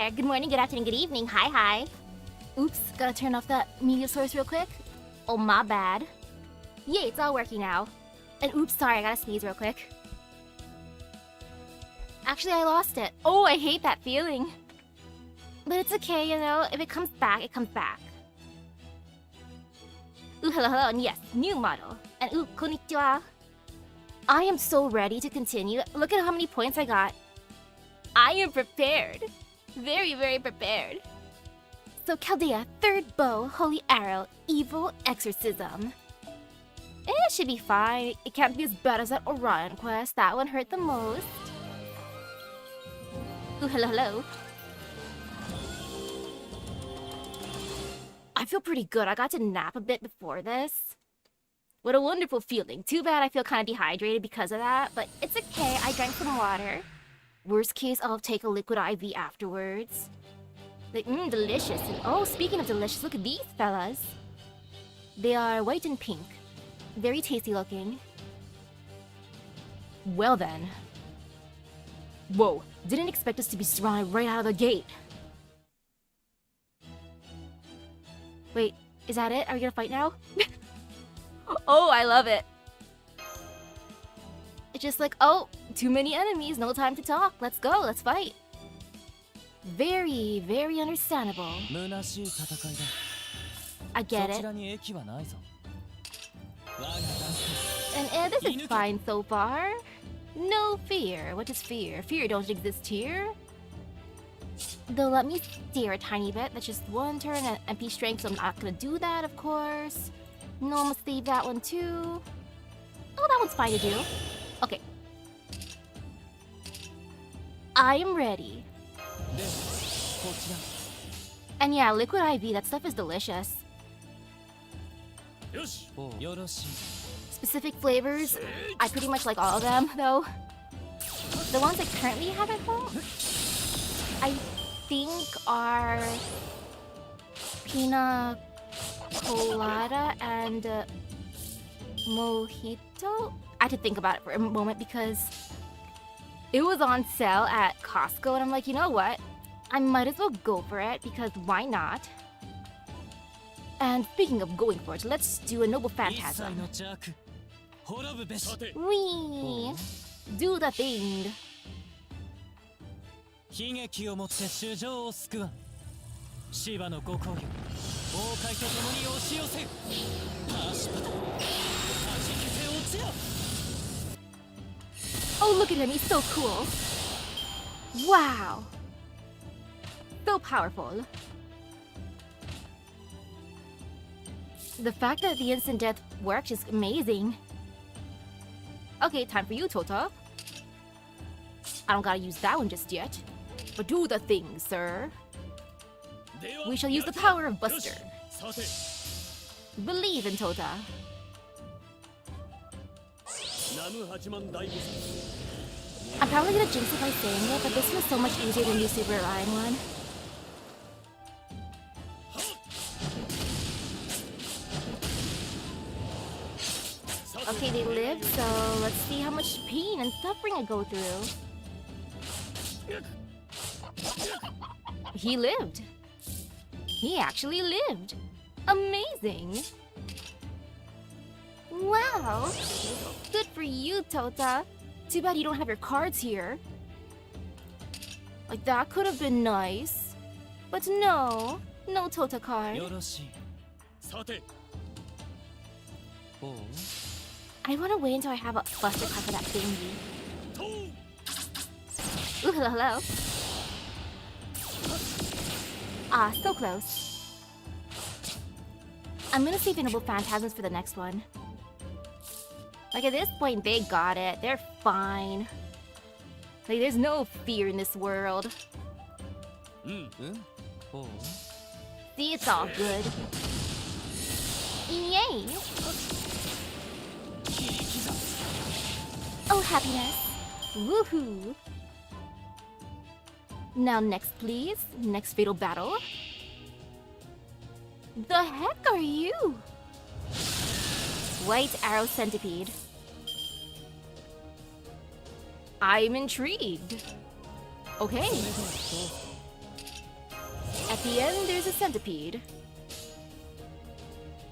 there. Good morning, good afternoon, good evening. Hi, hi. Oops, gotta turn off that media source real quick. Oh, my bad. Yay, it's all working now. And oops, sorry, I gotta sneeze real quick. Actually, I lost it. Oh, I hate that feeling. But it's okay, you know, if it comes back, it comes back. Ooh, hello, hello, and yes, new model. And ooh, konnichiwa. I am so ready to continue. Look at how many points I got. I am prepared. Very, very prepared. So Chaldea, third bow, holy arrow, evil exorcism. It should be fine. It can't be as bad as that Orion quest. That one hurt the most. Ooh, hello, hello. I feel pretty good. I got to nap a bit before this. What a wonderful feeling. Too bad I feel kind of dehydrated because of that, but it's okay. I drank some water. Worst case, I'll take a liquid IV afterwards. Like, delicious. And oh, speaking of delicious, look at these fellas. They are white and pink. Very tasty looking. Well then. Whoa, didn't expect us to be surrounded right out of the gate. Wait, is that it? Are we gonna fight now? Oh, I love it. It's just like, oh, too many enemies, no time to talk. Let's go, let's fight. Very, very understandable. I get it. And this is fine so far. No fear. What is fear? Fear don't exist here. Though let me steer a tiny bit. That's just one turn and MP strength, so I'm not gonna do that, of course. No, I'm gonna save that one too. Oh, that one's fine to do. Okay. I am ready. And yeah, liquid IV, that stuff is delicious. Specific flavors, I pretty much like all of them, though. The ones I currently have at home, I think are pina colada and mojito. I had to think about it for a moment because it was on sale at Costco, and I'm like, you know what? I might as well go for it because why not? And speaking of going for it, let's do a noble phantasm. Wee! Do the thing. Oh, look at him, he's so cool. Wow. So powerful. The fact that the instant death worked is amazing. Okay, time for you, Tota. I don't gotta use that one just yet. But do the thing, sir. We shall use the power of Buster. Believe in Tota. I'm probably gonna jinx it by saying it, but this was so much easier than the Super Orion one. Okay, they lived, so let's see how much pain and suffering I go through. He lived. He actually lived. Amazing. Wow. Good for you, Tota. Too bad you don't have your cards here. Like, that could have been nice. But no. No Tota card. I want to wait until I have a Buster card for that thingy. Ooh, hello, hello. Ah, so close. I'm gonna save the Noble Phantasms for the next one. Like, at this point, they got it. They're fine. Like, there's no fear in this world. See, it's all good. Yay! Oh, happiness! Woohoo! Now next, please. Next fatal battle. The heck are you? White Arrow Centipede. I'm intrigued. Okay. at the end, there's a centipede.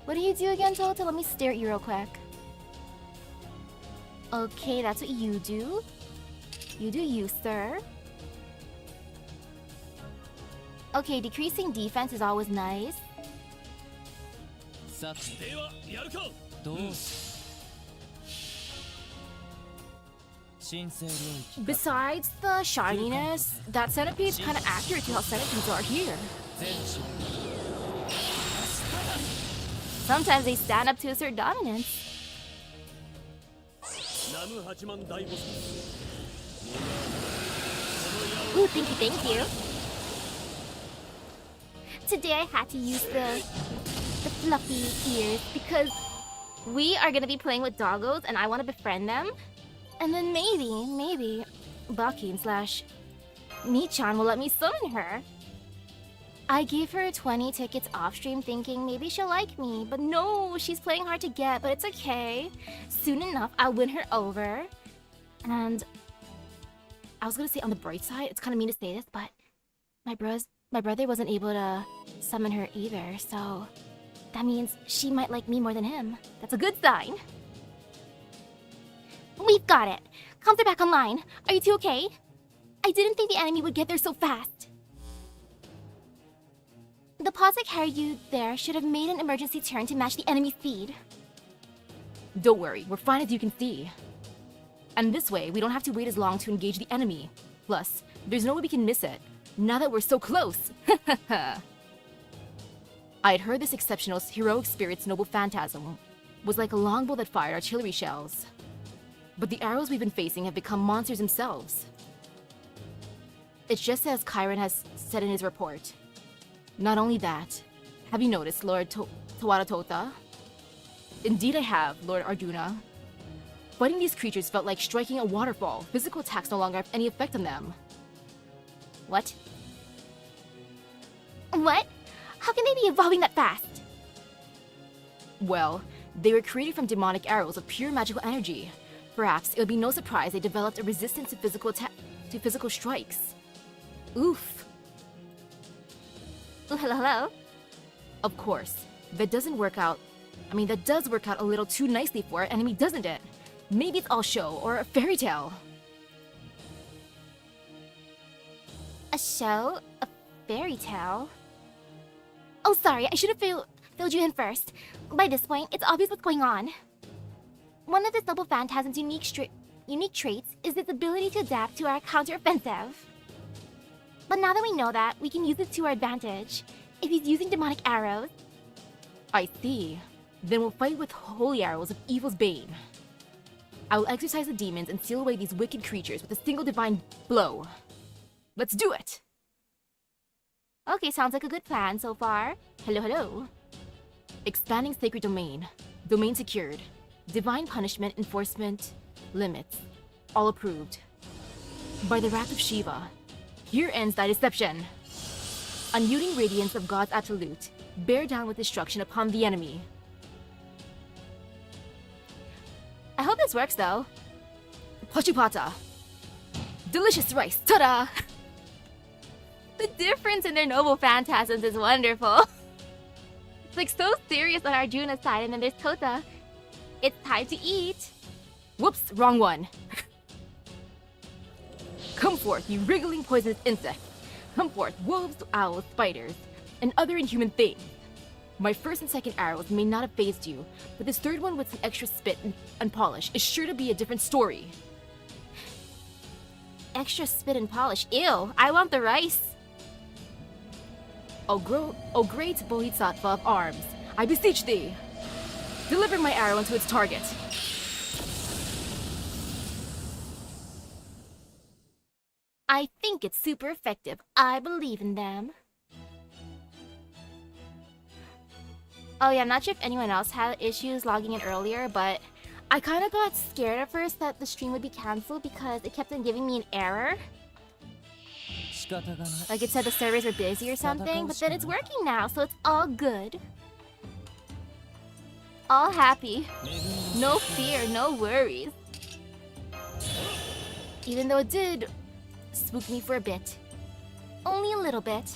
What do you do again, Tota? Let me stare at you real quick. Okay, that's what you do. You do you, sir. Okay, decreasing defense is always nice. Besides the shininess, that centipede's kinda accurate to how centipedes are here. Sometimes they stand up to assert dominance. Ooh, thank you. Today I had to use the fluffy ears because we are gonna be playing with doggos and I want to befriend them. And then maybe, Bakin / Michan will let me summon her. I gave her 20 tickets off stream thinking maybe she'll like me, but no, she's playing hard to get, but it's okay. Soon enough, I'll win her over. And I was gonna say on the bright side, it's kind of mean to say this, but my brother wasn't able to summon her either, so that means she might like me more than him. That's a good sign. We've got it. Comms are back online. Are you two okay? I didn't think the enemy would get there so fast. The pause I carried you there should have made an emergency turn to match the enemy's speed. Don't worry, we're fine as you can see. And this way, we don't have to wait as long to engage the enemy. Plus, there's no way we can miss it, now that we're so close. I had heard this exceptional heroic spirit's noble phantasm was like a longbow that fired artillery shells. But the arrows we've been facing have become monsters themselves. It's just as Chiron has said in his report. Not only that, have you noticed, Lord Tawara Tota? Indeed I have, Lord Arjuna. Fighting these creatures felt like striking a waterfall. Physical attacks no longer have any effect on them. What? What? How can they be evolving that fast? Well, they were created from demonic arrows of pure magical energy. Perhaps it would be no surprise they developed a resistance to physical strikes. Oof. Ooh, hello. Of course, that does work out a little too nicely for our enemy, doesn't it? Maybe it's all show or a fairy tale. A show? A fairy tale? Oh, sorry, I should have filled you in first. By this point, it's obvious what's going on. One of this noble phantasm's unique traits is its ability to adapt to our counteroffensive. But now that we know that, we can use it to our advantage. If he's using demonic arrows... I see. Then we'll fight with holy arrows of evil's bane. I will exorcise the demons and seal away these wicked creatures with a single divine blow. Let's do it! Okay, sounds like a good plan so far. Hello. Expanding sacred domain. Domain secured. Divine punishment enforcement limits. All approved. By the wrath of Shiva. Here ends thy deception. Unyielding radiance of God's absolute. Bear down with destruction upon the enemy. I hope this works though. Pachupata. Delicious rice. Ta-da! The difference in their noble phantasms is wonderful. It's like so serious on Arjuna's side, and then there's Tota. It's time to eat. Whoops, wrong one. Come forth, you wriggling poisonous insects. Come forth, wolves, owls, spiders, and other inhuman things. My first and second arrows may not have phased you, but this third one with some extra spit and polish is sure to be a different story. Extra spit and polish? Ew, I want the rice. O great Bodhisattva of arms, I beseech thee, deliver my arrow into its target. I think it's super effective. I believe in them. Oh yeah, I'm not sure if anyone else had issues logging in earlier, but I kind of got scared at first that the stream would be cancelled because it kept on giving me an error. Like it said the servers were busy or something, but then it's working now, so it's all good. All happy. No fear, no worries. Even though it did spook me for a bit. Only a little bit.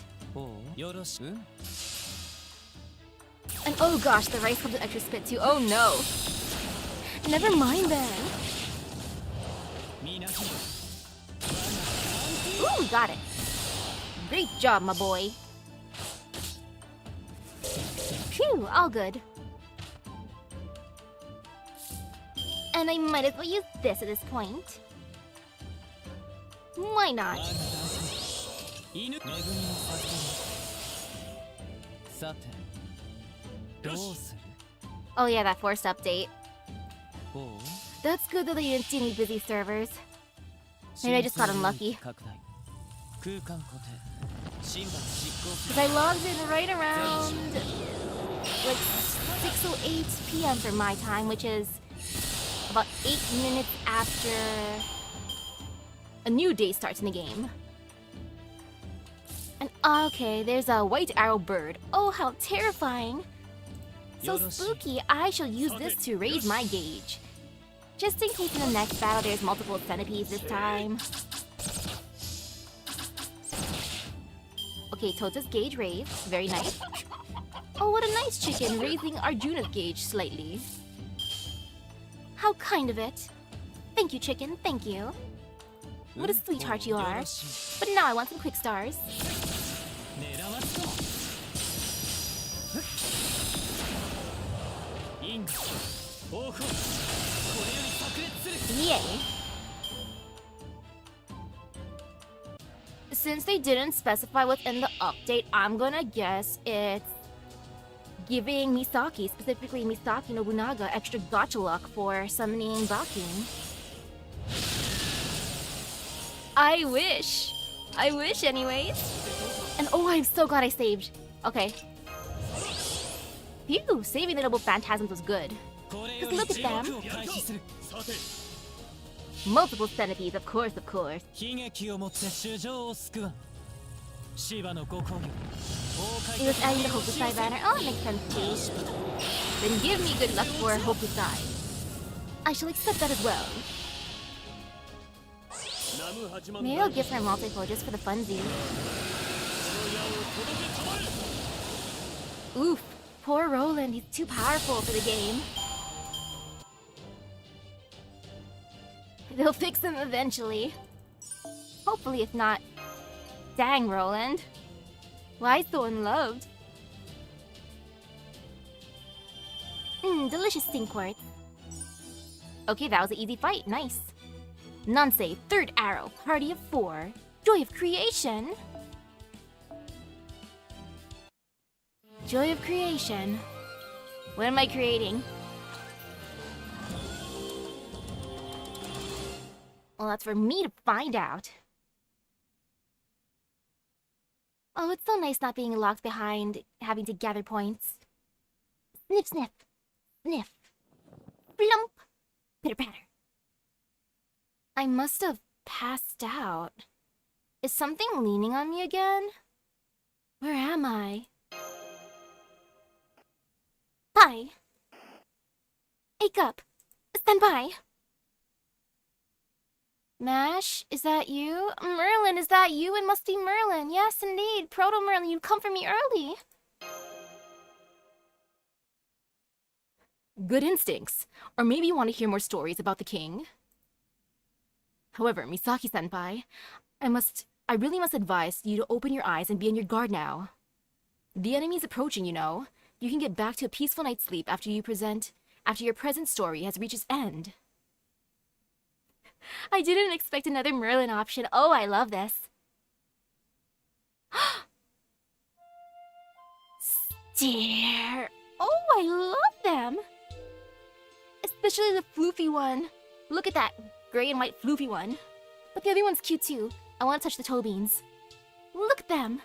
And oh gosh, the rice comes with extra spit too. Oh no. Never mind then. Ooh, we got it. Great job, my boy. Phew, all good. And I might as well use this at this point. Why not? Oh yeah, that forced update. That's good that they didn't see any busy servers. Maybe I just got unlucky. Because I logged in right around like 6:08 p.m. for my time, which is about 8 minutes after a new day starts in the game. And okay, there's a white arrow bird. Oh, how terrifying! So spooky, I shall use this to raise my gauge. Just in case in the next battle there's multiple centipedes this time. Okay, Tota's gauge raised. Very nice. Oh, what a nice chicken, raising Arjuna's gauge slightly. How kind of it. Thank you, chicken, thank you. What a sweetheart you are. But now I want some quick stars. Yay. Since they didn't specify what's in the update, I'm gonna guess it's giving Misaki, specifically Misaki Nobunaga, extra gacha luck for summoning Bakin. I wish. I wish anyways. And oh, I'm so glad I saved. Okay. Phew, saving the noble phantasms was good. Just look at them. Multiple centipedes, of course, of course. He was adding the Hokusai banner. Oh, that makes sense too. Then give me good luck for Hokusai. I shall accept that as well. Maybe I'll give her a multi-fold just for the funsies. Oof, poor Roland, he's too powerful for the game. They'll fix him eventually. Hopefully, if not. Dang, Roland. Why so unloved? Delicious stink quartz. Okay, that was an easy fight. Nice. Nansei, third arrow, party of 4. Joy of creation. Joy of creation. What am I creating? Well, that's for me to find out. Oh, it's so nice not being locked behind having to gather points. Sniff, sniff. Sniff. Plump. Pitter patter. I must have passed out. Is something leaning on me again? Where am I? Hi. Wake up. Stand by. Mash, is that you? Merlin, is that you? It must be Merlin. Yes, indeed. Proto-Merlin, you come for me early. Good instincts. Or maybe you want to hear more stories about the king. However, Misaki-senpai, I really must advise you to open your eyes and be on your guard now. The enemy is approaching, you know. You can get back to a peaceful night's sleep after your present story has reached its end. I didn't expect another Merlin option. Oh, I love this. Stare. Oh, I love them. Especially the floofy one. Look at that gray and white floofy one. But the other one's cute too. I want to touch the toe beans. Look at them.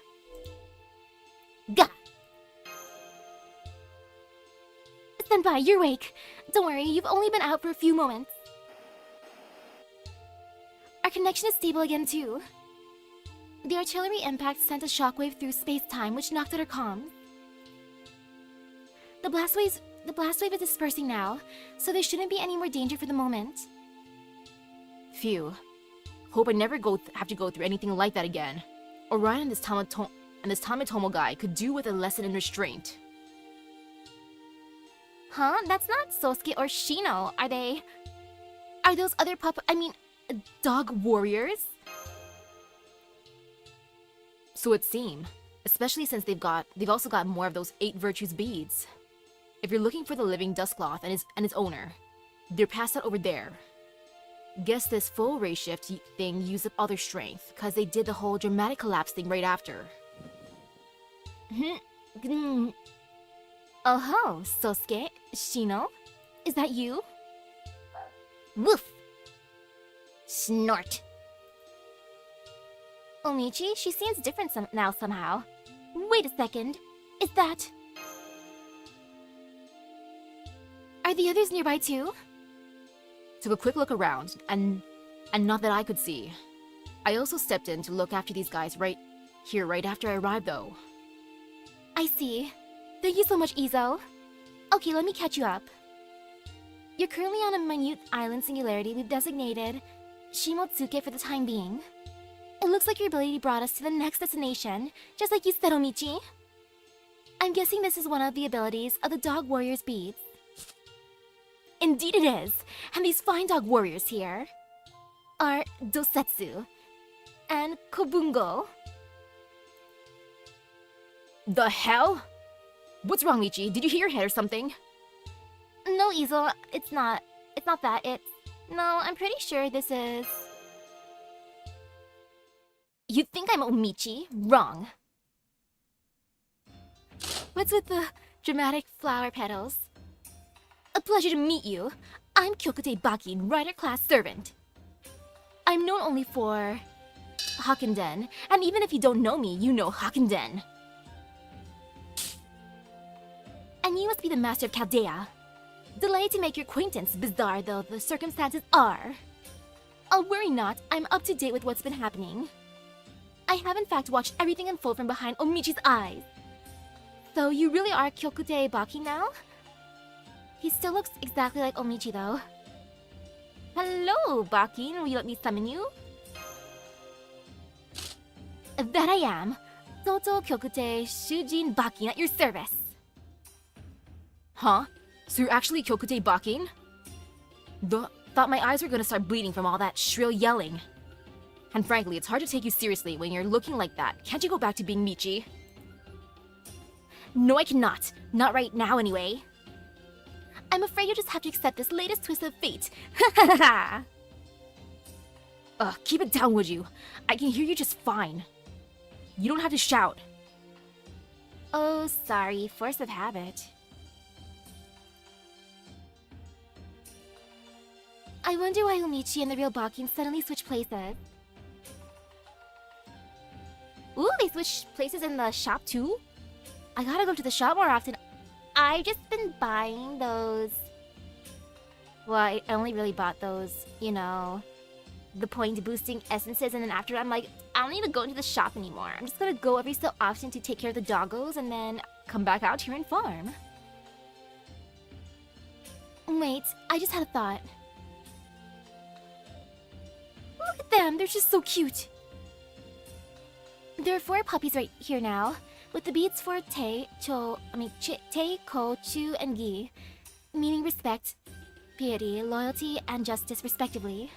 Gah. Senpai, you're awake. Don't worry, you've only been out for a few moments. Our connection is stable again, too. The artillery impact sent a shockwave through space-time, which knocked out our comms. The blast wave is dispersing now, so there shouldn't be any more danger for the moment. Phew. Hope I never have to go through anything like that again. Orion and this and this Tametomo guy could do with a lesson in restraint. Huh? That's not Sosuke or Shino, are they? Are those other dog warriors? So it seems, especially since they've also got more of those 8 virtues beads. If you're looking for the living Dustcloth and its owner, they're passed out over there. Guess this full ray shift thing used up all their strength, cause they did the whole dramatic collapse thing right after. Oh ho, Sosuke, Shino, is that you? Woof! Snort. Omichi, she seems different now somehow. Wait a second, is that... Are the others nearby too? Took a quick look around, and not that I could see. I also stepped in to look after these guys right after I arrived though. I see. Thank you so much, Izo. Okay, let me catch you up. You're currently on a minute island singularity we've designated Shimotsuke for the time being. It looks like your ability brought us to the next destination, just like you said, Omichi. I'm guessing this is one of the abilities of the Dog Warrior's beads. Indeed it is, and these fine dog warriors here are Dosetsu and Kobungo. The hell? What's wrong, Michi? Did you hit your head or something? No, Izo, it's not that, no, I'm pretty sure this is... You think I'm Omichi? Wrong. What's with the dramatic flower petals? A pleasure to meet you. I'm Kyokute Bakin, Rider Class Servant. I'm known only for Hakenden, and even if you don't know me, you know Hakenden. And you must be the Master of Chaldea. Delighted to make your acquaintance, bizarre though the circumstances are. I'll worry not, I'm up to date with what's been happening. I have in fact watched everything unfold from behind Omichi's eyes. So you really are Kyokute Baki now? He still looks exactly like Omichi though. Hello, Bakin, will you let me summon you? That I am. Toto Kyokute Shujin Bakin at your service. Huh? So you're actually Kyokute Bakin? Thought my eyes were gonna start bleeding from all that shrill yelling. And frankly, it's hard to take you seriously when you're looking like that. Can't you go back to being Michi? No, I cannot. Not right now, anyway. I'm afraid you'll just have to accept this latest twist of fate. Ha ha ha! Keep it down, would you? I can hear you just fine. You don't have to shout. Oh, sorry. Force of habit. I wonder why Omichi and the real Bakin suddenly switched places. Ooh, they switched places in the shop too? I gotta go to the shop more often. I've just been buying those... Well, I only really bought those, you know, the point boosting essences, and then after that I'm like, I don't need to go into the shop anymore. I'm just gonna go every so often to take care of the doggos and then come back out here and farm. Wait, I just had a thought. Look at them, they're just so cute. There are 4 puppies right here now, with the beads for Te, Ko, Chu, and Gi, meaning respect, piety, loyalty, and justice respectively.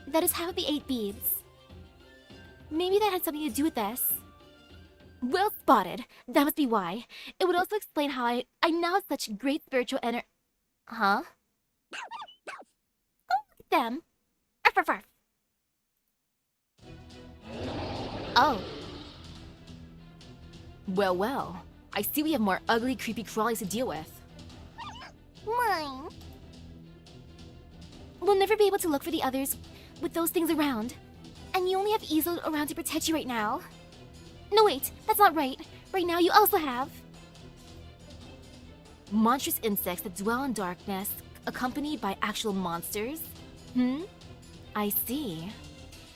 That is half of the 8 beads. Maybe that had something to do with this. Well spotted. That must be why. It would also explain how I now have such great spiritual energy. Huh? Oh, look at them. Arf, arf, arf. Oh. Well, well. I see we have more ugly, creepy crawlies to deal with. Mine. We'll never be able to look for the others with those things around. And you only have Izo around to protect you right now. No, wait. That's not right. Right now you also have... monstrous insects that dwell in darkness, accompanied by actual monsters? I see.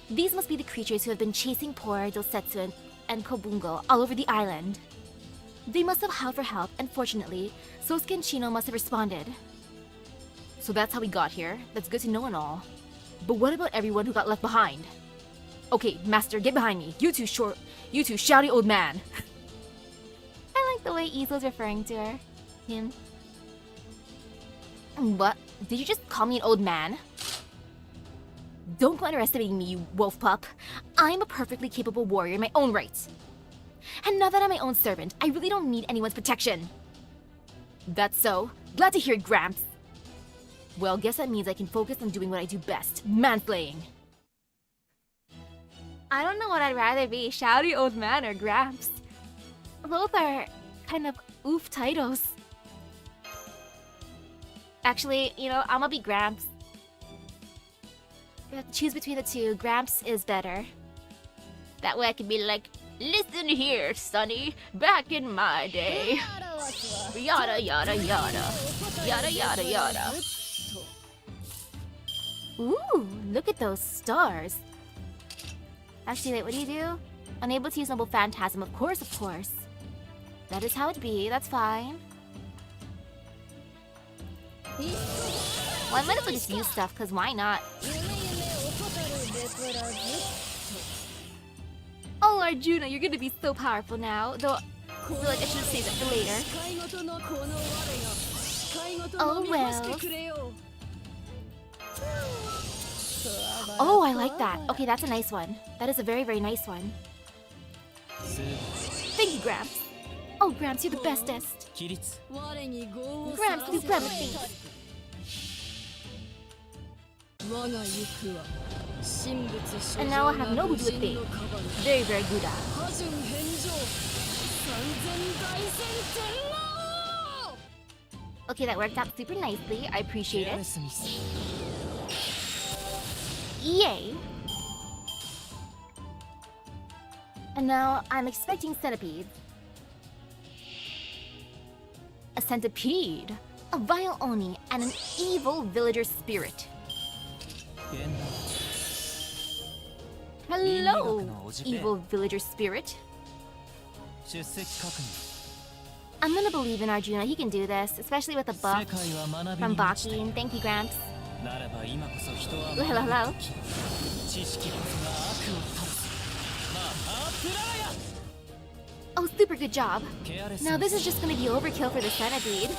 These must be the creatures who have been chasing poor Dosetsu and Kobungo all over the island. They must have howled for help, and fortunately, Sosuke and Shino must have responded. So that's how we got here. That's good to know and all. But what about everyone who got left behind? Okay, master, get behind me. You two shouty old man. I like the way Iso's referring to her. Him. What? Did you just call me an old man? Don't go underestimating me, you wolf pup. I'm a perfectly capable warrior in my own right. And now that I'm my own servant, I really don't need anyone's protection. That's so. Glad to hear it, Gramps. Well, guess that means I can focus on doing what I do best, manslaying. I don't know what I'd rather be, shouty old man or Gramps. Both are kind of oof titles. Actually, you know, I'm gonna be Gramps. If you have to choose between the two, Gramps is better. That way I can be like, listen here, Sonny, back in my day. Yada yada yada. Yada yada yada. Ooh, look at those stars. Actually, wait, what do you do? Unable to use Noble Phantasm, of course, of course. That is how it be, that's fine. Well, I might as well just use stuff, because why not? Oh, Arjuna, you're gonna be so powerful now. Though, I feel like I should have saved that for later. Oh, well. Oh, I like that. Okay, that's a nice one. That is a very, very nice one. Thank you, Gramps. Oh, Gramps, you're the bestest. Gramps, supremacy. And now I have Nobu do a thing. Very, very good at. Okay, that worked out super nicely. I appreciate it. Yay! And now I'm expecting centipedes. A centipede, a vile oni, and an evil villager spirit. Hello, evil villager spirit. I'm gonna believe in Arjuna, he can do this, especially with a buff from Baki, and thank you, Gramps. Ooh, hello, hello. Oh, super good job. Now this is just gonna be overkill for the centipede.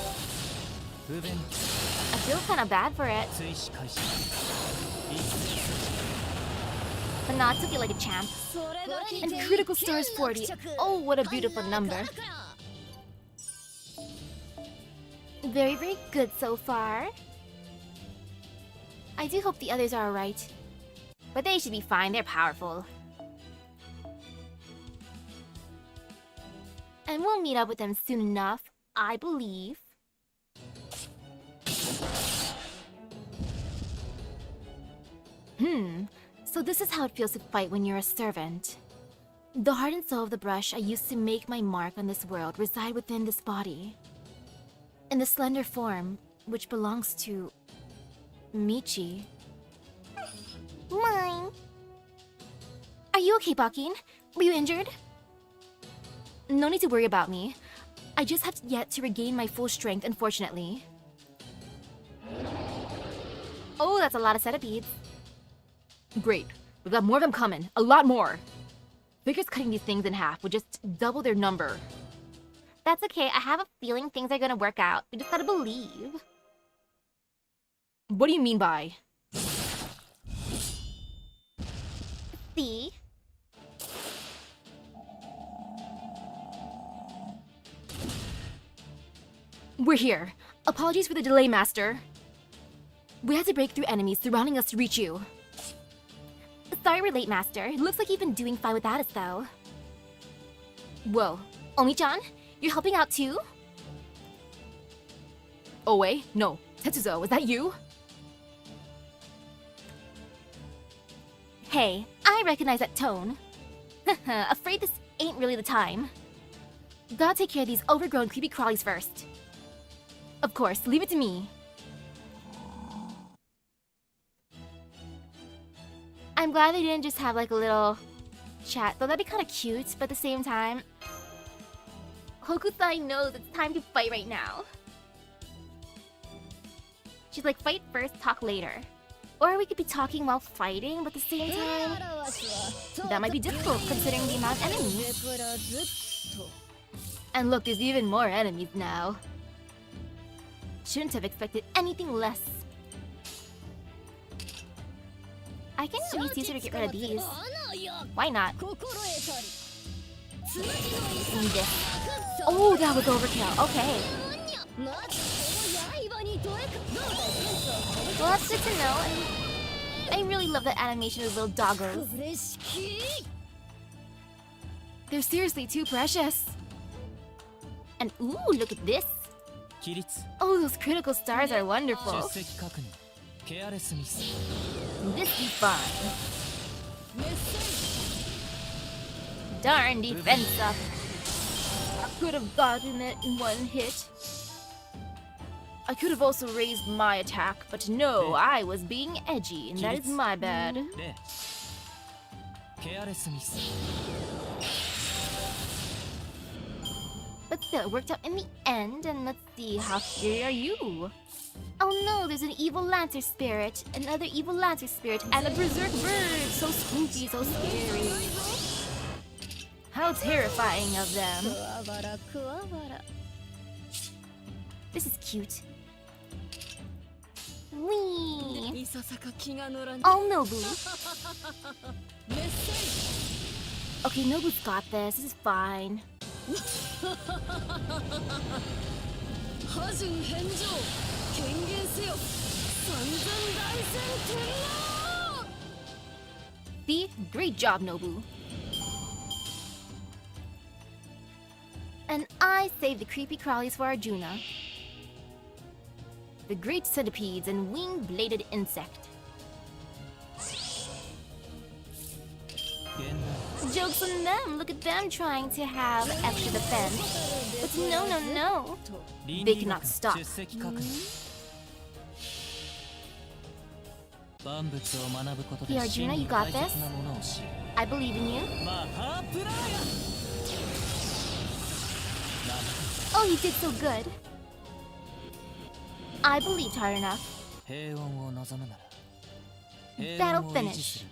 I feel kinda bad for it. But no, I took it like a champ. And critical stars 40. Oh, what a beautiful number. Very, very good so far. I do hope the others are alright. But they should be fine, they're powerful. And we'll meet up with them soon enough, I believe. So this is how it feels to fight when you're a servant. The heart and soul of the brush I used to make my mark on this world reside within this body. In the slender form, which belongs to Michi. Mine. Are you okay, Bakin? Were you injured? No need to worry about me. I just have yet to regain my full strength, unfortunately. Oh, that's a lot of centipedes. Great. We've got more of them coming. A lot more. Figures cutting these things in half would just double their number. That's okay, I have a feeling things are gonna work out. We just gotta believe. What do you mean by? See? We're here. Apologies for the delay, Master. We had to break through enemies surrounding us to reach you. Sorry we're late, Master. It looks like you've been doing fine without us, though. Whoa. Omi-chan, you're helping out too? Oh wait, no. Tetsuzo, is that you? Hey, I recognize that tone. Afraid this ain't really the time. Gotta take care of these overgrown creepy crawlies first. Of course, leave it to me. I'm glad they didn't just have like a little chat, though that'd be kind of cute, but at the same time, Hokusai knows it's time to fight right now. She's like, fight first, talk later. Or we could be talking while fighting, but at the same time, that might be difficult considering the amount of enemies. And look, there's even more enemies now. Shouldn't have expected anything less. I can at least use her to get rid of these. Why not? Oh, that was overkill. Okay. Well, that's good to know. And I really love the animation of little doggos. They're seriously too precious. And ooh, look at this. Oh, those critical stars are wonderful. This is fun. Darn defense up. I could have gotten it in one hit. I could have also raised my attack, but no, I was being edgy, and that is my bad. But still, it worked out in the end, and let's see, how scary are you? Oh no, there's an evil Lancer spirit, another evil Lancer spirit, and a berserk bird! So spooky, so scary. How terrifying of them. This is cute. Whee! Oh, Nobu. Okay, Nobu's got this. This is fine. See? Great job, Nobu. And I saved the creepy crawlies for Arjuna. The great centipedes and wing-bladed insect. Joke's on them! Look at them trying to have extra defense. But no, no, no! They cannot stop. Hey Arjuna, you got this? I believe in you. Oh, you did so good. I believed hard enough. That'll finish.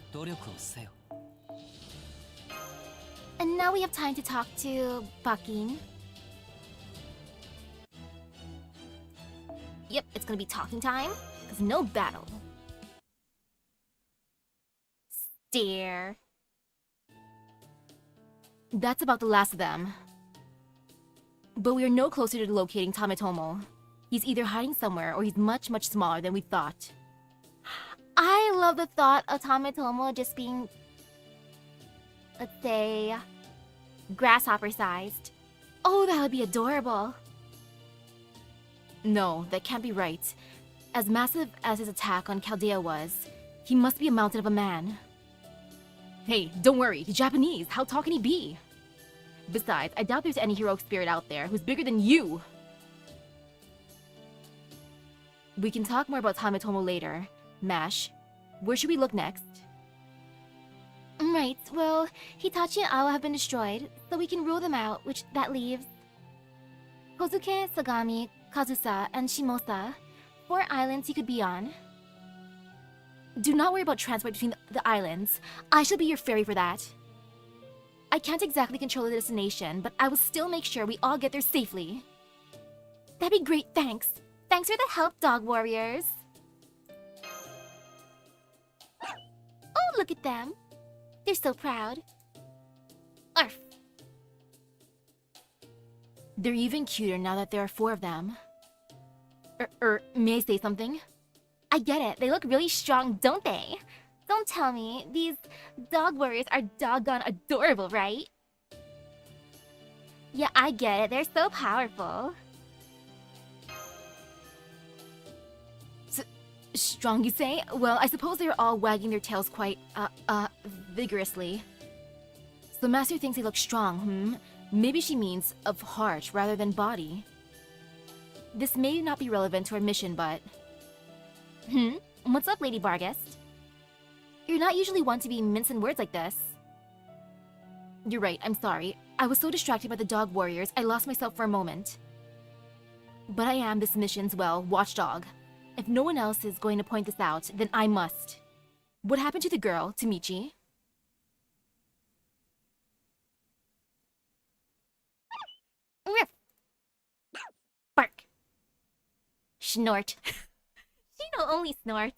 And now we have time to talk to Bakin. Yep, it's gonna be talking time, because no battle. Stare. That's about the last of them. But we are no closer to locating Tametomo. He's either hiding somewhere or he's much, much smaller than we thought. I love the thought of Tametomo just being, let's say, grasshopper-sized. Oh, that would be adorable. No, that can't be right. As massive as his attack on Chaldea was, he must be a mountain of a man. Hey, don't worry, he's Japanese. How tall can he be? Besides, I doubt there's any heroic spirit out there who's bigger than you. We can talk more about Tametomo later. Mash, where should we look next? Right, well, Hitachi and Awa have been destroyed, so we can rule them out, which that leaves Kozuke, Sagami, Kazusa, and Shimosa. 4 islands he could be on. Do not worry about transport between the islands. I shall be your ferry for that. I can't exactly control the destination, but I will still make sure we all get there safely. That'd be great, thanks. Thanks for the help, dog warriors. Oh, look at them. They're so proud. Arf. They're even cuter now that there are 4 of them. May I say something? I get it. They look really strong, don't they? Don't tell me. These dog warriors are doggone adorable, right? Yeah, I get it. They're so powerful. Strong, you say? Well, I suppose they're all wagging their tails quite, vigorously. So Master thinks they look strong, Maybe she means of heart rather than body. This may not be relevant to our mission, but... What's up, Lady Barghest? You're not usually one to be mincing words like this. You're right, I'm sorry. I was so distracted by the dog warriors, I lost myself for a moment. But I am this mission's, well, watchdog. If no one else is going to point this out, then I must. What happened to the girl, to Michi? Ruff. Bark. Snort. She no only snorts.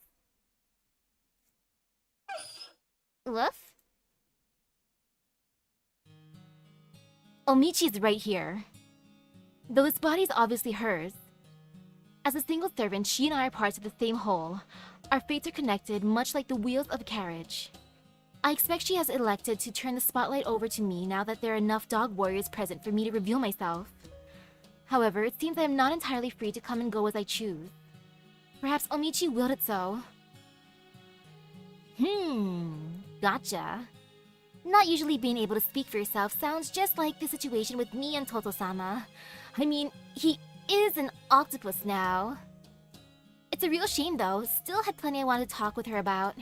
Woof. Michi's right here. Though this body is obviously hers. As a single servant, she and I are parts of the same whole. Our fates are connected, much like the wheels of a carriage. I expect she has elected to turn the spotlight over to me now that there are enough dog warriors present for me to reveal myself. However, it seems I am not entirely free to come and go as I choose. Perhaps Omichi willed it so. Gotcha. Not usually being able to speak for yourself sounds just like the situation with me and Toto-sama. I mean, he is an octopus now. It's a real shame though, still had plenty I wanted to talk with her about.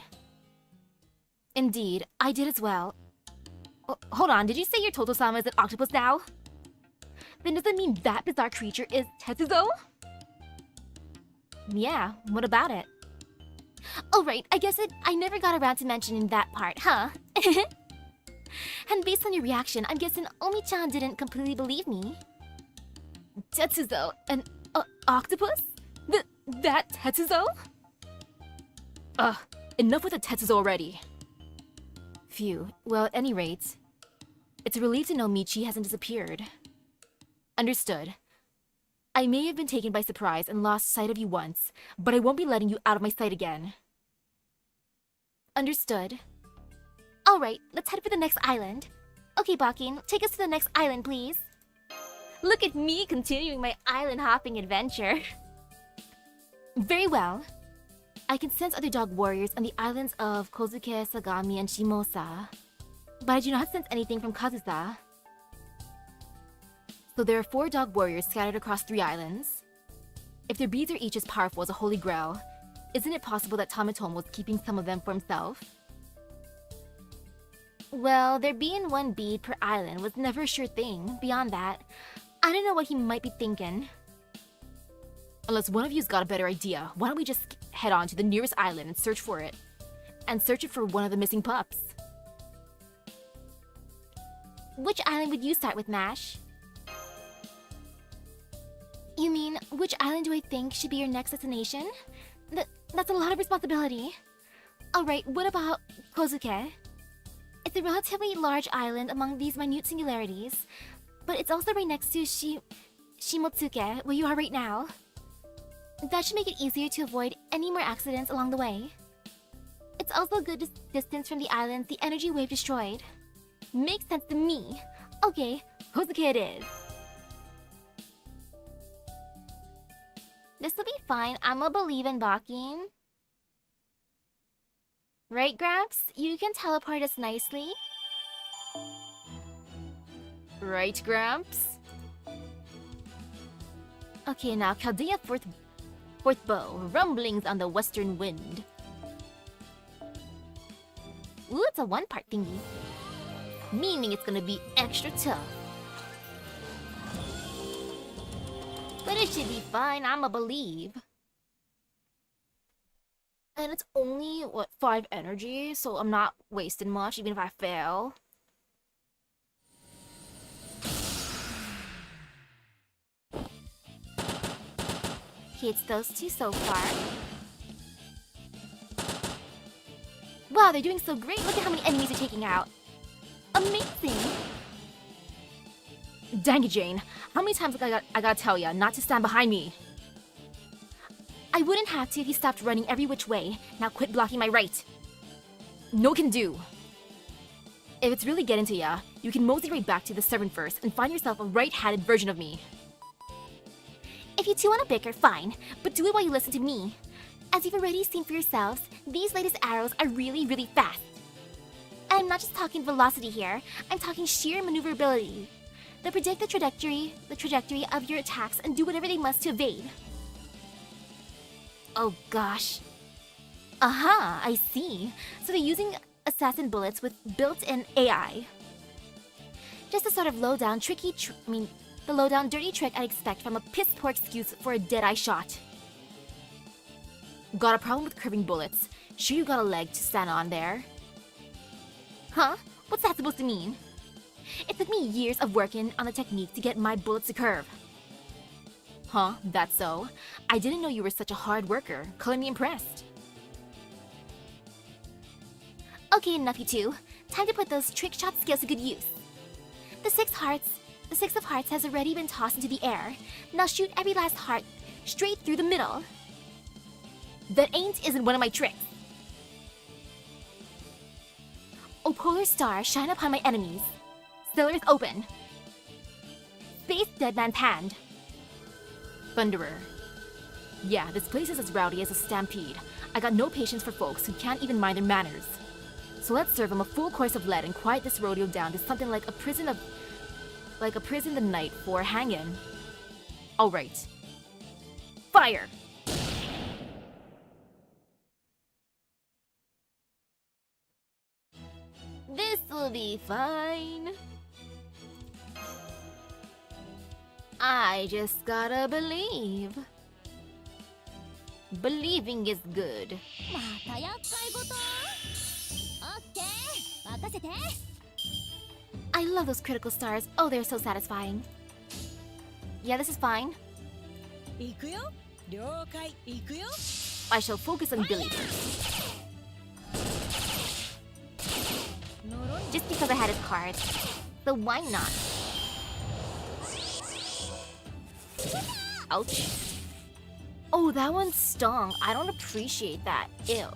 Indeed, I did as well. Oh, hold on, did you say your Toto-sama is an octopus now? Then does that mean that bizarre creature is Tetsuzo? Yeah, what about it? Oh right, I guess I never got around to mentioning that part, huh? And based on your reaction, I'm guessing Omi-chan didn't completely believe me. Tetsuzo, an octopus? That Tetsuzo? Enough with the Tetsuzo already. Phew, well at any rate, it's a relief to know Michi hasn't disappeared. Understood. I may have been taken by surprise and lost sight of you once, but I won't be letting you out of my sight again. Understood. Alright, let's head for the next island. Okay, Bakin, take us to the next island, please. Look at me continuing my island hopping adventure. Very well. I can sense other dog warriors on the islands of Kozuke, Sagami, and Shimosa, but I do not sense anything from Kazusa. So there are 4 dog warriors scattered across 3 islands. If their beads are each as powerful as a holy grail, isn't it possible that Tamatomo was keeping some of them for himself? Well, there being 1 bead per island was never a sure thing. Beyond that, I don't know what he might be thinking. Unless one of you's got a better idea, why don't we just head on to the nearest island and search for it? And search it for one of the missing pups. Which island would you start with, Mash? You mean, which island do I think should be your next destination? That's a lot of responsibility. Alright, what about Kozuke? It's a relatively large island among these minute singularities, but it's also right next to Shimotsuke, where you are right now. That should make it easier to avoid any more accidents along the way. It's also a good distance from the islands the energy wave destroyed. Makes sense to me. Okay, Kozuke it is. This'll be fine. I'ma believe in Bakin. Right, Gramps? You can teleport us nicely. Right, Gramps? Okay, now Chaldea fourth bow. Rumblings on the western wind. Ooh, it's a 1-part thingy. Meaning it's gonna be extra tough. But it should be fine, I'ma believe. And it's only, what, 5 energy, so I'm not wasting much even if I fail. Okay, it's those 2 so far. Wow, they're doing so great! Look at how many enemies they're taking out! Amazing! Dang it, Jane. How many times I gotta tell ya not to stand behind me? I wouldn't have to if you stopped running every which way. Now quit blocking my right. No can do. If it's really getting to ya, you can mosey right back to the servant first and find yourself a right-handed version of me. If you two want to bicker, fine, but do it while you listen to me. As you've already seen for yourselves, these latest arrows are really, really fast. And I'm not just talking velocity here, I'm talking sheer maneuverability. They predict the trajectory of your attacks and do whatever they must to evade. Oh gosh. Aha, I see. So they're using assassin bullets with built-in AI. Just a sort of low-down, the low-down, dirty trick I'd expect from a piss-poor excuse for a dead-eye shot. Got a problem with curving bullets. Sure you got a leg to stand on there? Huh? What's that supposed to mean? It took me years of working on the technique to get my bullets to curve. Huh? That's so? I didn't know you were such a hard worker. Color me impressed. Okay, enough you two. Time to put those trick shot skills to good use. The six of hearts has already been tossed into the air. Now shoot every last heart straight through the middle. That isn't one of my tricks. O polar star, shine upon my enemies. Stellar is open. Face dead man's hand. Thunderer. Yeah, this place is as rowdy as a stampede. I got no patience for folks who can't even mind their manners. So let's serve them a full course of lead and quiet this rodeo down to something like a prison the night for hanging. Alright. Fire! This will be fine. I just gotta believe. Believing is good. I love those critical stars. Oh, they're so satisfying. Yeah, this is fine. I shall focus on Billy first. Just because I had his cards. So why not? Ouch. Oh, that one stung. I don't appreciate that. Ew.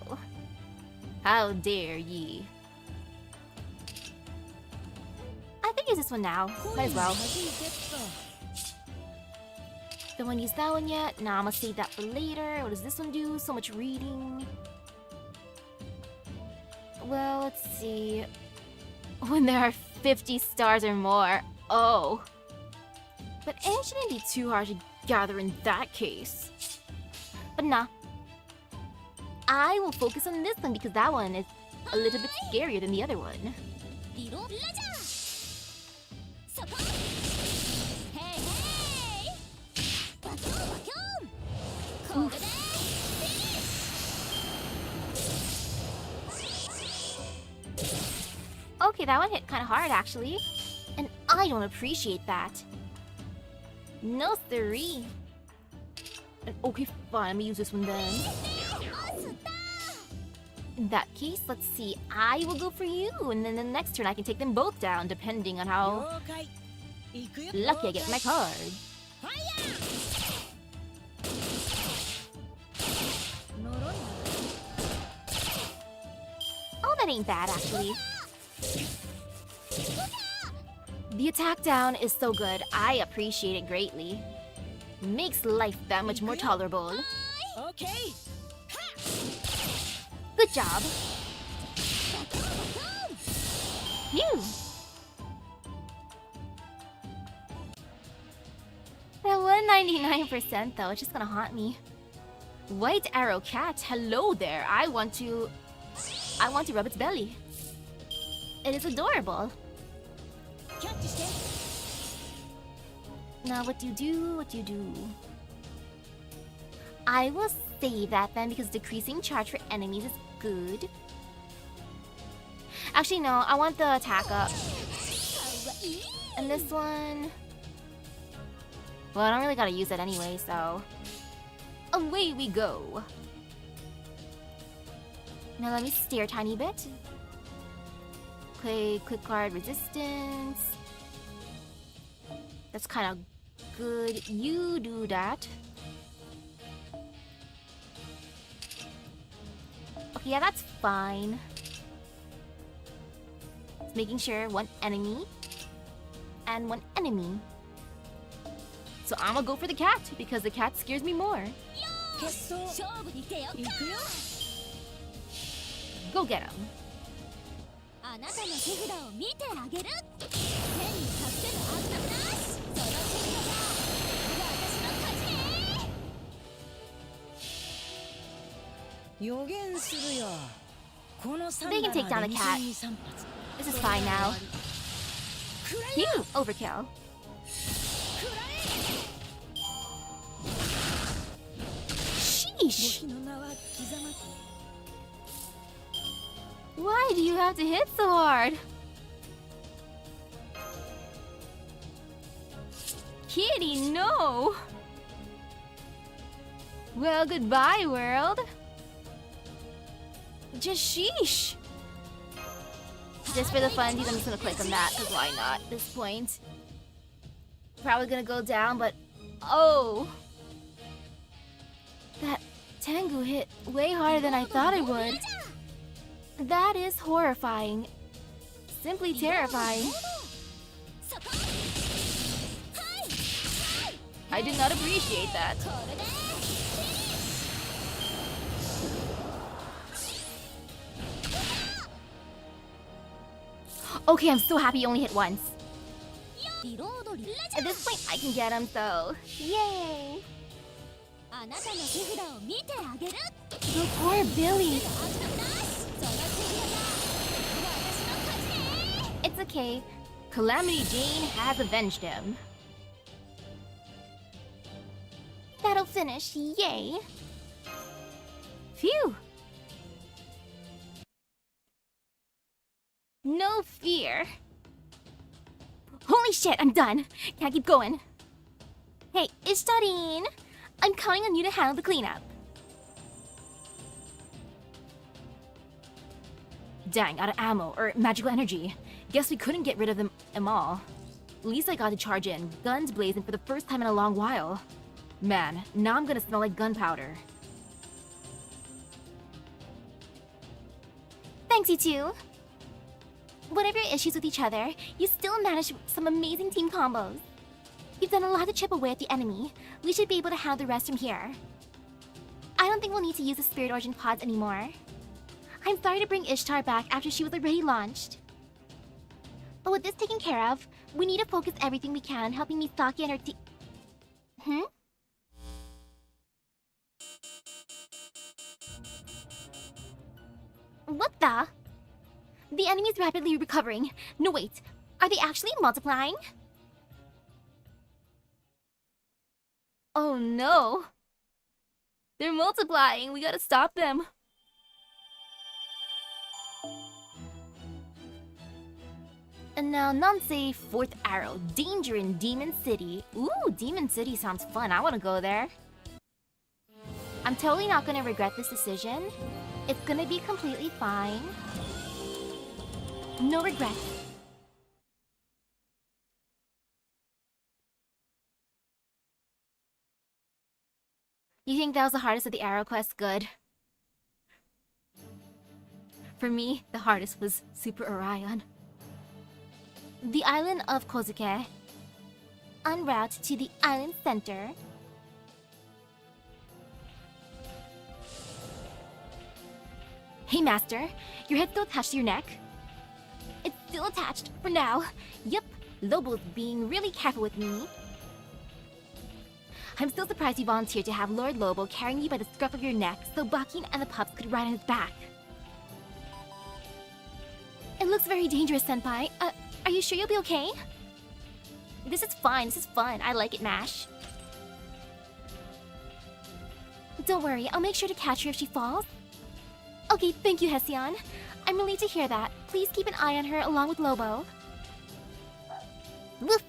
How dare ye? I think use this one now. Might as well. Don't want to use that one yet. Nah, I'm gonna save that for later. What does this one do? So much reading. Well, let's see. When there are 50 stars or more. Oh. But it shouldn't be too hard to gather in that case. But nah. I will focus on this one because that one is a little bit scarier than the other one. Okay, that one hit kind of hard actually. And I don't appreciate that. No siree. Okay, fine. Let me use this one then. In that case, let's see. I will go for you, and then the next turn I can take them both down, depending on how lucky I get my card. Oh, that ain't bad, actually. The attack down is so good. I appreciate it greatly. Makes life that much more tolerable. Okay. Good job. Phew. That 199% though, it's just gonna haunt me. White arrow cat, hello there. I want to rub its belly. It is adorable. Now what do you do? What do you do? I will save that then because decreasing charge for enemies is good. Actually no, I want the attack up. And this one... Well, I don't really gotta use it anyway, so... Away we go! Now let me steer a tiny bit. Play quick card resistance. That's kind of good. You do that. Okay, yeah, that's fine. Just making sure one enemy and one enemy. So I'm gonna go for the cat because the cat scares me more. Go get him. They can take down the cat. This is fine now. Phew, overkill. Sheesh! Why do you have to hit so hard? Kitty, no! Well, goodbye, world. Just sheesh. Just for the funsies, I'm just gonna click on that, because why not at this point? Probably gonna go down, but... Oh! That Tengu hit way harder than I thought it would. That is horrifying. Simply terrifying. I did not appreciate that. Okay, I'm so happy you only hit once. At this point, I can get him, so... Yay! The poor Billy! It's okay. Calamity Jane has avenged him. That'll finish, yay! Phew! No fear. Holy shit, I'm done. Can't keep going. Hey, Ishtarine! I'm counting on you to handle the cleanup. Dang, out of ammo, or magical energy. Guess we couldn't get rid of them all. At least I got to charge in, guns blazing for the first time in a long while. Man, now I'm gonna smell like gunpowder. Thanks, you two. Whatever your issues with each other, you still managed some amazing team combos. You've done a lot to chip away at the enemy. We should be able to handle the rest from here. I don't think we'll need to use the Spirit Origin pods anymore. I'm sorry to bring Ishtar back after she was already launched. But with this taken care of, we need to focus everything we can on helping Misaki and her team. What the? The enemy is rapidly recovering. No, wait. Are they actually multiplying? Oh no. They're multiplying. We gotta stop them. And now, Nansei, fourth arrow. Danger in Demon City. Ooh, Demon City sounds fun. I wanna go there. I'm totally not gonna regret this decision. It's gonna be completely fine. No regrets. You think that was the hardest of the arrow quest? Good. For me, the hardest was Super Orion. The island of Kozuke. En route to the island center. Hey, Master. Your head's still attached to your neck? It's still attached, for now. Yep, Lobo's being really careful with me. I'm still surprised you volunteered to have Lord Lobo carrying you by the scruff of your neck so Bakin and the pups could ride on his back. It looks very dangerous, Senpai. Are you sure you'll be okay? This is fine, this is fun. I like it, Mash. Don't worry, I'll make sure to catch her if she falls. Okay, thank you, Hesian. I'm relieved to hear that. Please keep an eye on her along with Lobo. Woof!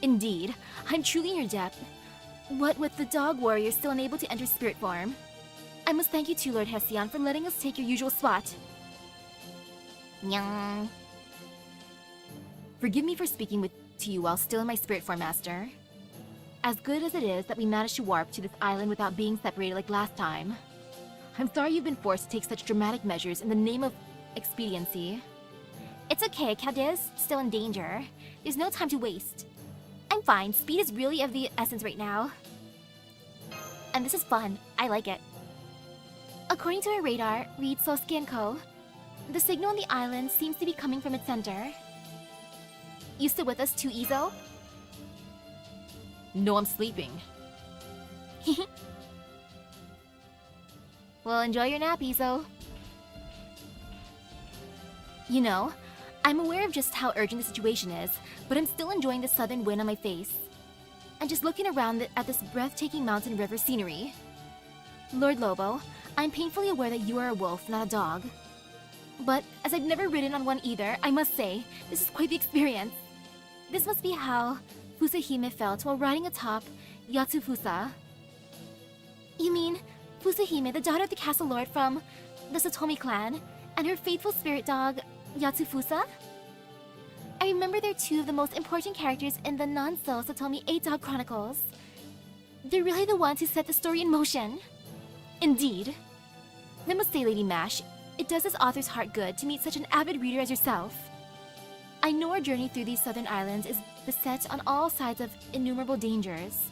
Indeed, I'm truly in your debt. What with the dog warrior still unable to enter spirit form. I must thank you too, Lord Hesian, for letting us take your usual spot. Nyang. Forgive me for speaking to you while still in my spirit form, Master. As good as it is that we managed to warp to this island without being separated like last time, I'm sorry you've been forced to take such dramatic measures in the name of expediency. It's okay, Cadiz still in danger. There's no time to waste. I'm fine, speed is really of the essence right now. And this is fun, I like it. According to our radar, read Sosuke and Co., the signal on the island seems to be coming from its center. You still with us too, Izo? No, I'm sleeping. Well, enjoy your nap, Izo. You know, I'm aware of just how urgent the situation is, but I'm still enjoying the southern wind on my face. And just looking around at this breathtaking mountain river scenery. Lord Lobo, I'm painfully aware that you are a wolf, not a dog. But as I've never ridden on one either, I must say, this is quite the experience. This must be how Fusahime felt while riding atop Yatsufusa. You mean Fusahime, the daughter of the castle lord from the Satomi clan, and her faithful spirit dog, Yatsufusa? I remember they're two of the most important characters in the Nanso Satomi 8-Dog Chronicles. They're really the ones who set the story in motion. Indeed. I must say, Lady Mash, it does this author's heart good to meet such an avid reader as yourself. I know our journey through these southern islands is beset on all sides of innumerable dangers.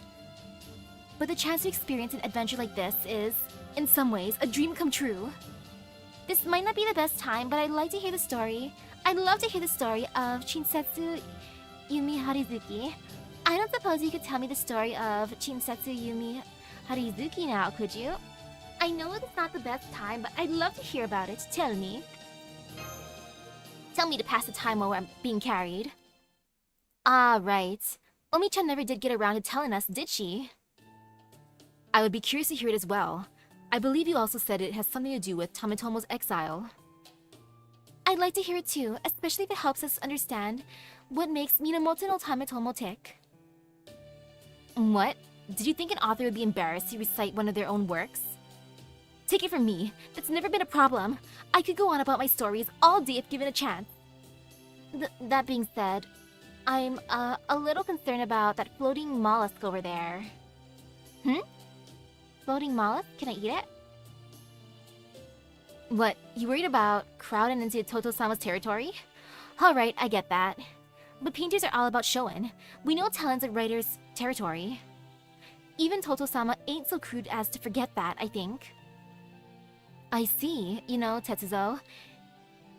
But the chance to experience an adventure like this is, in some ways, a dream come true. This might not be the best time, but I'd like to hear the story. I'd love to hear the story of Shinsetsu Yumi Harizuki. I don't suppose you could tell me the story of Shinsetsu Yumi Harizuki now, could you? I know it's not the best time, but I'd love to hear about it. Tell me. Tell me to pass the time while I'm being carried. Ah, right. Omi-chan never did get around to telling us, did she? I would be curious to hear it as well. I believe you also said it has something to do with Tametomo's exile. I'd like to hear it too, especially if it helps us understand what makes Minamoto no Tametomo tick. What? Did you think an author would be embarrassed to recite one of their own works? Take it from me, that's never been a problem. I could go on about my stories all day if given a chance. That being said, I'm a little concerned about that floating mollusk over there. Floating mollusk? Can I eat it? What, you worried about crowding into Toto-sama's territory? Alright, I get that. But painters are all about showing. We know talent's a writer's territory. Even Toto-sama ain't so crude as to forget that, I think. I see. You know, Tetsuzo,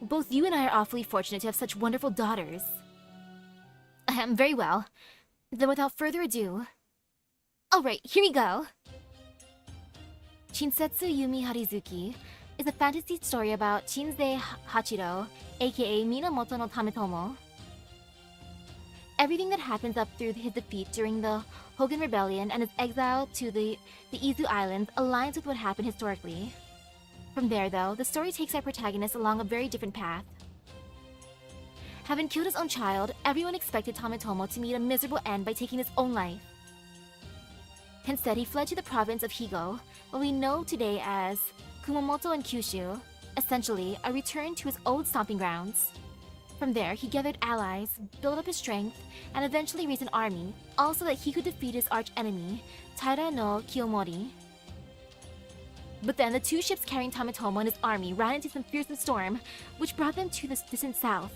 both you and I are awfully fortunate to have such wonderful daughters. Very well. Then without further ado... Alright, here we go! Shinsetsu Yumi Harizuki is a fantasy story about Shinzei Hachiro, aka Minamoto no Tametomo. Everything that happens up through his defeat during the Hogan Rebellion and his exile to the Izu Islands aligns with what happened historically. From there, though, the story takes our protagonist along a very different path. Having killed his own child, everyone expected Tametomo to meet a miserable end by taking his own life. Instead, he fled to the province of Higo, what we know today as Kumamoto and Kyushu, essentially a return to his old stomping grounds. From there, he gathered allies, built up his strength, and eventually raised an army, all so that he could defeat his arch-enemy, Taira no Kiyomori. But then the two ships carrying Tametomo and his army ran into some fearsome storm, which brought them to the distant south.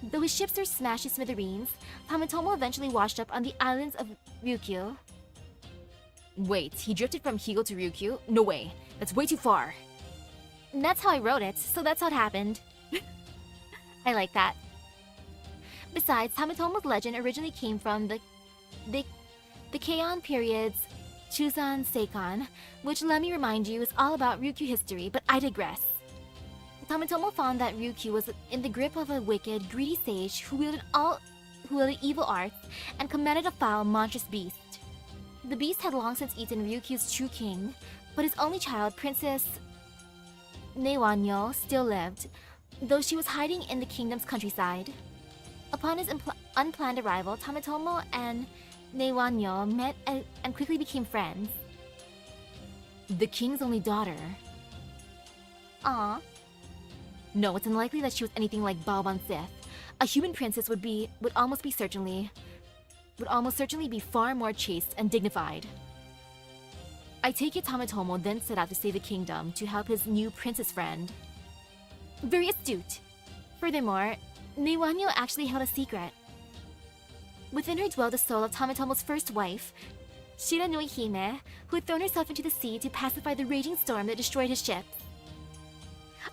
Though his ships were smashed to smithereens, Tametomo eventually washed up on the islands of Ryukyu. Wait, he drifted from Higo to Ryukyu? No way, that's way too far. And that's how I wrote it, so that's how it happened. I like that. Besides, Tametomo's legend originally came from the Heian period's Chusan Seikon, which, let me remind you, is all about Ryukyu history, but I digress. Tametomo found that Ryukyu was in the grip of a wicked, greedy sage who wielded evil arts and commanded a foul, monstrous beast. The beast had long since eaten Ryukyu's true king, but his only child, Princess Neiwanyo, still lived, though she was hiding in the kingdom's countryside. Upon his unplanned arrival, Tametomo and Neiwanyo met and quickly became friends. The king's only daughter. No, it's unlikely that she was anything like Baoban Sith. A human princess would almost certainly be far more chaste and dignified. I take it Tametomo then set out to save the kingdom to help his new princess friend. Very astute. Furthermore, Neiwanyo actually held a secret. Within her dwelled the soul of Tametomo's first wife, Shiranui Hime, who had thrown herself into the sea to pacify the raging storm that destroyed his ship.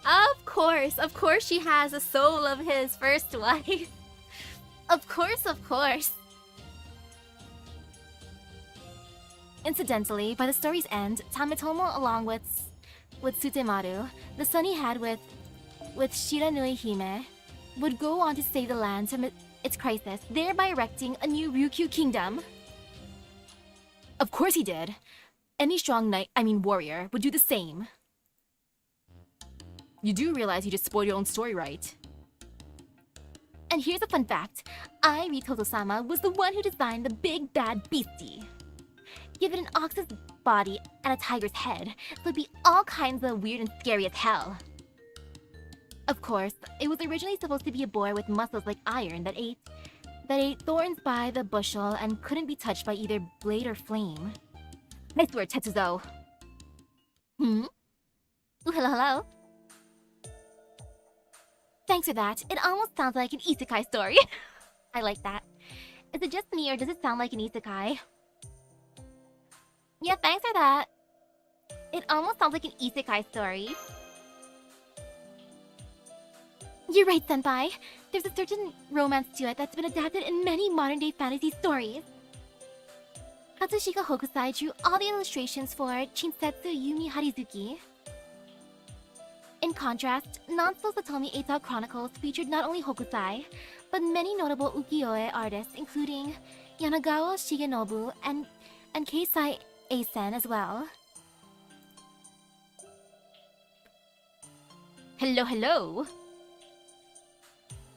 Of course she has the soul of his first wife. Of course. Incidentally, by the story's end, Tametomo, along with Tsutemaru, the son he had with Shiranui Hime, would go on to save the land from its crisis, thereby erecting a new Ryukyu kingdom. Of course he did. Any strong warrior would do the same. You do realize you just spoiled your own story, right? And here's a fun fact. I, Toto-sama, was the one who designed the big bad beastie. Give it an ox's body and a tiger's head, so it'd be all kinds of weird and scary as hell. Of course, it was originally supposed to be a boy with muscles like iron that ate thorns by the bushel and couldn't be touched by either blade or flame. Nice word, Tetsuzo. Ooh, hello. Thanks for that. It almost sounds like an isekai story. I like that. Is it just me or does it sound like an isekai? Yeah, thanks for that. It almost sounds like an isekai story. You're right, Senpai. There's a certain romance to it that's been adapted in many modern-day fantasy stories. Katsushika Hokusai drew all the illustrations for Shinsetsu Yumi Harizuki. In contrast, Nanso Satomi 8 Chronicles featured not only Hokusai, but many notable ukiyo-e artists including Yanagawa Shigenobu and Keisai Eisen as well. Hello.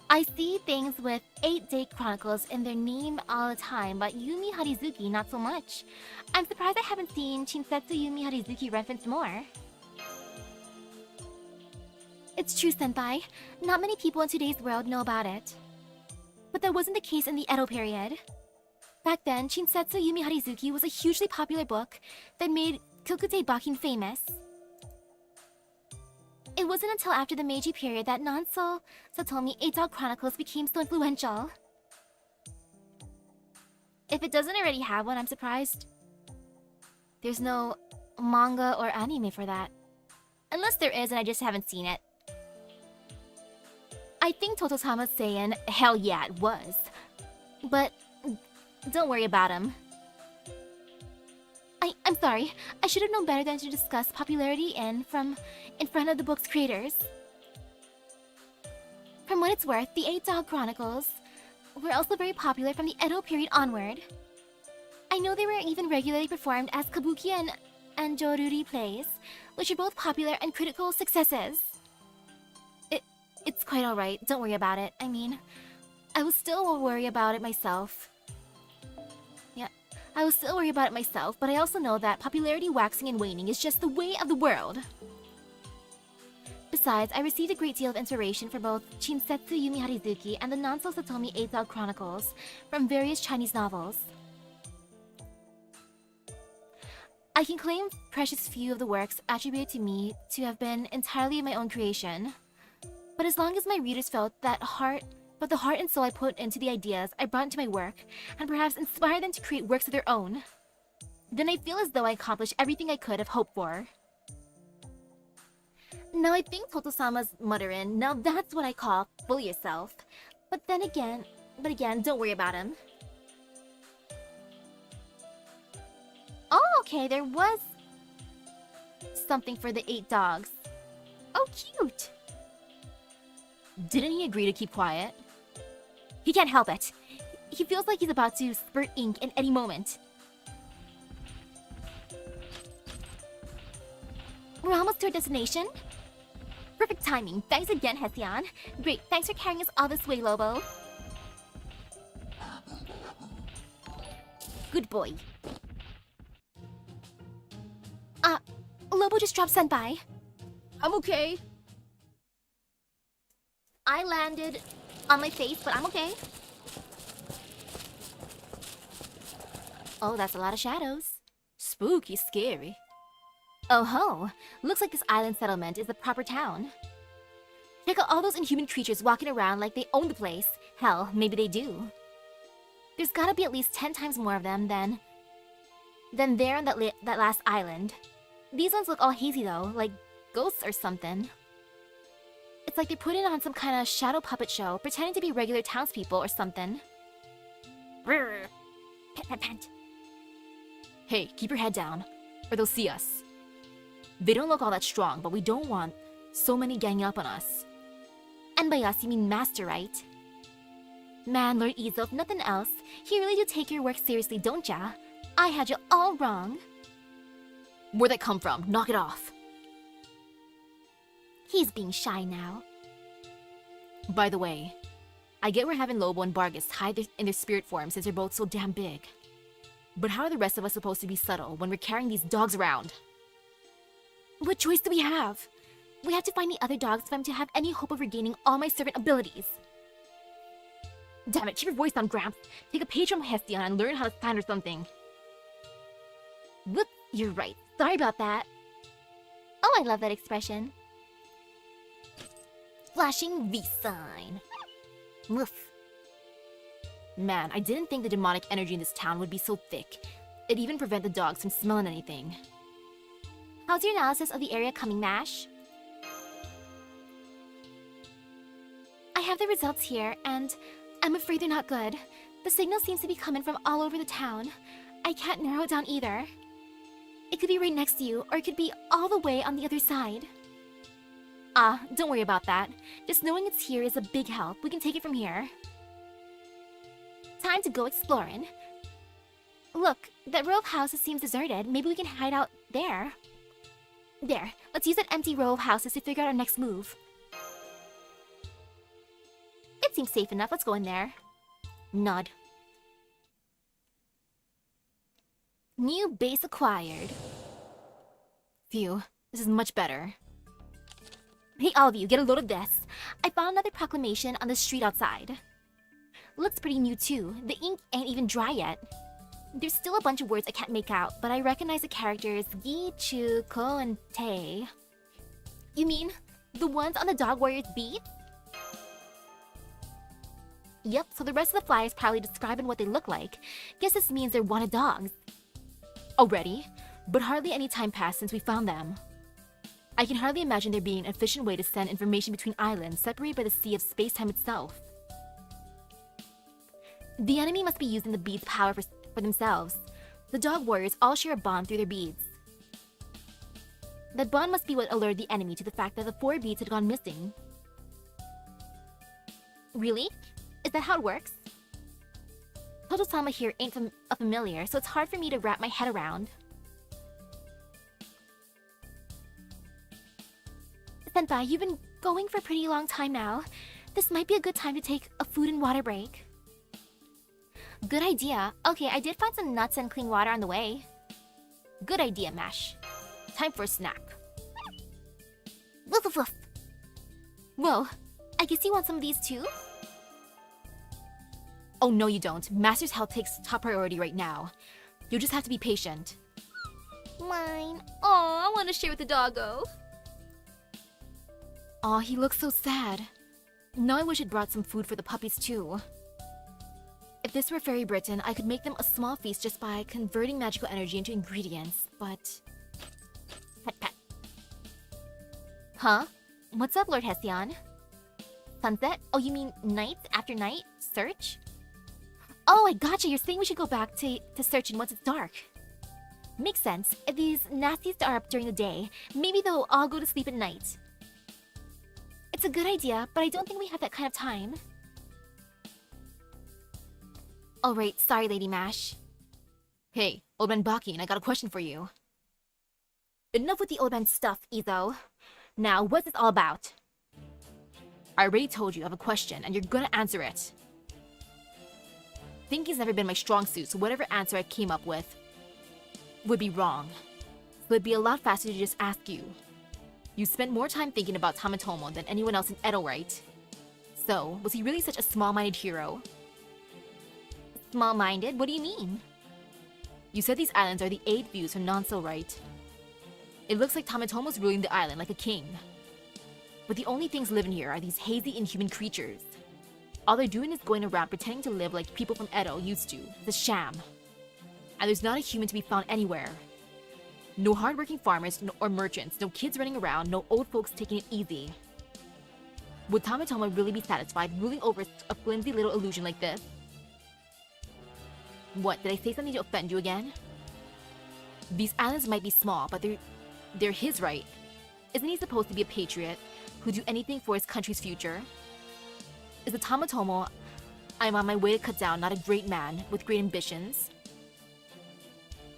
I see things with 8-Day Chronicles in their name all the time, but Yumi Harizuki not so much. I'm surprised I haven't seen Shinsetsu Yumi Harizuki referenced more. It's true, Senpai. Not many people in today's world know about it. But that wasn't the case in the Edo period. Back then, Shinsetsu Yumi Harizuki was a hugely popular book that made Kyokutei Bakin famous. It wasn't until after the Meiji period that Nanso Satomi 8 Chronicles became so influential. If it doesn't already have one, I'm surprised. There's no manga or anime for that. Unless there is and I just haven't seen it. I think Toto-sama's saying, hell yeah, it was. But don't worry about him. I'm sorry. I should have known better than to discuss popularity in front of the book's creators. From what it's worth, the 8 Chronicles were also very popular from the Edo period onward. I know they were even regularly performed as kabuki and joruri plays, which are both popular and critical successes. It's quite alright, don't worry about it. I mean, I will still worry about it myself. Yeah, I will still worry about it myself, but I also know that popularity waxing and waning is just the way of the world. Besides, I received a great deal of inspiration for both Shinsetsu Yumi Harizuki and the Nanso Satomi 8 Chronicles from various Chinese novels. I can claim precious few of the works attributed to me to have been entirely my own creation. But as long as my readers felt the heart and soul I put into the ideas I brought into my work, and perhaps inspired them to create works of their own, then I feel as though I accomplished everything I could have hoped for. Now I think Toto-sama's muttering, now that's what I call fool yourself. But again, don't worry about him. Oh, okay, there was something for the 8 dogs. Oh, cute! Didn't he agree to keep quiet? He can't help it. He feels like he's about to spurt ink in any moment. We're almost to our destination. Perfect timing. Thanks again, Hesian. Great, thanks for carrying us all this way, Lobo. Good boy. Lobo just dropped Senpai. I'm okay. I landed on my face, but I'm okay. Oh, that's a lot of shadows. Spooky, scary. Oh ho! Looks like this island settlement is the proper town. Check out all those inhuman creatures walking around like they own the place. Hell, maybe they do. There's gotta be at least 10 times more of them than there on that last island. These ones look all hazy though, like ghosts or something. It's like they put in on some kind of shadow puppet show, pretending to be regular townspeople or something. Pant, pant, pant. Hey, keep your head down, or they'll see us. They don't look all that strong, but we don't want so many ganging up on us. And by us, you mean master, right? Man, Lord Izo, if nothing else, you really do take your work seriously, don't ya? I had you all wrong. Where'd that come from? Knock it off. He's being shy now. By the way, I get we're having Lobo and Vargas hide in their spirit form since they're both so damn big. But how are the rest of us supposed to be subtle when we're carrying these dogs around? What choice do we have? We have to find the other dogs for them to have any hope of regaining all my servant abilities. Damn it, keep your voice down, Gramps. Take a page from Hestion and learn how to stand or something. Whoop, you're right. Sorry about that. Oh, I love that expression. Flashing V sign. Woof. Man, I didn't think the demonic energy in this town would be so thick. It'd even prevent the dogs from smelling anything. How's your analysis of the area coming, Mash? I have the results here, and I'm afraid they're not good. The signal seems to be coming from all over the town. I can't narrow it down either. It could be right next to you, or it could be all the way on the other side. Ah, don't worry about that. Just knowing it's here is a big help. We can take it from here. Time to go exploring. Look, that row of houses seems deserted. Maybe we can hide out there. There, let's use that empty row of houses to figure out our next move. It seems safe enough. Let's go in there. Nod. New base acquired. Phew, this is much better. Hey, all of you, get a load of this. I found another proclamation on the street outside. Looks pretty new too. The ink ain't even dry yet. There's still a bunch of words I can't make out, but I recognize the characters Gi, Chu, Ko, and Te. You mean the ones on the Dog Warrior's beat? Yep, so the rest of the flyers probably describing what they look like. Guess this means they're wanted dogs. Already? But hardly any time passed since we found them. I can hardly imagine there being an efficient way to send information between islands separated by the sea of space-time itself. The enemy must be using the beads' power for themselves. The Dog Warriors all share a bond through their beads. That bond must be what alerted the enemy to the fact that the 4 beads had gone missing. Really? Is that how it works? Totosama here ain't familiar, so it's hard for me to wrap my head around. Senpai, you've been going for a pretty long time now. This might be a good time to take a food and water break. Good idea. Okay, I did find some nuts and clean water on the way. Good idea, Mash. Time for a snack. Woof woof woof. Well, I guess you want some of these too? Oh no you don't. Master's health takes top priority right now. You'll just have to be patient. Mine. Aw, I want to share with the doggo. Aw, he looks so sad. Now I wish it brought some food for the puppies too. If this were Fairy Britain, I could make them a small feast just by converting magical energy into ingredients, but... Pet pet. Huh? What's up, Lord Hestion? Sunset? Oh, you mean night after night? Search? Oh, I gotcha. You're saying we should go back to searching once it's dark. Makes sense. If these nasties are up during the day, maybe they'll all go to sleep at night. It's a good idea, but I don't think we have that kind of time. Alright, sorry, Lady Mash. Hey, Old Man Baki, I got a question for you. Enough with the old man stuff, Izo. Now, what's this all about? I already told you I have a question, and you're gonna answer it. Thinking's never been my strong suit, so whatever answer I came up with would be wrong. So it'd be a lot faster to just ask you. You spent more time thinking about Tamatomo than anyone else in Edo, right? So, was he really such a small-minded hero? Small-minded? What do you mean? You said these islands are the 8 views from Nonso, right? It looks like Tamatomo's ruling the island like a king. But the only things living here are these hazy, inhuman creatures. All they're doing is going around pretending to live like people from Edo used to. It's a sham. And there's not a human to be found anywhere. No hardworking farmers or merchants, no kids running around, no old folks taking it easy. Would Tamatomo really be satisfied ruling over a flimsy little illusion like this? What, did I say something to offend you again? These islands might be small, but they're his right. Isn't he supposed to be a patriot who'd do anything for his country's future? Is the Tamatomo I'm on my way to cut down not a great man with great ambitions?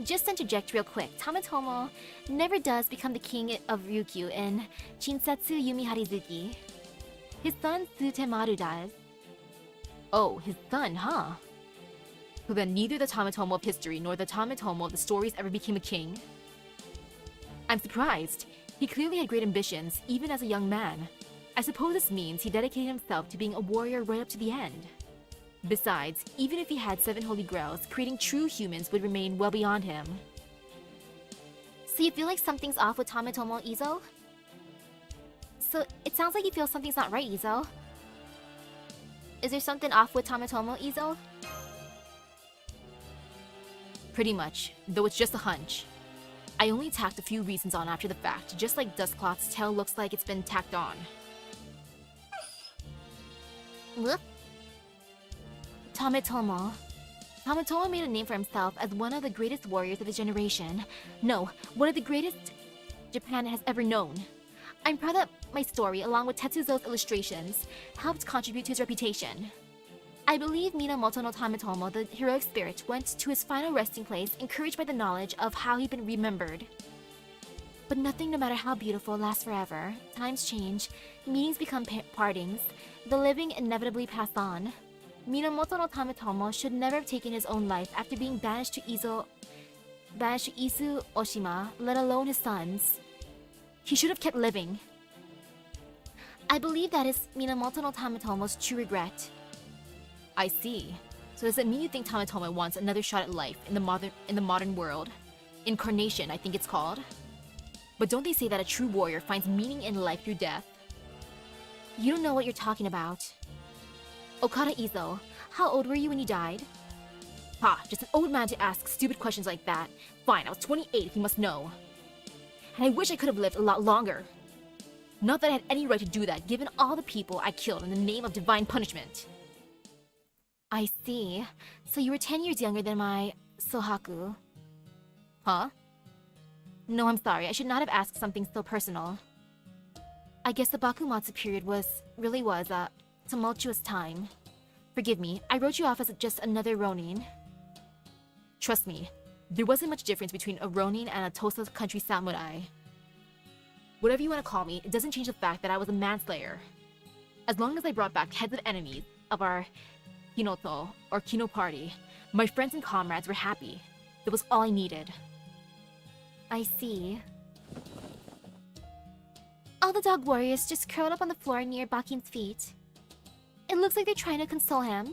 Just to interject real quick, Tamatomo never does become the king of Ryukyu in Shinsetsu Yumi Harizuki. His son Tsutemaru does. Oh, his son, huh? So then neither the Tamatomo of history nor the Tamatomo of the stories ever became a king? I'm surprised. He clearly had great ambitions, even as a young man. I suppose this means he dedicated himself to being a warrior right up to the end. Besides, even if he had 7 holy grails, creating true humans would remain well beyond him. So you feel like something's off with Tamatomo, Izo? So it sounds like you feel something's not right, Izo. Is there something off with Tamatomo, Izo? Pretty much, though it's just a hunch. I only tacked a few reasons on after the fact, just like Dustcloth's tail looks like it's been tacked on. Whoop. Tamatomo. Tamatomo made a name for himself as one of the greatest warriors of his generation. No, one of the greatest Japan has ever known. I'm proud that my story, along with Tetsuzo's illustrations, helped contribute to his reputation. I believe Minamoto no Tamatomo, the heroic spirit, went to his final resting place encouraged by the knowledge of how he'd been remembered. But nothing, no matter how beautiful, lasts forever. Times change, meetings become partings, the living inevitably pass on. Minamoto no Tamatomo should never have taken his own life after being banished to Izu Oshima, let alone his sons. He should have kept living. I believe that is Minamoto no Tamatomo's true regret. I see. So does it mean you think Tamatomo wants another shot at life in the modern world? Incarnation, I think it's called. But don't they say that a true warrior finds meaning in life through death? You don't know what you're talking about. Okada Izo, how old were you when you died? Ha, just an old man to ask stupid questions like that. Fine, I was 28 if you must know. And I wish I could have lived a lot longer. Not that I had any right to do that, given all the people I killed in the name of divine punishment. I see. So you were 10 years younger than my Sohaku. Huh? No, I'm sorry. I should not have asked something so personal. I guess the Bakumatsu period really was a tumultuous time. Forgive me, I wrote you off as just another Ronin. Trust me, there wasn't much difference between a Ronin and a Tosa country samurai. Whatever you want to call me, it doesn't change the fact that I was a manslayer. As long as I brought back heads of enemies of our Kinoto or Kino party, my friends and comrades were happy. That was all I needed. I see. All the dog warriors just curled up on the floor near Bakin's feet. It looks like they're trying to console him.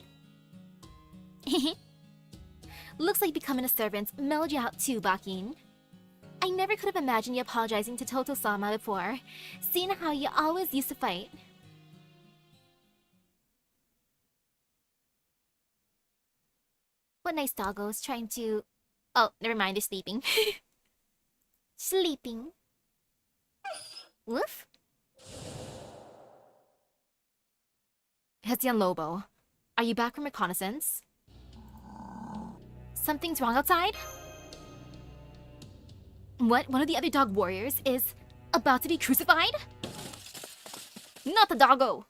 Looks like becoming a servant mellowed you out too, Bakin. I never could have imagined you apologizing to Toto-sama before, seeing how you always used to fight. What nice doggos trying to... Oh, never mind, they're sleeping. Sleeping. Woof. Hessian Lobo, are you back from reconnaissance? Something's wrong outside? What? One of the other dog warriors is about to be crucified? Not the doggo!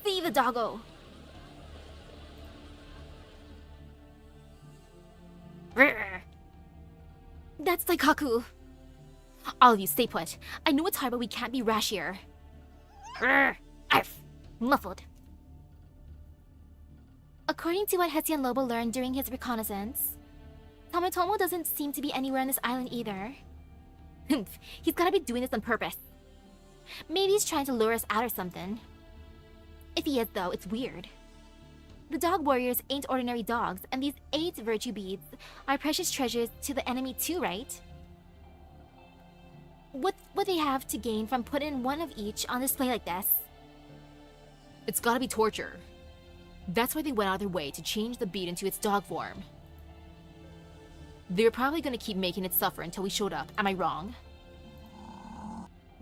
See the doggo! That's Daikaku! All of you, stay put. I know it's hard, but we can't be rash here. Arf! Muffled. According to what Hessian Lobo learned during his reconnaissance, Tamatomo doesn't seem to be anywhere on this island either. He's gotta be doing this on purpose. Maybe he's trying to lure us out or something. If he is, though, it's weird. The dog warriors ain't ordinary dogs, and these 8 virtue beads are precious treasures to the enemy too, right? What would they have to gain from putting one of each on display like this? It's gotta be torture. That's why they went out of their way to change the bead into its dog form. They were probably gonna keep making it suffer until we showed up, am I wrong?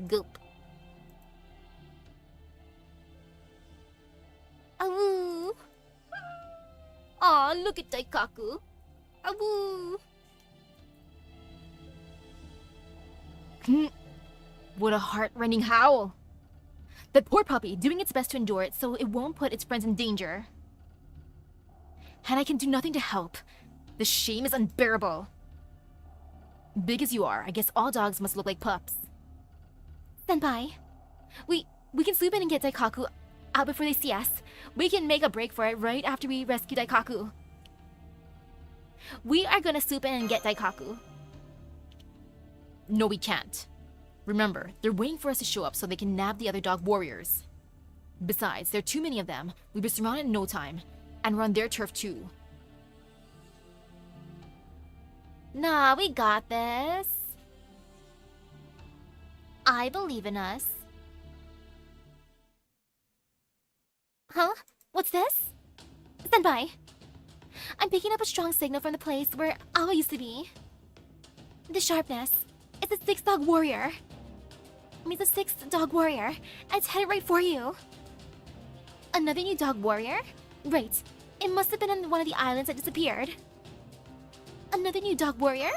Goop. Awoo! Aw, look at Daikaku. Awoo! What a heart-rending howl! That poor puppy, doing its best to endure it so it won't put its friends in danger. and I can do nothing to help. The shame is unbearable. Big as you are, I guess all dogs must look like pups. Senpai, we can swoop in and get Daikaku out before they see us. We can make a break for it right after we rescue Daikaku. We are gonna swoop in and get Daikaku. No, we can't. Remember, they're waiting for us to show up so they can nab the other dog warriors. Besides, there are too many of them. We'll be surrounded in no time, and we're on their turf too. Nah, we got this. I believe in us. Huh? What's this? Senpai, I'm picking up a strong signal from the place where Awa used to be. The sharpness. It's a 6-dog warrior. I mean, it's a 6-dog warrior, and it's headed right for you. Another new dog warrior? Right. It must have been on one of the islands that disappeared. Another new dog warrior?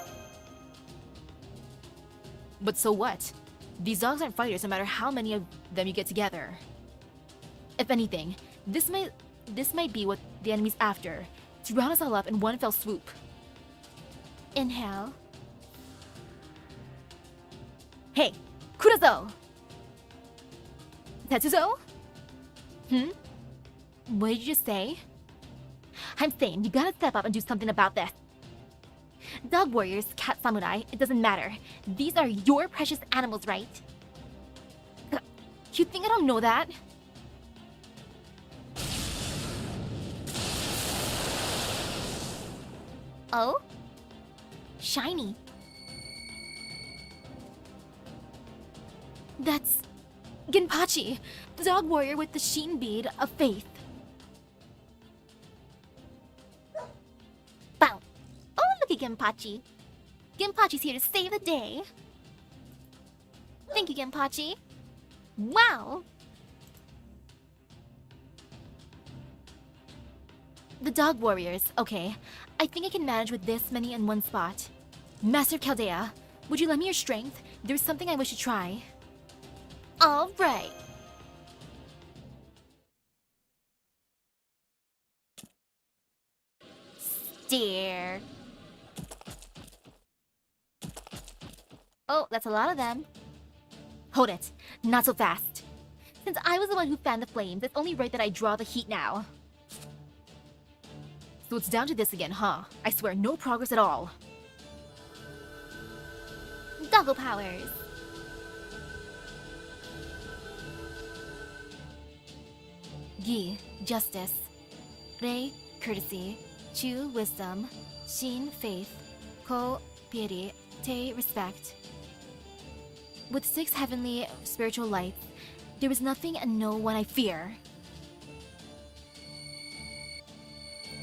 But so what? These dogs aren't fighters no matter how many of them you get together. If anything, this might be what the enemy's after, to round us all up in one fell swoop. Inhale. Hey, Kurazo! Tetsuzo? What did you just say? I'm saying you gotta step up and do something about this. Dog warriors, cat samurai, it doesn't matter. These are your precious animals, right? You think I don't know that? Oh? Shiny. That's Genpachi, the dog warrior with the sheen bead of faith. Bow. Oh, look at Genpachi. Genpachi's here to save the day. Thank you, Genpachi. Wow. The dog warriors, okay. I think I can manage with this many in one spot. Master Chaldea, would you lend me your strength? There's something I wish to try. All right. Steer. Oh, that's a lot of them. Hold it. Not so fast. Since I was the one who fanned the flames, it's only right that I draw the heat now. So it's down to this again, huh? I swear, no progress at all. Doggo powers. Gi, justice. Rei, courtesy. Chu, wisdom. Shin, faith. Ko, piety. Te, respect. With 6 heavenly spiritual lights, there is nothing and no one I fear.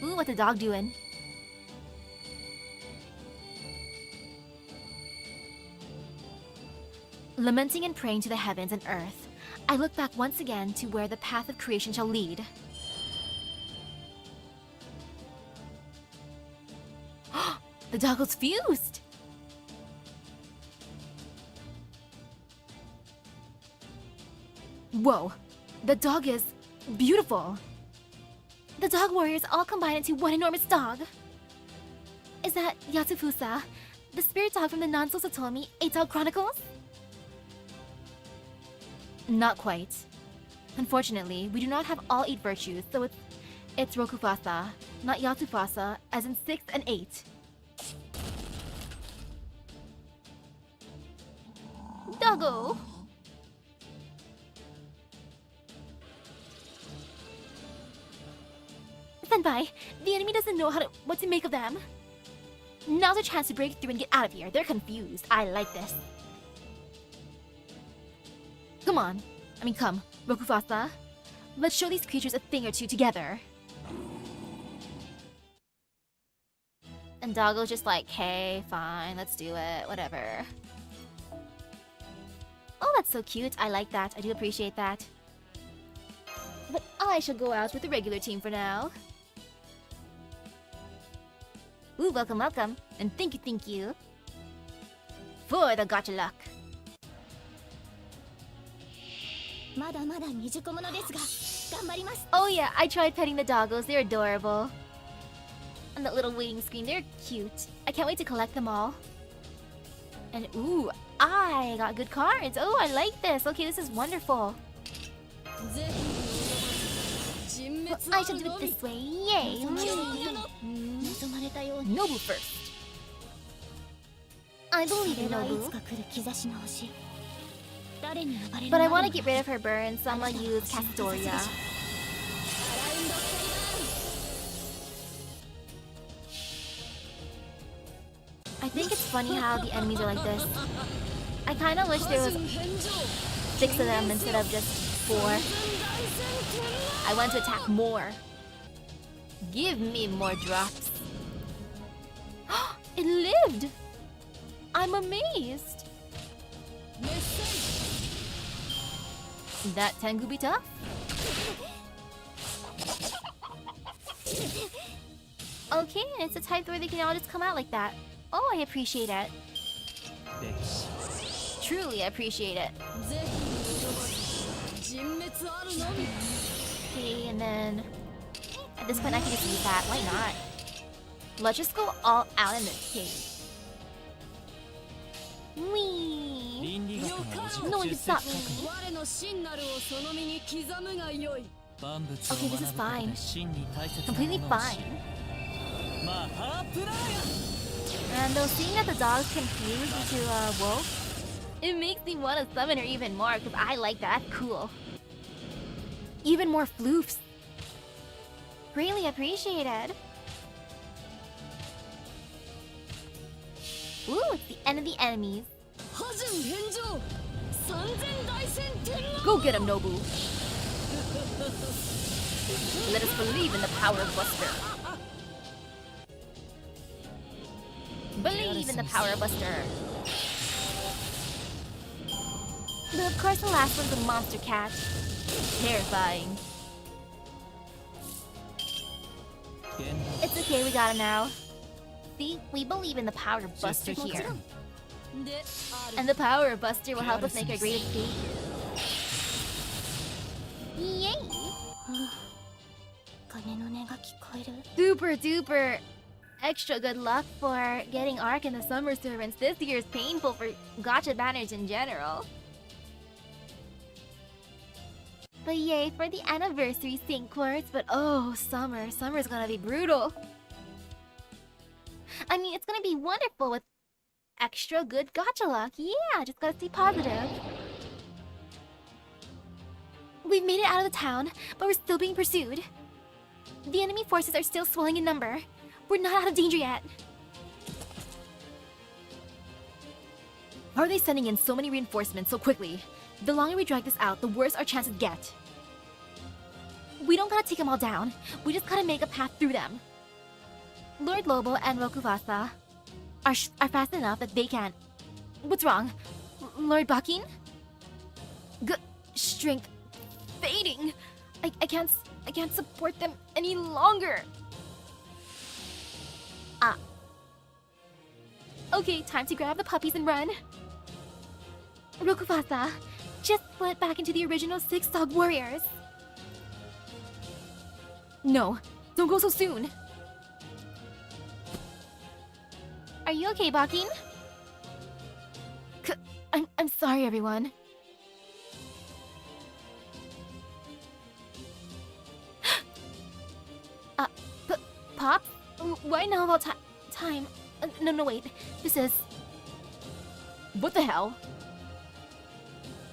Ooh, what's the dog doing? Lamenting and praying to the heavens and earth, I look back once again to where the path of creation shall lead. The doggle's fused! Whoa, the dog is beautiful. The dog warriors all combine into one enormous dog. Is that Yatsufusa, the spirit dog from the Nanso Satomi 8-Dog Chronicles? Not quite. Unfortunately, we do not have all 8 virtues, so it's Rokufasa, not Yatsufasa, as in 6 and 8. Doggo! Senpai, the enemy doesn't know what to make of them. Now's a chance to break through and get out of here. They're confused. I like this. Come, Rokufasa. Let's show these creatures a thing or two together. And Doggo's just like, hey, fine, let's do it, whatever. Oh, that's so cute. I like that. I do appreciate that. But I shall go out with the regular team for now. Ooh, welcome, welcome. And thank you. For the gotcha luck. Oh yeah, I tried petting the doggos. They're adorable. And that little waiting screen, they're cute. I can't wait to collect them all. And ooh, I got good cards. Oh, I like this. Okay, this is wonderful. I should do it this way. Yay! Nobu first. I believe in Nobu. But I want to get rid of her burn, so I'm gonna use Castoria. I think it's funny how the enemies are like this. I kind of wish there was 6 of them instead of just 4. I want to attack more. Give me more drops. It lived! I'm amazed! That Tengu be tough? Okay, it's a type where they can all just come out like that. Oh, I appreciate it. Truly appreciate it. Okay, and then... At this point I can just use that, why not? Let's just go all out in this case. Whee! No one can stop me! Okay, this is fine. Completely fine. And though seeing that the dog's confused into a wolf, it makes me want to summon her even more because I like that. That's cool. Even more floofs. Greatly appreciated. Ooh, it's the end of the enemies. Go get him, Nobu. Let us believe in the power of Buster. Believe in the power of Buster. But of course the last one's a monster cat. Terrifying. It's okay, we got him now. See, we believe in the power of Buster here. And the power of Buster will help us make our great escape. Yay! Super duper extra good luck for getting Arc and the Summer Servants. This year is painful for gacha banners in general. But yay for the anniversary sync quartz. But oh, summer's gonna be brutal. I mean, it's gonna be wonderful with extra good gacha luck. Yeah, just gotta stay positive. We've made it out of the town, but we're still being pursued. The enemy forces are still swelling in number. We're not out of danger yet. How are they sending in so many reinforcements so quickly? The longer we drag this out, the worse our chances get. We don't gotta take them all down. We just gotta make a path through them. Lord Lobo and Rokuvasa are fast enough that they can't. What's wrong? Lord Bakin? Strength fading. I can't support them any longer. Okay, time to grab the puppies and run. Rokuvasa, just split back into the original 6 dog warriors. No, don't go so soon. Are you okay, Bakin? I'm sorry, everyone. Pop? Why now about time? No, wait. This is... What the hell?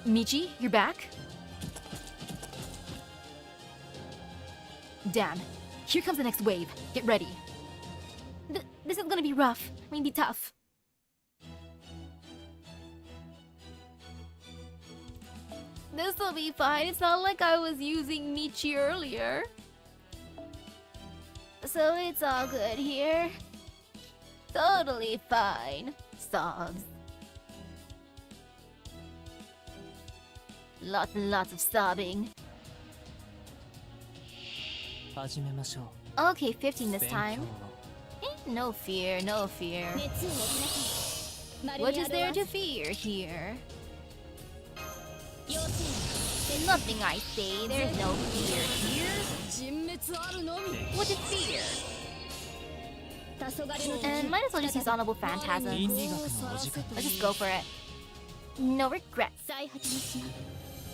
Michi, you're back? Damn. Here comes the next wave. Get ready. This is gonna be rough. I mean, be tough. This'll be fine. It's not like I was using Michi earlier. So it's all good here. Totally fine. Sobs. Lots and lots of sobbing. Okay, 15 this time. No fear, no fear. What is there to fear here? Nothing, I say. There's no fear here. What is fear? And might as well just use honorable phantasm. Let's just go for it. No regrets.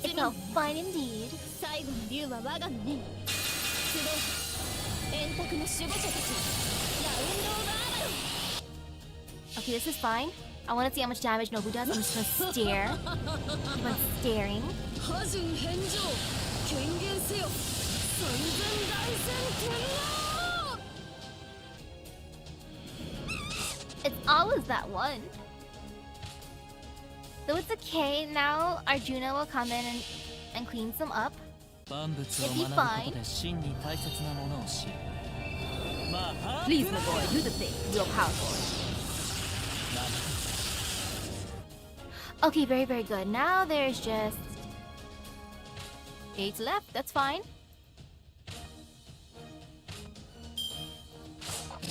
It felt fine indeed. Okay, this is fine. I want to see how much damage Nobu does. I'm just gonna stare. Keep on staring. It's always that one. So it's okay. Now Arjuna will come in and clean some up. It'll be fine. Please, my boy, do the thing. Real powerful. Okay, very, very good. Now there's just 8 left. That's fine.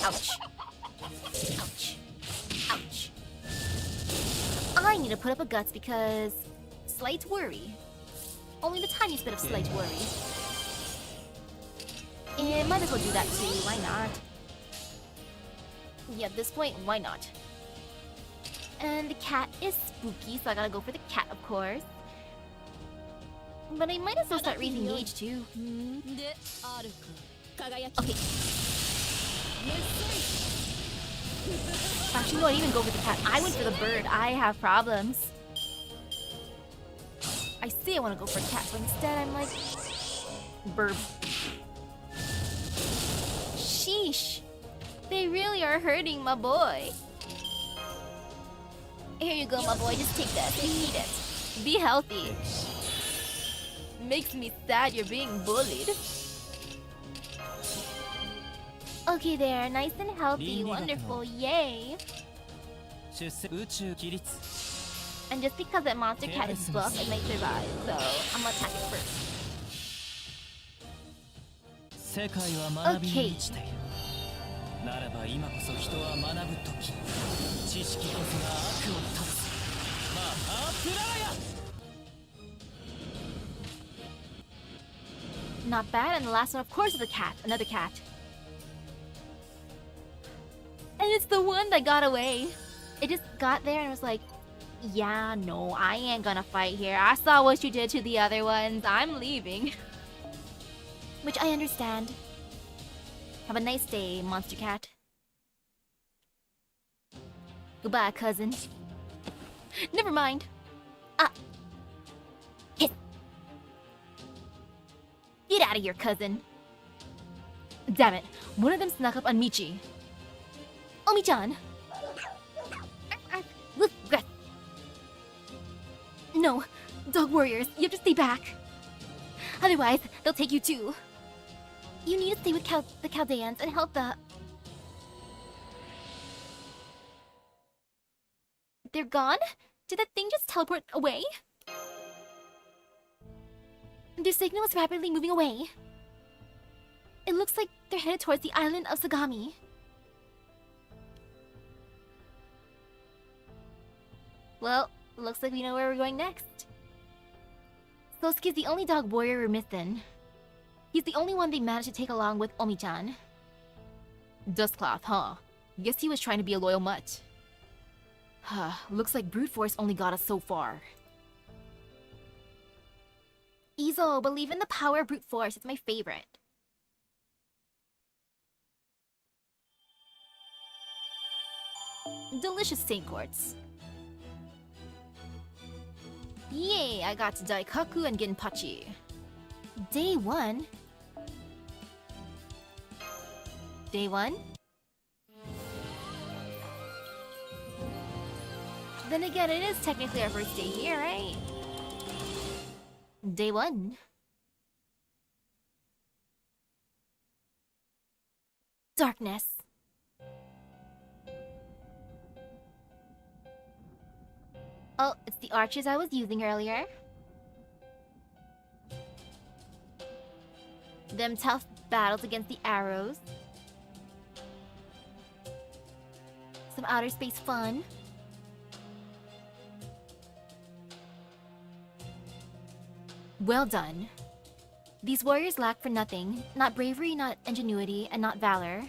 Ouch. Ouch. Ouch. I need to put up a guts because slight worry. Only the tiniest bit of slight worry. And might as well do that too. Why not? Yeah, at this point, why not? And the cat is spooky, so I gotta go for the cat, of course. But I might as well start raising gauge too. Okay. Actually, no, I didn't even go for the cat. I went for the bird. I have problems. I say I want to go for a cat, but instead I'm like... Burb. Sheesh. They really are hurting my boy. Here you go, my boy. Just take that. You need it. Be healthy. Makes me sad you're being bullied. Okay there, nice and healthy, wonderful, yay! And just because that monster cat is buff, it may survive, so I'm gonna attack it first. Okay. Not bad, and the last one, of course, is a cat. Another cat. And it's the one that got away. It just got there and was like, yeah, no, I ain't gonna fight here. I saw what you did to the other ones. I'm leaving. Which I understand. Have a nice day, monster cat. Goodbye, cousin. Never mind. Hit. Get out of here, cousin. Damn it. One of them snuck up on Michi. Omi-chan! No, dog warriors, you have to stay back. Otherwise, they'll take you too. You need to stay with the Chaldeans and help the... They're gone? Did that thing just teleport away? Their signal is rapidly moving away. It looks like they're headed towards the island of Sagami. Well, looks like we know where we're going next. Sosuke's the only dog warrior we're missing. He's the only one they managed to take along with Omi-chan. Dustcloth, huh? Guess he was trying to be a loyal mutt. Looks like brute force only got us so far. Izo, believe in the power of brute force. It's my favorite. Delicious Saint Quartz. Yay, I got to Daikaku and Genpachi. Day 1? Day 1? Then again, it is technically our first day here, right? Day 1. Darkness. Oh, it's the archers I was using earlier. Them tough battles against the arrows. Some outer space fun. Well done. These warriors lack for nothing. Not bravery, not ingenuity, and not valor.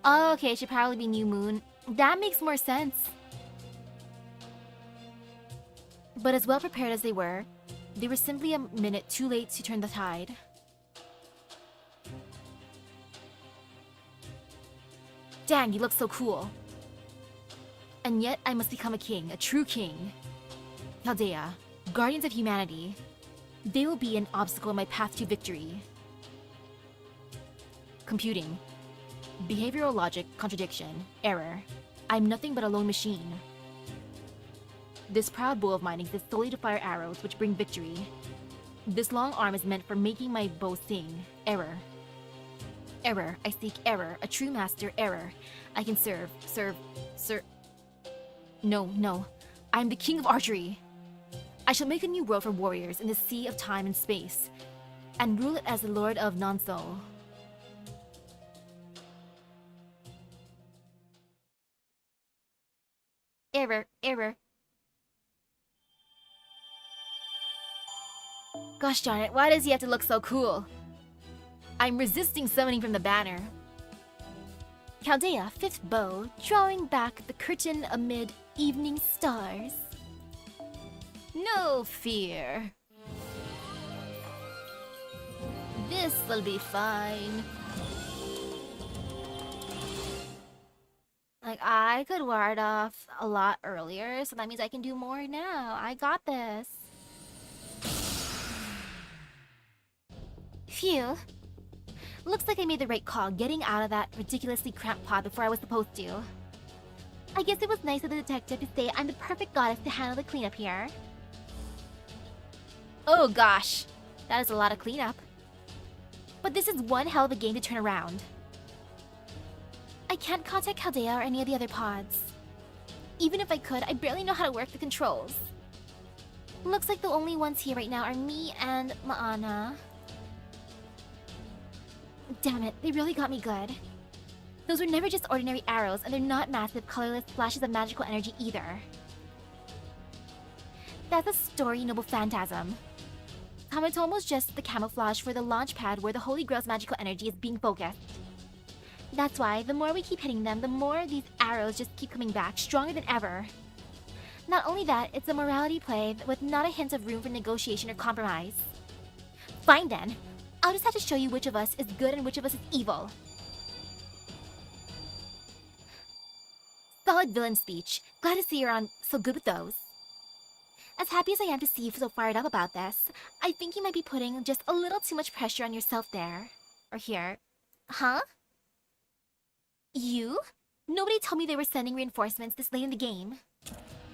Oh, okay, it should probably be new moon. That makes more sense. But as well prepared as they were simply a minute too late to turn the tide. Dang, you look so cool. And yet I must become a king, a true king. Chaldea, guardians of humanity. They will be an obstacle in my path to victory. Computing. Behavioral logic, contradiction, error. I'm nothing but a lone machine. This proud bow of mine exists solely to fire arrows which bring victory. This long arm is meant for making my bow sing. Error. Error. I seek error. A true master. Error. I can serve. No. I'm the king of archery. I shall make a new world for warriors in the sea of time and space, and rule it as the lord of non-soul. Error. Gosh darn it, why does he have to look so cool? I'm resisting summoning from the banner. Chaldea, fifth bow, drawing back the curtain amid evening stars. No fear. This'll be fine. Like, I could ward off a lot earlier, so that means I can do more now. I got this. Phew. Looks like I made the right call getting out of that ridiculously cramped pod before I was supposed to. I guess it was nice of the detective to say I'm the perfect goddess to handle the cleanup here. Oh gosh, that is a lot of cleanup. But this is one hell of a game to turn around. I can't contact Chaldea or any of the other pods. Even if I could, I barely know how to work the controls. Looks like the only ones here right now are me and Maana. Damn it, they really got me good. Those were never just ordinary arrows, and they're not massive, colorless flashes of magical energy either. That's a story, noble phantasm. Kamitomo's just the camouflage for the launch pad where the Holy Grail's magical energy is being focused. That's why, the more we keep hitting them, the more these arrows just keep coming back, stronger than ever. Not only that, it's a morality play with not a hint of room for negotiation or compromise. Fine then. I'll just have to show you which of us is good and which of us is evil. Solid villain speech. Glad to see you're on so good with those. As happy as I am to see you so fired up about this, I think you might be putting just a little too much pressure on yourself there. Or here. Huh? You? Nobody told me they were sending reinforcements this late in the game.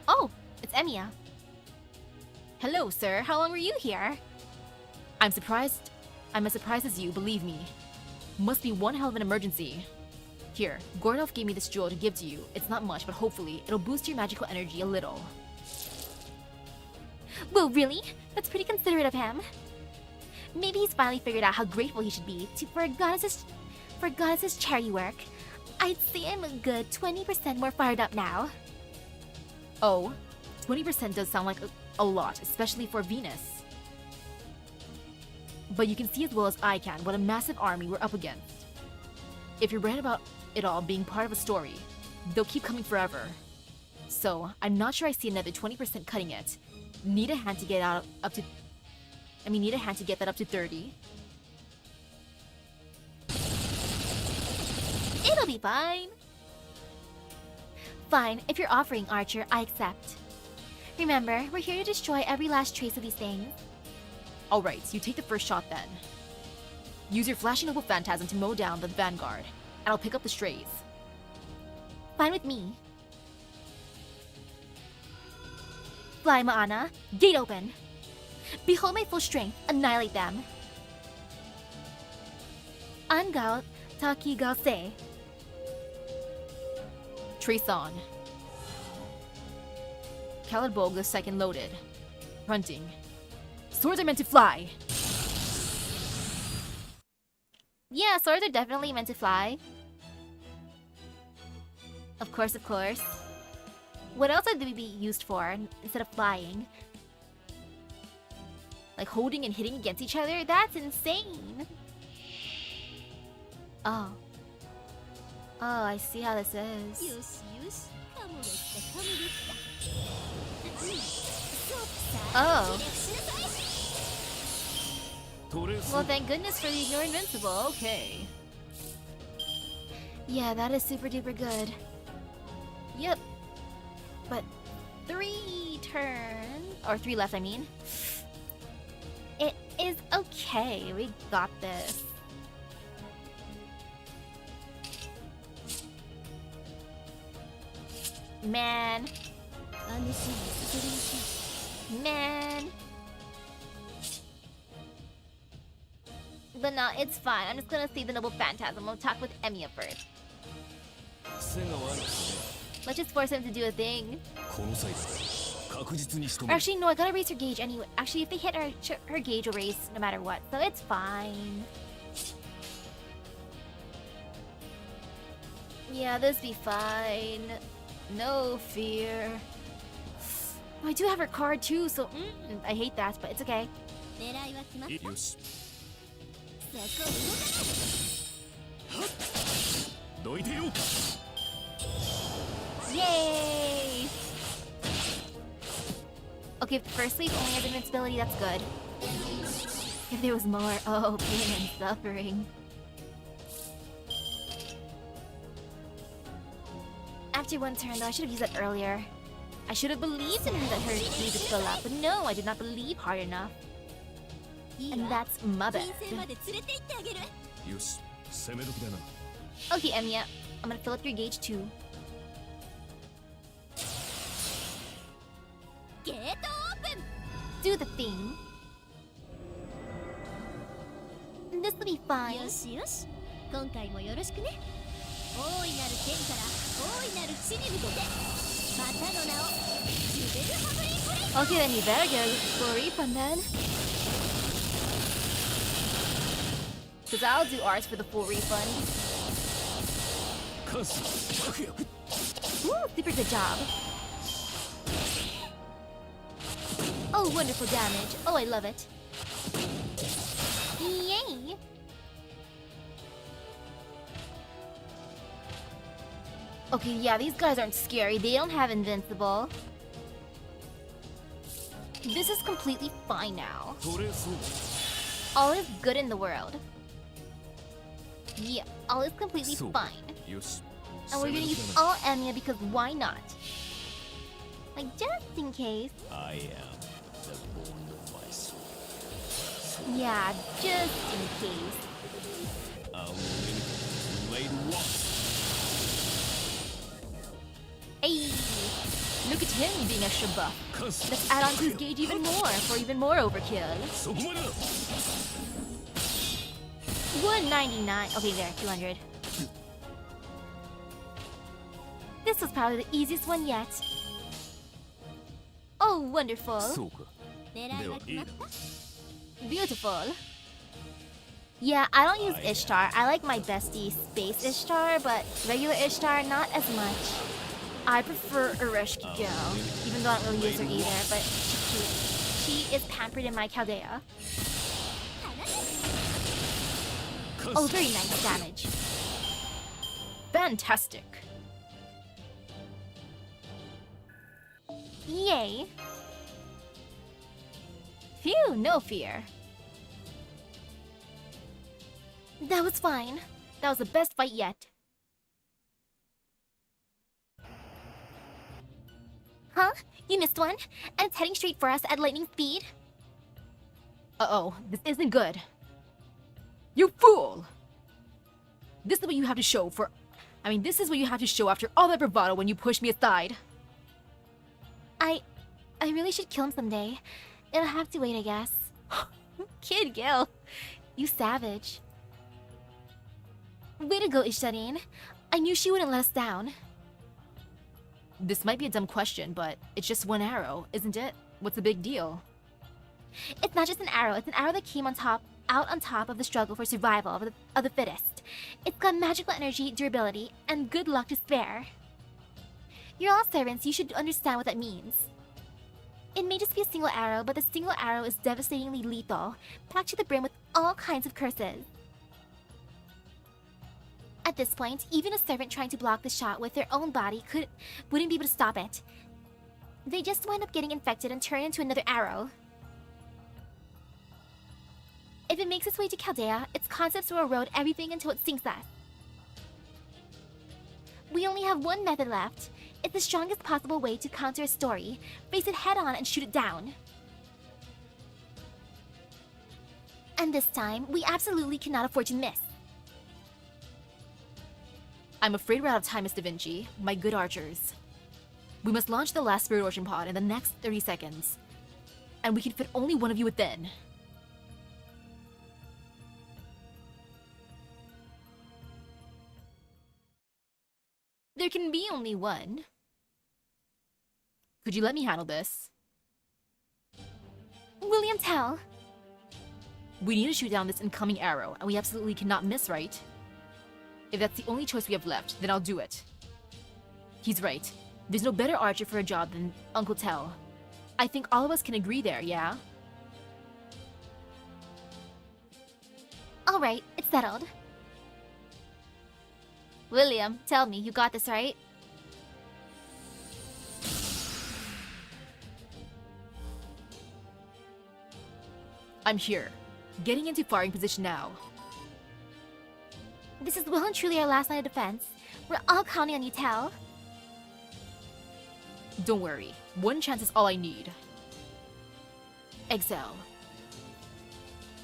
Oh, it's Emiya. Hello, sir. How long were you here? I'm surprised. I'm as surprised as you, believe me. Must be one hell of an emergency. Here, Gordov gave me this jewel to give to you. It's not much, but hopefully, it'll boost your magical energy a little. Whoa, really? That's pretty considerate of him. Maybe he's finally figured out how grateful he should be for goddess's charity work. I'd say I'm a good 20% more fired up now. Oh, 20% does sound like a lot, especially for Venus. But you can see as well as I can what a massive army we're up against. If you're right about it all being part of a story, they'll keep coming forever. So, I'm not sure I see another 20% cutting it. Need a hand to get that up to 30. It'll be fine. Fine, if you're offering, Archer, I accept. Remember, we're here to destroy every last trace of these things. Alright, so you take the first shot then. Use your flashing noble phantasm to mow down the vanguard, and I'll pick up the strays. Fine with me. Fly, Maana. Gate open. Behold my full strength. Annihilate them. Angao Takigase. Trace on. Calidbolga second loaded. Confronting. Swords are meant to fly! Yeah, swords are definitely meant to fly. Of course, of course. What else would they be used for instead of flying? Like holding and hitting against each other? That's insane! Oh. Oh, I see how this is. よしよしカモできたカモできたそうさ Oh. 気力しなさい Well, thank goodness for the You're Invincible. Okay. Yeah, that is super duper good. Yep. But 3 turns, or 3 left, I mean. It is okay. We got this. Man. あのシーンさせるし Man. But no, it's fine. I'm just gonna see the Noble Phantasm. We'll talk with Emiya first. 癖が悪くて Let's just force him to do a thing. この際だ確実に仕留 Or める actually, no, I gotta raise her gauge anyway. Actually, if they hit her gauge will raise no matter what. So it's fine. Yeah, this be fine. No fear. Oh, I do have her card too, so I hate that, but it's okay. 狙いは決まったよしそこ動かないどいてよ Yay! Okay, first week only has invincibility, that's good. If there was more, oh, pain and suffering. After one turn though, I should have used that earlier. I should have believed in her that her gauge would fill up, but no, I did not believe hard enough. いい And わ that's my bad. 金星まで連れて行ってあげるよし攻め時だな Okay, Emiya, I'm gonna fill up your gauge too. ゲートオープン Do the thing. This will be fine. よしよし今回もよろしくね大いなる天から大いなる地に向けてまたの名をジュベルハブリンブレイ Okay, then you better get for a refund then. Cause I'll do ours for the full refund. 関数白薬 Woo, super good job. Oh, wonderful damage. Oh, I love it. Yay! Okay, yeah, these guys aren't scary. They don't have invincible. This is completely fine now. トレース All is good in the world. Yeah, all is completely そう fine. よし And we're 攻め gonna 時 use だな all Emiya because why not? Like, just in case. I am the bone of my soul Yeah, just in case. I will make blade walk Hey! Look at him being extra buff. 関数 Let's add on to his gauge even more for even more overkill. そこまでだ 199. Okay, there, 200. This was probably the easiest one yet. Oh, wonderful. そうか 狙いは決まった Beautiful. Yeah, I don't use Ishtar. I like my bestie Space Ishtar, but regular Ishtar, not as much. I prefer Ureshki Girl, even though I don't really use her either, but she's cute. She is pampered in my Chaldea. Oh, very nice damage. Fantastic. Yay. Phew, no fear. That was fine. That was the best fight yet. Huh? You missed one? And it's heading straight for us at lightning speed? Uh-oh, this isn't good. You fool! This is what you have to show for... this is what you have to show after all that bravado when you push me aside. I really should kill him someday. It'll have to wait, I guess. Kid Gil, you savage. Way to go, Ishtarin. I knew she wouldn't let us down. This might be a dumb question, but it's just one arrow, isn't it? What's the big deal? It's not just an arrow, it's an arrow that came out on top of the struggle for survival of the fittest. It's got magical energy, durability, and good luck to spare. You're all servants, you should understand what that means. It may just be a single arrow, but the single arrow is devastatingly lethal, packed to the brim with all kinds of curses. At this point, even a servant trying to block the shot with their own body wouldn't be able to stop it. They just wind up getting infected and turn into another arrow. If it makes its way to Chaldea, its concepts will erode everything until it sinks us. We only have one method left. It's the strongest possible way to counter a story. Face it head on and shoot it down. And this time, we absolutely cannot afford to miss. I'm afraid we're out of time, Miss Da Vinci, my good archers. We must launch the last Spirit Ocean pod in the next 30 seconds. And we can fit only one of you within. There can be only one. Could you let me handle this? William Tell. We need to shoot down this incoming arrow, and we absolutely cannot miss, right? If that's the only choice we have left, then I'll do it. He's right. There's no better archer for a job than Uncle Tell. I think all of us can agree there, yeah? Alright, it's settled. William, tell me, you got this, right? I'm here. Getting into firing position now. This is well and truly our last line of defense. We're all counting on you, Tell. Don't worry. One chance is all I need. Exile.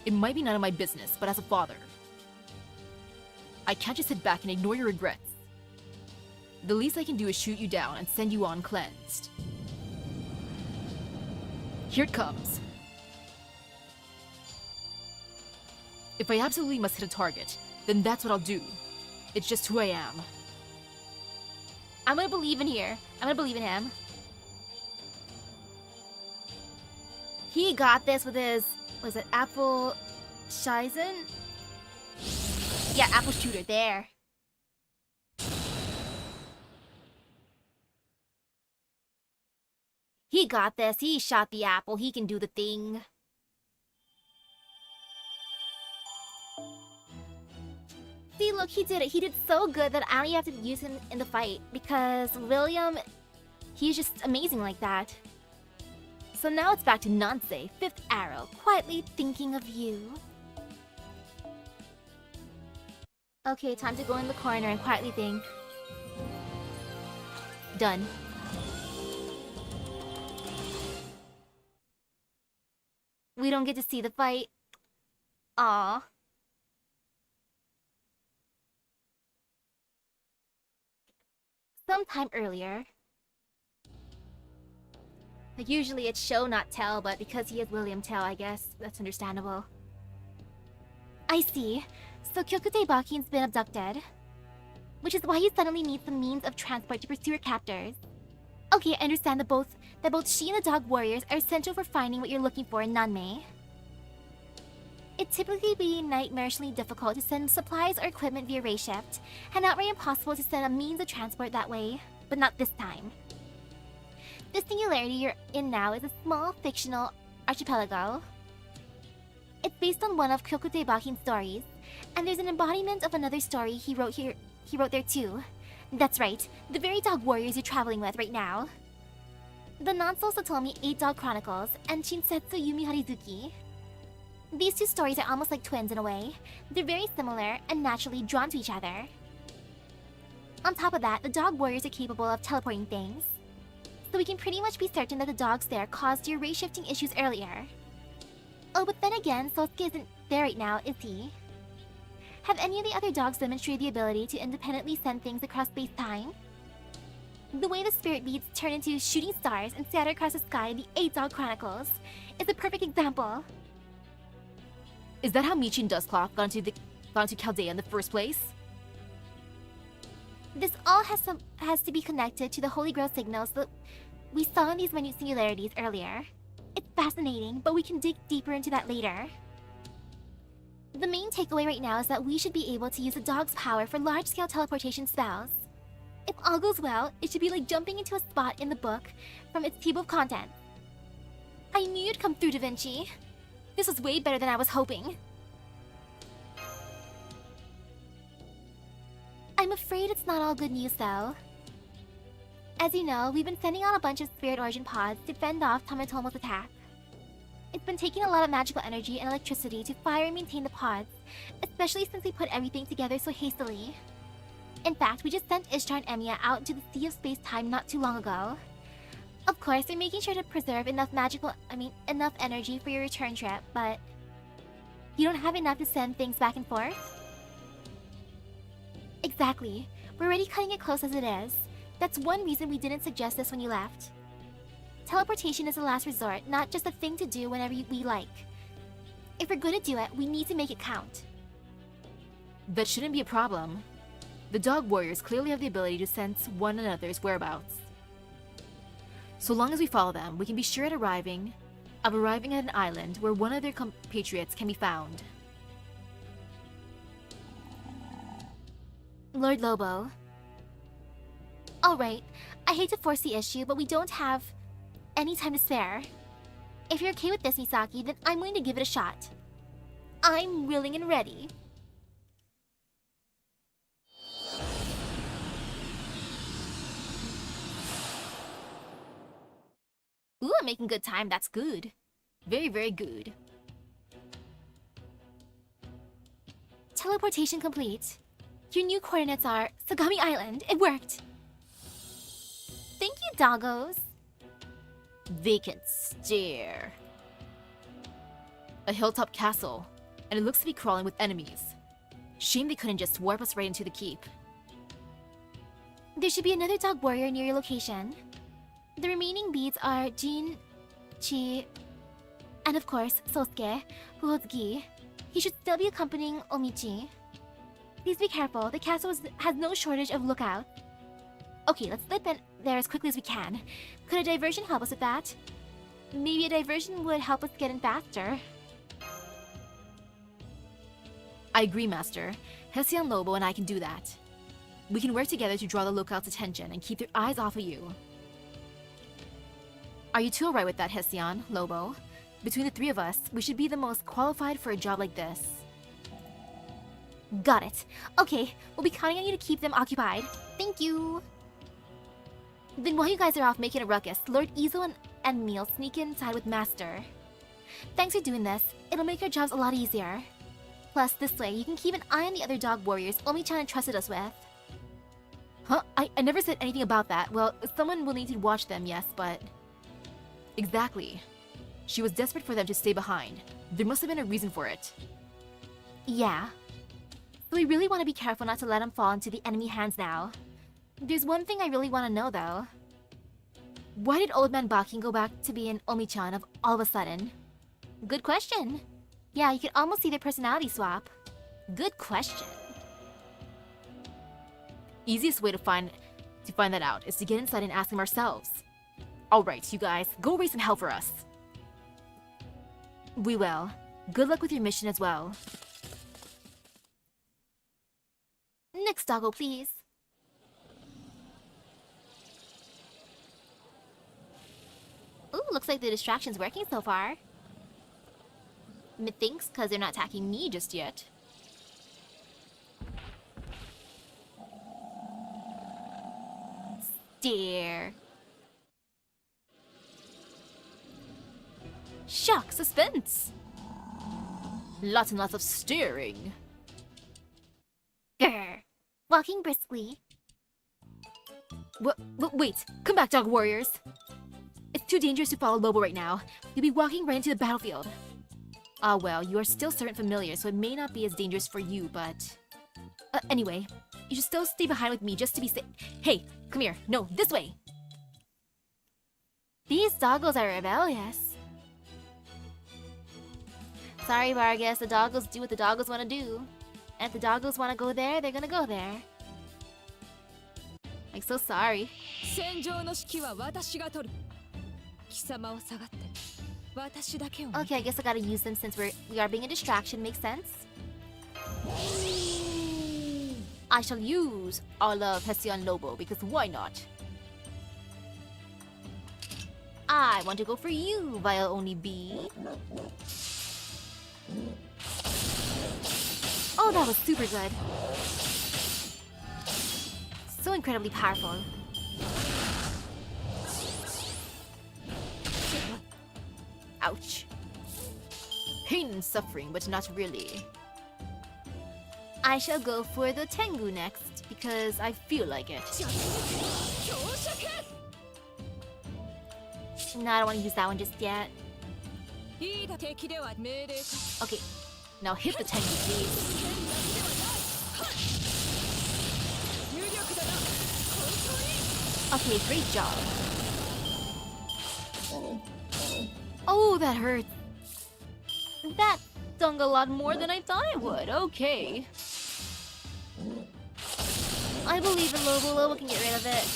It might be none of my business, but as a father, I can't just sit back and ignore your regrets. The least I can do is shoot you down and send you on cleansed. Here it comes. If I absolutely must hit a target, then that's what I'll do. It's just who I am. I'm gonna believe in here. I'm gonna believe in him. He got this with his, was it Apple Shizen? Yeah, Apple Shooter, there. He got this. He shot the apple. He can do the thing. See, look, he did it. He did so good that I don't even have to use him in the fight because William, he's just amazing like that. So now it's back to Nance, fifth arrow, quietly thinking of you. Okay, time to go in the corner and quietly think. Done. We don't get to see the fight. Aww. Sometime earlier. Like usually it's show not tell, but because he is William Tell, I guess that's understandable. I see. So Kyokute Bakin's been abducted. Which is why he suddenly needs the means of transport to pursue her captors. Okay, I understand that both she and the dog warriors are essential for finding what you're looking for in Nanmei. It'd typically be nightmarishly difficult to send supplies or equipment via ray shift, and outright impossible to send a means of transport that way, but not this time. The singularity you're in now is a small fictional archipelago. It's based on one of Kyokute Bakin's stories, and there's an embodiment of another story he wrote there too. That's right, the very dog warriors you're traveling with right now. The Nansou Satomi 8 Dog Chronicles and Shinsetsu Yumi Harizuki. These two stories are almost like twins in a way. They're very similar and naturally drawn to each other. On top of that, the dog warriors are capable of teleporting things. So we can pretty much be certain that the dogs there caused your ray-shifting issues earlier. Oh, but then again, Sosuke isn't there right now, is he? Have any of the other dogs demonstrated the ability to independently send things across space-time? The way the spirit beads turn into shooting stars and scatter across the sky in the 8 Dog Chronicles is a perfect example. Is that how Michi and Dustcloth got into Chaldea in the first place? This all has to be connected to the Holy Grail signals that we saw in these minute singularities earlier. It's fascinating, but we can dig deeper into that later. The main takeaway right now is that we should be able to use the dog's power for large-scale teleportation spells. If all goes well, it should be like jumping into a spot in the book from its table of contents. I knew you'd come through, Da Vinci. This was way better than I was hoping. afraid it's not all good news though. As you know, we've been sending out a bunch of Spirit Origin pods to fend off Tamatomo's attack. It's been taking a lot of magical energy and electricity to fire and maintain the pods, especially since we put everything together so hastily. In fact, we just sent Ishtar and Emiya out into the sea of space-time not too long ago. Of course, we're making sure to preserve enough enough energy for your return trip, but you don't have enough to send things back and forth? Exactly. We're already cutting it close as it is. That's one reason we didn't suggest this when you left. Teleportation is the last resort, not just a thing to do whenever we like. If we're going to do it, we need to make it count. That shouldn't be a problem. The dog warriors clearly have the ability to sense one another's whereabouts. So long as we follow them, we can be sure of arriving at an island where one of their compatriots can be found. Lord Lobo. Alright, I hate to force the issue, but we don't have any time to spare. If you're okay with this, Misaki, then I'm willing to give it a shot. I'm willing and ready. Ooh, I'm making good time. That's good. Very, very good. Teleportation complete. Your new coordinates are Sagami Island. It worked. Thank you, doggos. Vacant stare. A hilltop castle, and it looks to be crawling with enemies. Shame they couldn't just warp us right into the keep. There should be another dog warrior near your location. The remaining beads are Jin, Chi, and of course, Sosuke, who holds Gi. He should still be accompanying Omichi. Please be careful, the castle has no shortage of lookouts. Okay, let's slip in there as quickly as we can. Could a diversion help us with that? Maybe a diversion would help us get in faster. I agree, Master. Hesian Lobo and I can do that. We can work together to draw the lookout's attention and keep their eyes off of you. Are you two alright with that, Hesian, Lobo? Between the three of us, we should be the most qualified for a job like this. Got it. Okay, we'll be counting on you to keep them occupied. Thank you. Then while you guys are off making a ruckus, Lord Izo and Meal sneak inside with Master. Thanks for doing this. It'll make our jobs a lot easier. Plus, this way, you can keep an eye on the other dog warriors Omi-chan entrusted us with. Huh? I never said anything about that. Well, someone will need to watch them, yes, but... Exactly. She was desperate for them to stay behind. There must have been a reason for it. Yeah. So we really want to be careful not to let them fall into the enemy hands now. There's one thing I really want to know, though. Why did Old Man Bakin go back to being Omi-chan of all of a sudden? Good question. Yeah, you can almost see their personality swap. Good question. Easiest way to find that out is to get inside and ask them ourselves. Alright, you guys, go raise some hell for us. We will. Good luck with your mission as well. Next doggo, please. Ooh, looks like the distraction's working so far. Methinks, cause they're not attacking me just yet. Stare. Shock, suspense. Lots and lots of staring. Grr. Walking briskly. Wait, come back, dog warriors. It's too dangerous to follow Lobo right now. You'll be walking right into the battlefield. Ah well, you are still servant familiar, so it may not be as dangerous for you, but... anyway, you should still stay behind with me just to be safe. Hey, come here. No, this way. These doggos are rebellious. Sorry, Vargas, the doggos do what the doggos want to do. And if the doggos want to go there, they're gonna go there. Like, so sorry. 戦場の指揮は私が取る。貴様は下がって。私だけを。Okay, I guess I gotta use them since we are being a distraction. Makes sense. I shall use all of Hesian Lobo because why not? I want to go for you, Vile Only Bee. Oh, that was super good. So incredibly powerful. Ouch. Pain and suffering, but not really. I shall go for the Tengu next, because I feel like it. No, I don't want to use that one just yet. Okay, now hit the Tengu, please. Okay, great job. Oh, that hurt. That stung a lot more than I thought it would. Okay. I believe in Lobo. Lobo can get rid of it.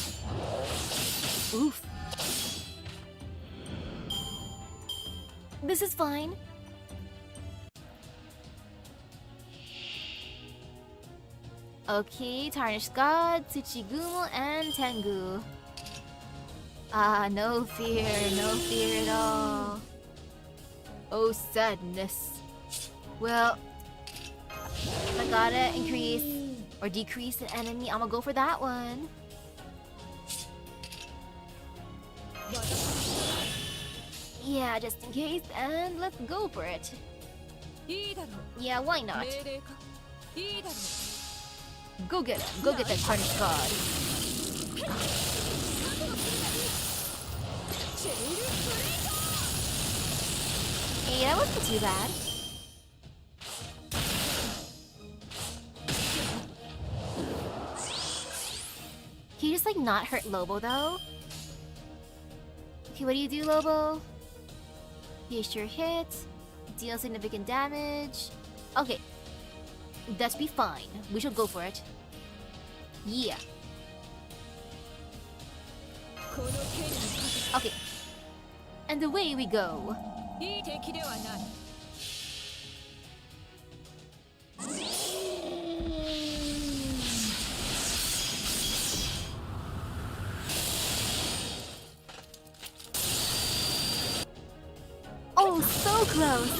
Oof. This is fine. Okay, Tarnished God, Tsuchigumo, and Tengu. Ah, no fear at all. Oh, sadness. Well, if I gotta increase or decrease an enemy, I'm gonna go for that one. Yeah, just in case, and let's go for it. Yeah, why not? Go get him. Go get that Tarnished God. Hey, that wasn't too bad. Can you just like not hurt Lobo though? Okay, what do you do, Lobo? Pierce your hit, deal significant damage. Okay, that should be fine. We should go for it. Yeah. Okay. And away we go. Oh, so close!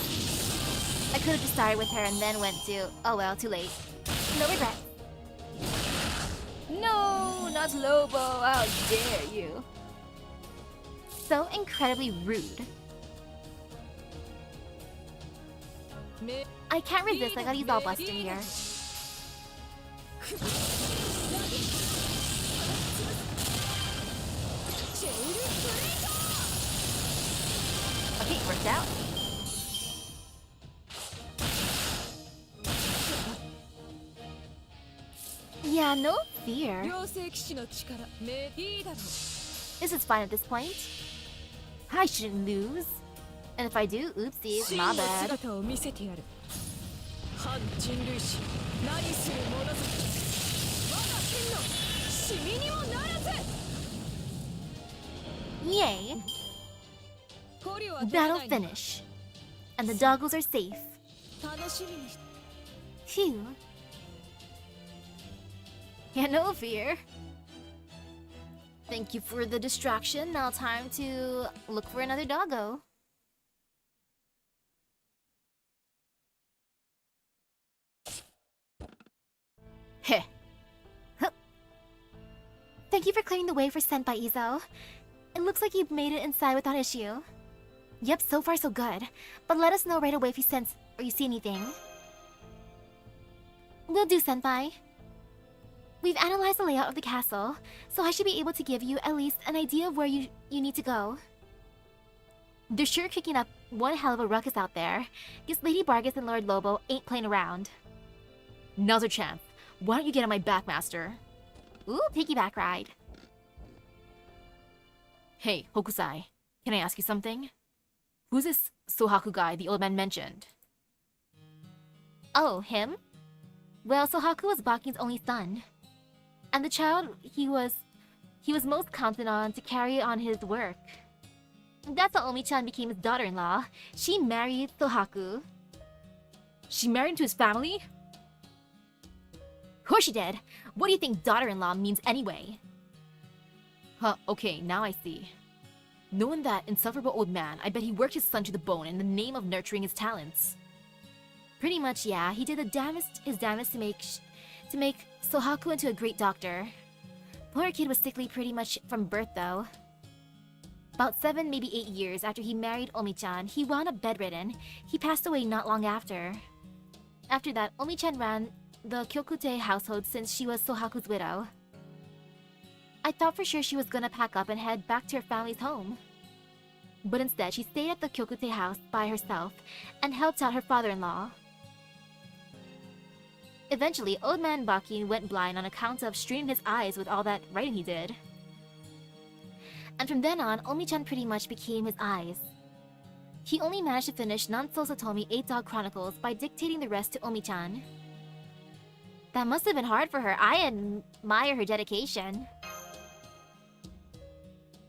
I could have just started with her and then went to... Oh well, too late. No regret. No, not Lobo, how dare you. So incredibly rude. I can't resist, I gotta use all Buster here. Okay, it worked out. Yeah, no fear. This is fine at this point. I shouldn't lose. And if I do, oopsies, my bad. Yay! Battle finish. And the doggos are safe. Phew. Yeah, no fear. Thank you for the distraction. Now time to look for another doggo. Heh. Huh. Thank you for clearing the way for Senpai Izo. It looks like you've made it inside without issue. Yep, so far so good. But let us know right away if you sense or you see anything. Will do, Senpai. We've analyzed the layout of the castle, so I should be able to give you at least an idea of where you need to go. They're sure kicking up one hell of a ruckus out there. Guess Lady Bargus and Lord Lobo ain't playing around. Now's our chance. Why don't you get on my back, Master? Ooh, piggyback ride. Hey, Hokusai, can I ask you something? Who's this Sohaku guy the old man mentioned? Oh, him? Well, Sohaku was Baki's only son. And the child he was most counted on to carry on his work. That's how Omi-chan became his daughter-in-law. She married Sohaku. She married into his family? Of course she did. What do you think daughter-in-law means anyway? Huh, okay, now I see. Knowing that insufferable old man, I bet he worked his son to the bone in the name of nurturing his talents. Pretty much, yeah. He did his damnedest to make Sohaku into a great doctor. Poor kid was sickly pretty much from birth though. About 7, maybe 8 years after he married Omi-chan, he wound up bedridden. He passed away not long after. After that, Omi-chan ran the Kyokute household since she was Sohaku's widow. I thought for sure she was gonna pack up and head back to her family's home. But instead, she stayed at the Kyokute house by herself and helped out her father-in-law. Eventually, old man Baki went blind on account of straining his eyes with all that writing he did. And from then on, Omi-chan pretty much became his eyes. He only managed to finish Nansou Satomi 8 Dog Chronicles by dictating the rest to Omi-chan. That must have been hard for her. I admire her dedication.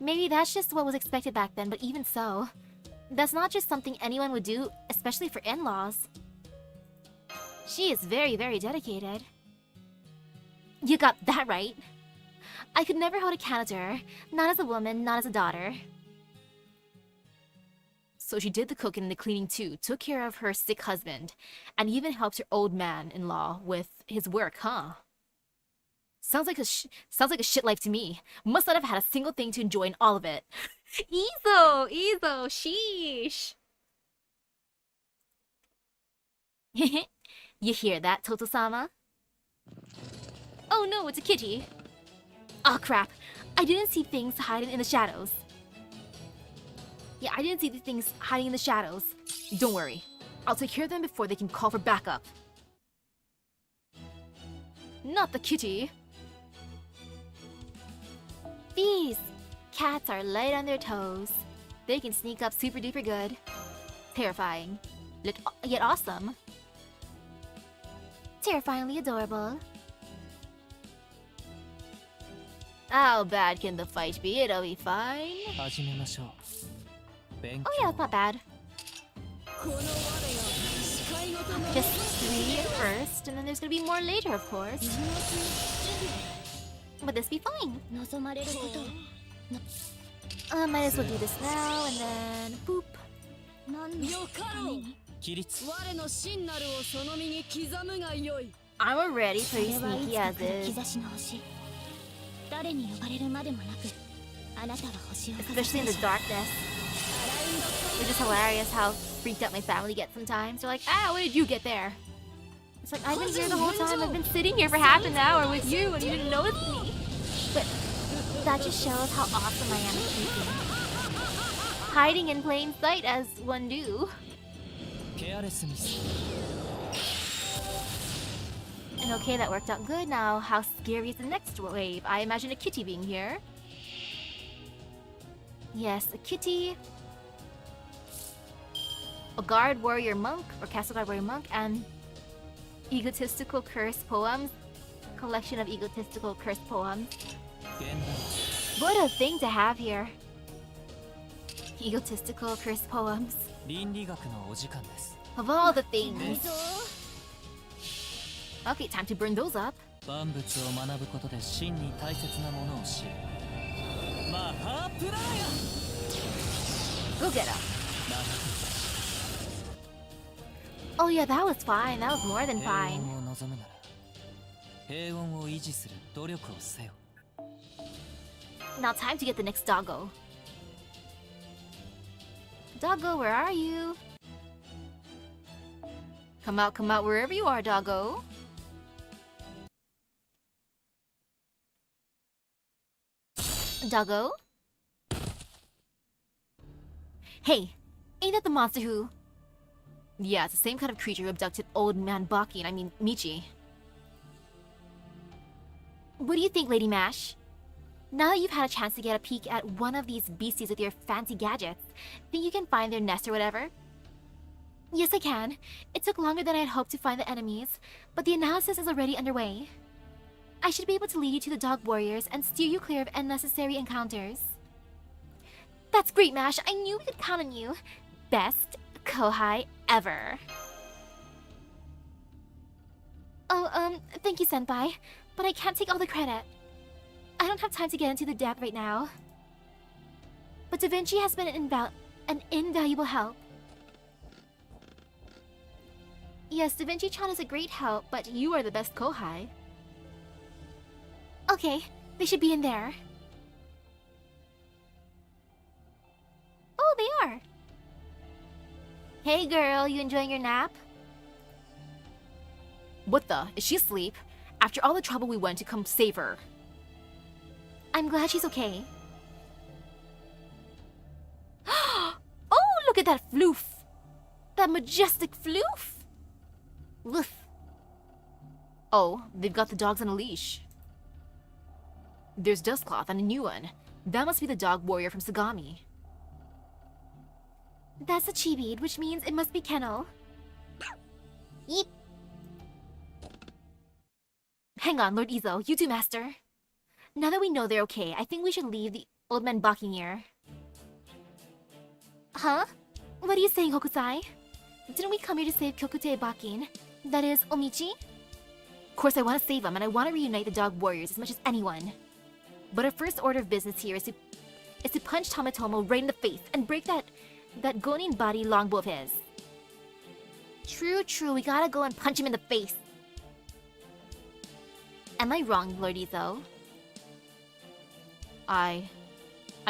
Maybe that's just what was expected back then, but even so, that's not just something anyone would do, especially for in-laws. She is very, very dedicated. You got that right. I could never hold a candle to her, not as a woman, not as a daughter. So she did the cooking and the cleaning too, took care of her sick husband, and even helped her old man-in-law with his work, huh? Sounds like a shit life to me. Must not have had a single thing to enjoy in all of it. Eezo, sheesh. You hear that, Toto-sama? Oh no, it's a kitty. Oh crap, I didn't see things hiding in the shadows. Yeah, I didn't see the things hiding in the shadows. Don't worry, I'll take care of them before they can call for backup. Not the kitty. These cats are light on their toes. They can sneak up super duper good. Terrifying, yet awesome. Terrifyingly adorable. How bad can the fight be? It'll be fine. Oh yeah, it's not bad. Just 3 at first, and then there's gonna be more later, of course. But this be fine. Might as well do this now, and then boop. I'm already pretty sneaky as is. Especially in the darkness. Which is hilarious how freaked out my family gets sometimes. They're like, ah, when did you get there? It's like, I've been here the whole time. I've been sitting here for half an hour with you and you didn't notice me. But that just shows how awesome I am at sneaking. Hiding in plain sight as one do. And okay, that worked out good. Now, how scary is the next wave? I imagine a kitty being here. Yes, a kitty. A guard warrior monk, or castle guard warrior monk, and egotistical cursed poems. Collection of egotistical cursed poems. What a thing to have here. Egotistical cursed poems. Of all the things. Okay, time to burn those up. Go get him. Oh yeah, that was fine. That was more than fine. Now time to get the next doggo. Doggo, where are you? Come out wherever you are, doggo. Doggo? Hey, ain't that the monster who... Yeah, it's the same kind of creature who abducted old man Baki, Michi. What do you think, Lady Mash? Now that you've had a chance to get a peek at one of these beasties with your fancy gadgets, think you can find their nest or whatever? Yes, I can. It took longer than I had hoped to find the enemies, but the analysis is already underway. I should be able to lead you to the dog warriors and steer you clear of unnecessary encounters. That's great, Mash. I knew we could count on you. Best Kohai ever. Oh, thank you, Senpai, but I can't take all the credit. I don't have time to get into the depth right now. But Da Vinci has been an invaluable help. Yes, Da Vinci-chan is a great help, but you are the best Kohai. Okay, They should be in there. Oh, they are. Hey girl, you enjoying your nap? What the? Is she asleep? After all the trouble we went to come save her. I'm glad she's okay. Oh, look at that floof! That majestic floof! Woof. Oh, they've got the dogs on a leash. There's Dustcloth and a new one. That must be the dog warrior from Sagami. That's a chibi, which means it must be Kennel. Yeep. Hang on, Lord Izo, you two, Master. Now that we know they're okay, I think we should leave the old man balking here. Huh? What are you saying, Hokusai? Didn't we come here to save Kyokute Bakin? That is, Omichi? Of course I want to save him, and I want to reunite the dog warriors as much as anyone. But our first order of business here is to punch Tamatomo right in the face and break that Gonin body longbow of his. True, we gotta go and punch him in the face. Am I wrong, Lord Izo? I'm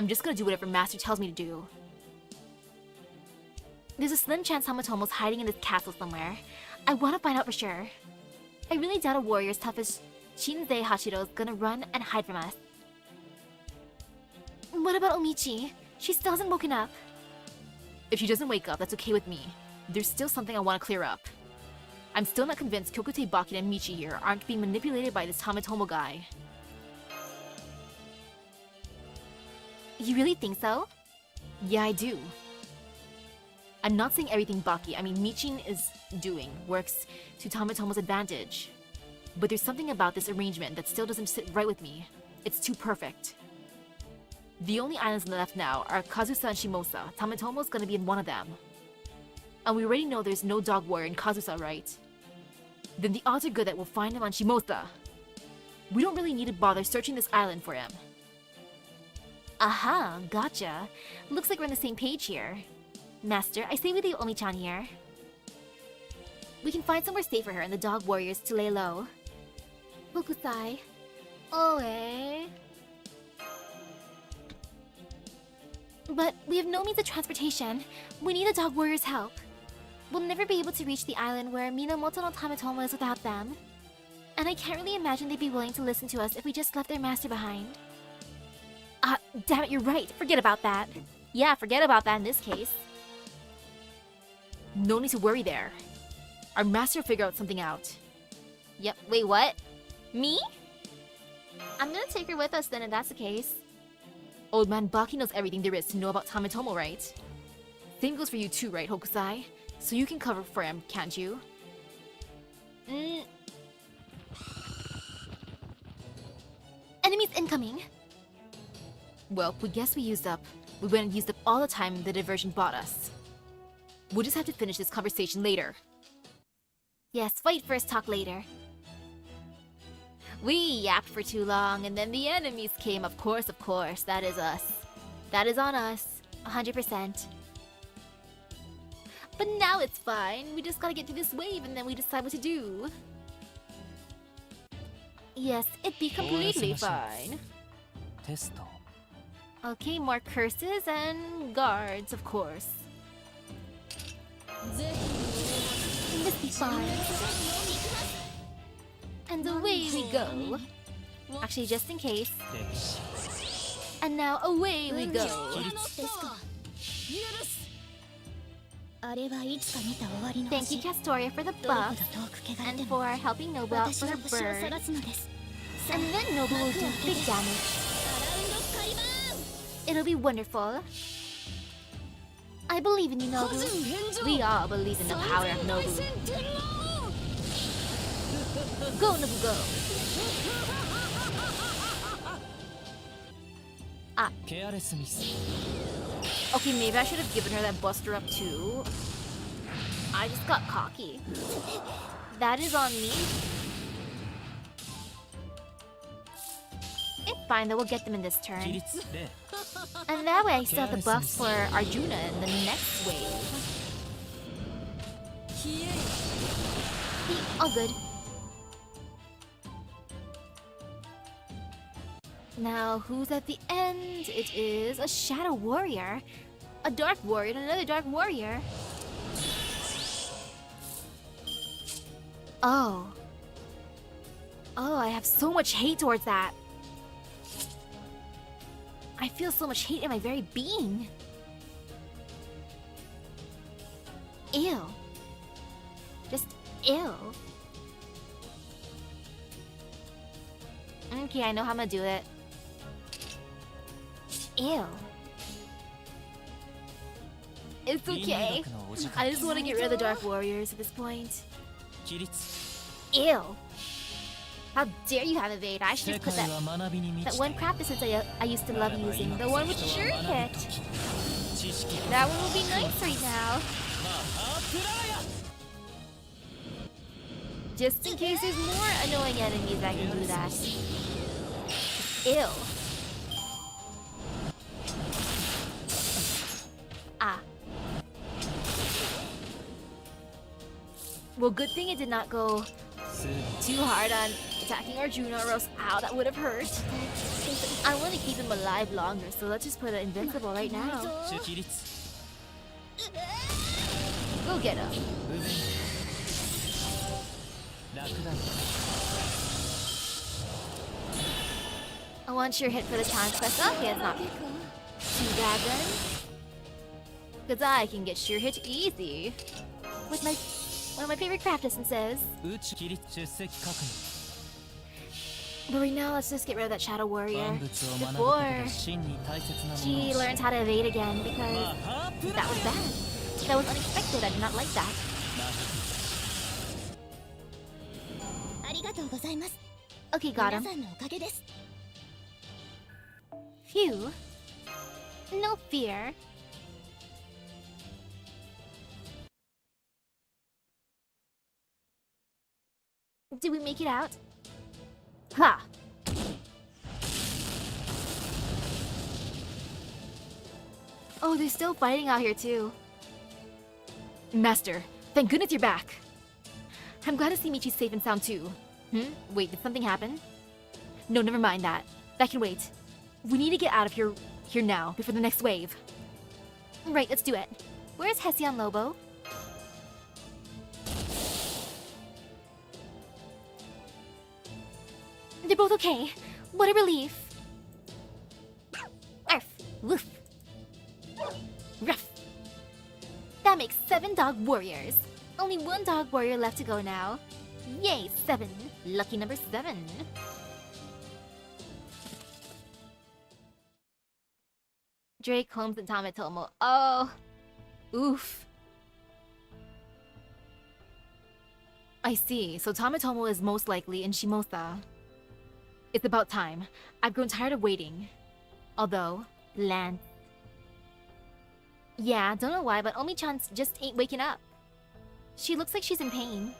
just gonna do whatever Master tells me to do. There's a slim chance Tamatomo's hiding in this castle somewhere. I want to find out for sure. I really doubt a warrior as tough as Shinzei Hachiro's gonna run and hide from us. What about Omichi? She still hasn't woken up. If she doesn't wake up, that's okay with me. There's still something I want to clear up. I'm still not convinced Kyokute Bakin and Michi here aren't being manipulated by this Tamatomo guy. You really think so? Yeah, I do. I'm not saying everything Michin is doing works to Tamatomo's advantage. But there's something about this arrangement that still doesn't sit right with me. It's too perfect. The only islands left now are Kazusa and Shimosa. Tamatomo's gonna be in one of them. And we already know there's no dog warrior in Kazusa, right? Then the odds are good that we'll find him on Shimosa. We don't really need to bother searching this island for him. Aha, gotcha. Looks like we're on the same page here. Master, I stay with you, Omi-chan here. We can find somewhere safe for her and the dog warriors to lay low. Hokusai. Oe. But we have no means of transportation. We need the dog warriors' help. We'll never be able to reach the island where Minamoto no Tamatomo is without them. And I can't really imagine they'd be willing to listen to us if we just left their master behind. Damn it, you're right. Forget about that. Yeah, forget about that in this case. No need to worry there. Our master will figure something out. Yep, wait, what? Me? I'm gonna take her with us then if that's the case. Old man Baki knows everything there is to know about Tamatomo, right? Same goes for you too, right, Hokusai? So you can cover for him, can't you? Enemies incoming! Well, we guess we went and used up all the time the diversion bought us. We'll just have to finish this conversation later. Yes, fight first, talk later. We yapped for too long, and then the enemies came. Of course, that is us. That is on us, 100%. But now it's fine. We just gotta get through this wave, and then we decide what to do. Yes, it'd be completely fine. Okay, more curses and guards, of course. This be fine. And away we go. Actually, just in case. And now away we go. Thank you, Castoria, for the buff, and for helping Nobu out for her bird. And then Nobu will do big damage. It'll be wonderful. I believe in you, Nobu. We all believe in the power of Nobu. Go, Nobu, go! Okay, maybe I should have given her that buster up too. I just got cocky. That is on me. It's fine though, we'll get them in this turn. And that way I still have the buffs for Arjuna in the next wave. All good. Now, who's at the end? It is a shadow warrior, a dark warrior, and another dark warrior. Oh. Oh, I have so much hate towards that. I feel so much hate in my very being. Ew. Just ew. Okay, I know how I'm gonna do it. Ew. It's okay. I just want to get rid of the Dark Warriors at this point. Ew. How dare you have evade? I should just put that one craft essence I used to love using. The one with sure hit. That one will be nice right now. Just in case there's more annoying enemies, I can do that. Ew. Ah. Well, good thing it did not go too hard on attacking Arjuna, or else, ow, that would have hurt. I want to keep him alive longer, so let's just put it invincible right now. Go get him. I want your hit for the talent quest. Okay, it's not too bad then. Cause I can get sure hit easy with my one of my favorite craft essences. But right now, let's just get rid of that Shadow Warrior before she learns how to evade again, because that was bad. That was unexpected. I did not like that. Okay, got him. Phew. No fear. Did we make it out? Ha! Oh, they're still fighting out here too. Master, thank goodness you're back. I'm glad to see Michi's safe and sound too. Wait, did something happen? No, never mind that. That can wait. We need to get out of here now, before the next wave. Right, let's do it. Where's Hessie and Lobo? They're both okay. What a relief. Arf! Woof! Ruff! That makes 7 dog warriors. Only 1 dog warrior left to go now. Yay, 7. Lucky number 7. Drake, Holmes, and Tomatomo. Oh! Oof. I see. So Tomatomo is most likely in Shimosa. It's about time. I've grown tired of waiting. Although, Lance. Yeah, don't know why, but Omi-chan just ain't waking up. She looks like she's in pain.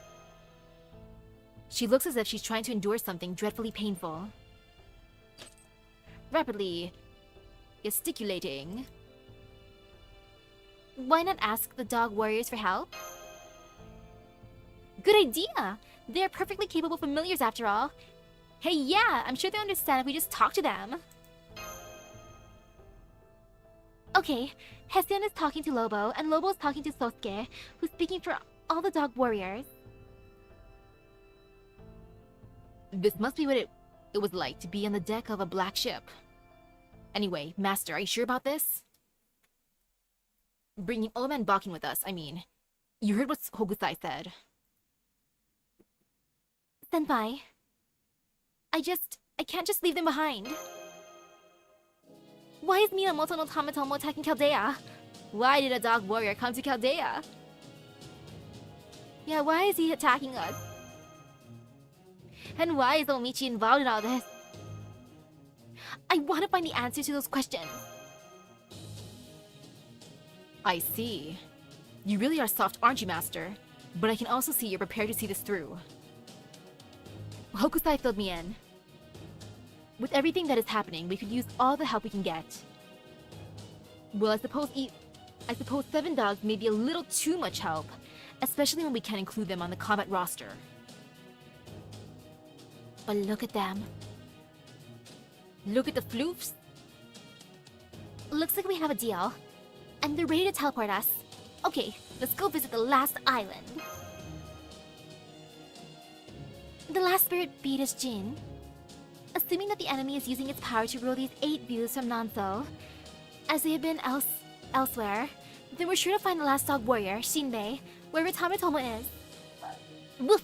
She looks as if she's trying to endure something dreadfully painful. Rapidly gesticulating. Why not ask the dog warriors for help? Good idea! They're perfectly capable familiars after all. Hey, yeah, I'm sure they understand if we just talk to them. Okay, Hessian is talking to Lobo, and Lobo is talking to Sosuke, who's speaking for all the dog warriors. This must be what it was like to be on the deck of a black ship. Anyway, Master, are you sure about this? Bringing Oma and Bakin with us, I mean. You heard what Hogusai said. Senpai. I can't just leave them behind. Why is Minamoto no Tamatomo attacking Chaldea? Why did a dog warrior come to Chaldea? Yeah, why is he attacking us? And why is Omichi involved in all this? I want to find the answer to those questions. I see. You really are soft, aren't you, Master? But I can also see you're prepared to see this through. Hokusai filled me in. With everything that is happening, we could use all the help we can get. Well, I suppose 7 dogs may be a little too much help, especially when we can't include them on the combat roster. But look at them. Look at the floofs. Looks like we have a deal. And they're ready to teleport us. Okay, let's go visit the last island. The last spirit beat is Jin. Assuming that the enemy is using its power to rule these 8 views from Nanso, as they have been elsewhere, then we're sure to find the last dog warrior, Shinbei, wherever Tametomo is. Woof!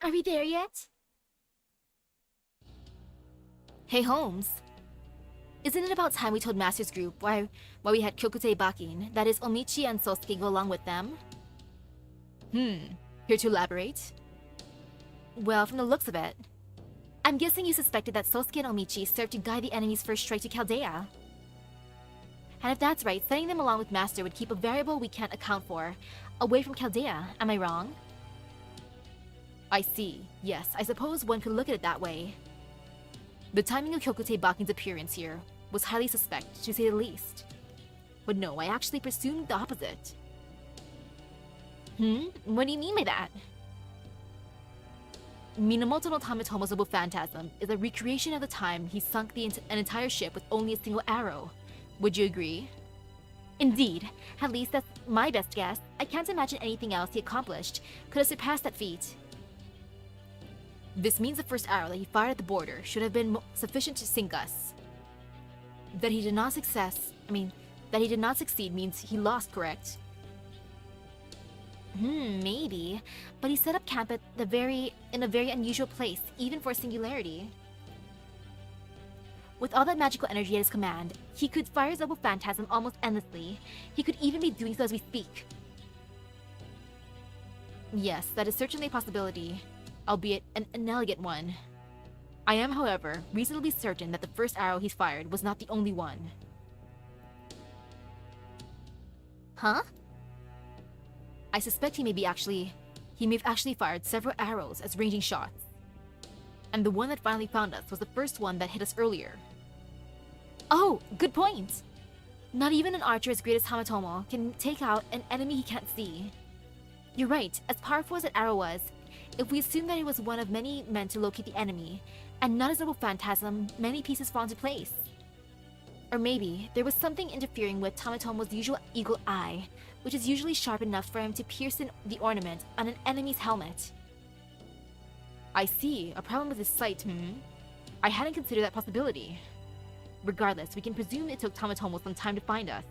Are we there yet? Hey Holmes. Isn't it about time we told Master's group why we had Kyokutei Bakin, that is Omichi and Sosuke, go along with them? Here to elaborate? Well, from the looks of it, I'm guessing you suspected that Sosuke and Omichi served to guide the enemy's first strike to Chaldea. And if that's right, sending them along with Master would keep a variable we can't account for away from Chaldea, am I wrong? I see. Yes, I suppose one could look at it that way. The timing of Kyokutei Bakin's appearance here was highly suspect, to say the least. But no, I actually presumed the opposite. What do you mean by that? Minamoto no Tametomo's Nobu Phantasm is a recreation of the time he sunk an entire ship with only a single arrow. Would you agree? Indeed. At least that's my best guess. I can't imagine anything else he accomplished could have surpassed that feat. This means the first arrow that he fired at the border should have been sufficient to sink us. That he did not succeed means he lost, correct? Maybe. But he set up camp in a very unusual place, even for a singularity. With all that magical energy at his command, he could fire his Nobu Phantasm almost endlessly. He could even be doing so as we speak. Yes, that is certainly a possibility, albeit an inelegant one. I am, however, reasonably certain that the first arrow he fired was not the only one. Huh? I suspect he may have actually fired several arrows as ranging shots. And the one that finally found us was the first one that hit us earlier. Oh, good point! Not even an archer as great as Hamatomo can take out an enemy he can't see. You're right, as powerful as that arrow was, if we assume that it was one of many meant to locate the enemy, and not his Nobu Phantasm, many pieces fall into place. Or maybe there was something interfering with Tametomo's usual eagle eye, which is usually sharp enough for him to pierce the ornament on an enemy's helmet. I see, a problem with his sight, I hadn't considered that possibility. Regardless, we can presume it took Tametomo some time to find us.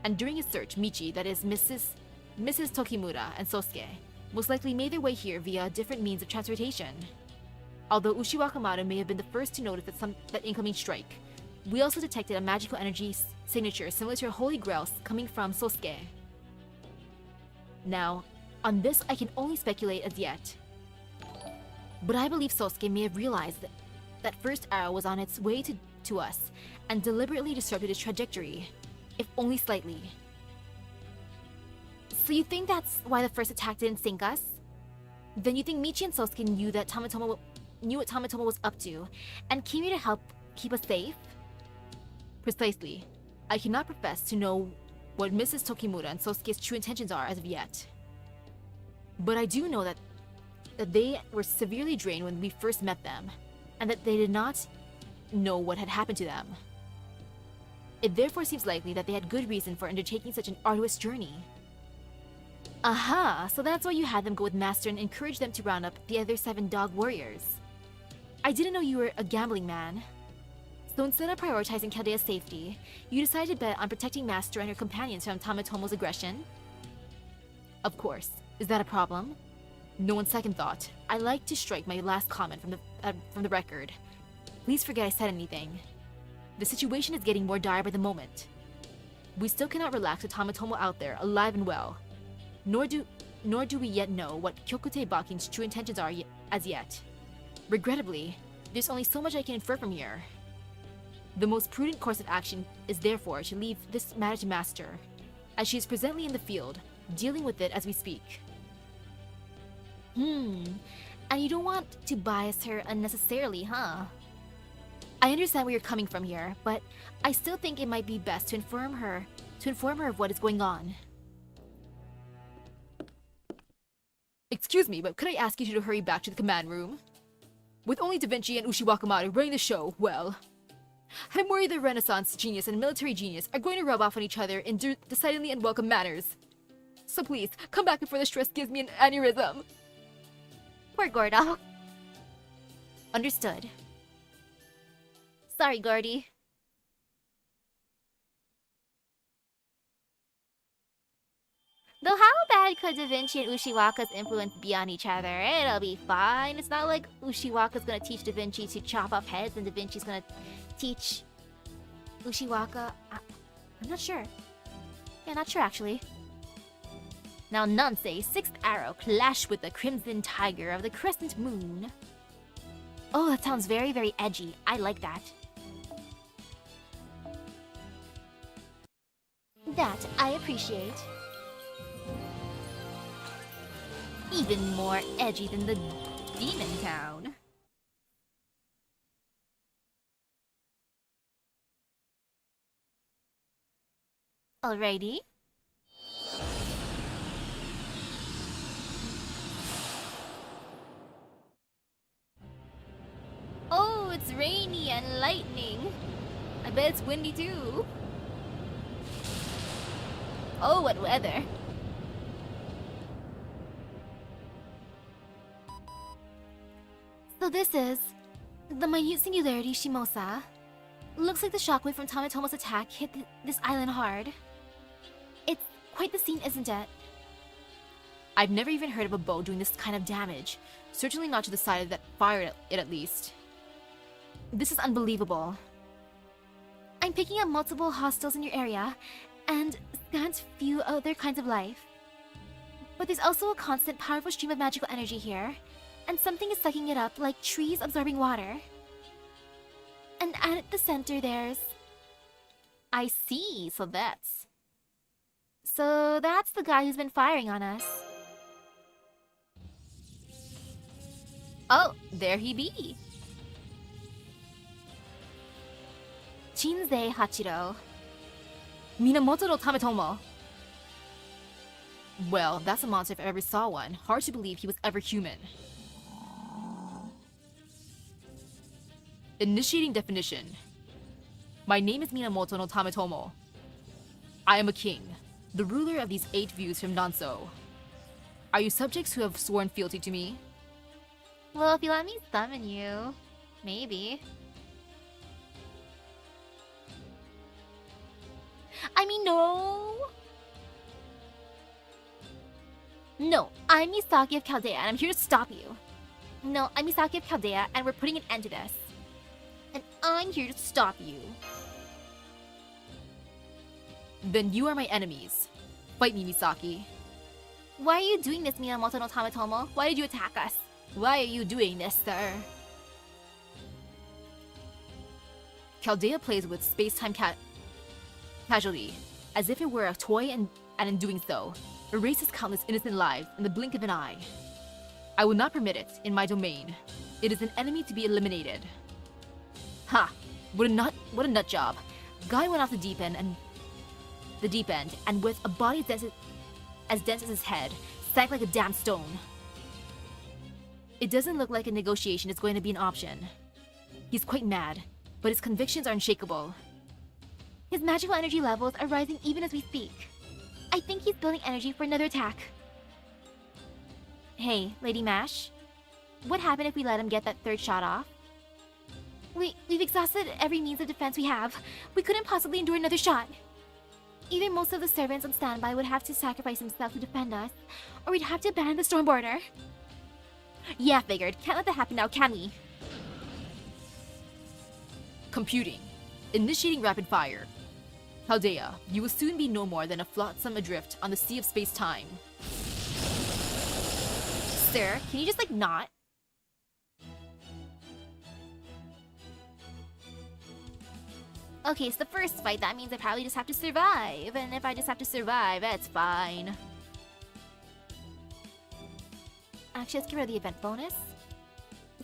And during his search, Michi, that is Mrs. Tokimura, and Sosuke, most likely made their way here via different means of transportation. Although Ushiwakamaru may have been the first to notice that incoming strike, we also detected a magical energy signature similar to a holy grail coming from Sosuke. Now, on this I can only speculate as yet. But I believe Sosuke may have realized that first arrow was on its way to us and deliberately disrupted its trajectory, if only slightly. So you think that's why the first attack didn't sink us? Then you think Michi and Sosuke knew what Tametomo was up to, and came here to help keep us safe? Precisely. I cannot profess to know what Mrs. Tokimura and Sosuke's true intentions are as of yet. But I do know that they were severely drained when we first met them, and that they did not know what had happened to them. It therefore seems likely that they had good reason for undertaking such an arduous journey. Aha, so that's why you had them go with Master and encourage them to round up the other 7 dog warriors. I didn't know you were a gambling man. So instead of prioritizing Chaldea's safety, you decided to bet on protecting Master and her companions from Tametomo's aggression? Of course. Is that a problem? No, on second thought, I like to strike my last comment from the record. Please forget I said anything. The situation is getting more dire by the moment. We still cannot relax with Tametomo out there, alive and well. Nor do we yet know what Kyokutei Bakin's true intentions are as yet. Regrettably, there's only so much I can infer from here. The most prudent course of action is therefore to leave this matter to Master, as she is presently in the field, dealing with it as we speak. And you don't want to bias her unnecessarily, huh? I understand where you're coming from here, but I still think it might be best to inform her of what is going on. Excuse me, but could I ask you to hurry back to the command room? With only Da Vinci and Ushiwakamaru running the show, well... I'm worried the Renaissance genius and military genius are going to rub off on each other in decidedly unwelcome manners. So please, come back before the stress gives me an aneurysm. Poor Gordo. Understood. Sorry, Gordy. Though how bad could Da Vinci and Ushiwaka's influence be on each other? It'll be fine. It's not like Ushiwaka's gonna teach Da Vinci to chop off heads and Da Vinci's gonna teach Ushiwaka... I'm not sure. Yeah, not sure actually. Now Nansei, 6th arrow, clash with the Crimson Tiger of the Crescent Moon. Oh, that sounds very, very edgy. I like that. That I appreciate. Even more edgy than the Demon Town. Alrighty. Oh, it's rainy and lightning. I bet it's windy too. Oh, what weather. So this is the minute singularity Shimosa. Looks like the shockwave from Tametomo's attack hit this island hard. It's quite the scene, isn't it? I've never even heard of a bow doing this kind of damage. Certainly not to the side that fired it at least. This is unbelievable. I'm picking up multiple hostiles in your area, and scant few other kinds of life. But there's also a constant, powerful stream of magical energy here, and something is sucking it up like trees absorbing water. And at the center there's... I see, so that's the guy who's been firing on us. Oh, there he be. Chinsei Hachiro. Minamoto no Tametomo. Well, that's a monster if I ever saw one. Hard to believe he was ever human. Initiating definition. My name is Minamoto no Tametomo. I am a king, the ruler of these 8 views from Nanso. Are you subjects who have sworn fealty to me? Well, if you let me summon you, maybe. I mean, no! No, I'm Misaki of Chaldea, and I'm here to stop you. No, I'm Misaki of Chaldea, and we're putting an end to this. And I'm here to stop you. Then you are my enemies. Fight me, Misaki. Why are you doing this, Minamoto no Tametomo? Why did you attack us? Why are you doing this, sir? Chaldea plays with space-time casualty, as if it were a toy, and in doing so, erases countless innocent lives in the blink of an eye. I will not permit it in my domain. It is an enemy to be eliminated. Ha! What a nut job. Guy went off the deep end, and with a body as dense as his head, sank like a damn stone. It doesn't look like a negotiation is going to be an option. He's quite mad, but his convictions are unshakable. His magical energy levels are rising even as we speak. I think he's building energy for another attack. Hey, Lady Mash. What happened if we let him get that 3rd shot off? We've exhausted every means of defense we have. We couldn't possibly endure another shot. Either most of the servants on standby would have to sacrifice themselves to defend us, or we'd have to abandon the storm border. Yeah, figured. Can't let that happen now, can we? Computing. Initiating rapid fire. Chaldea, you will soon be no more than a flotsam adrift on the sea of space-time. Sir, can you just, like, not? Okay, so the first fight, that means I probably just have to survive. And if I just have to survive, that's fine. Actually, let's get rid of the event bonus.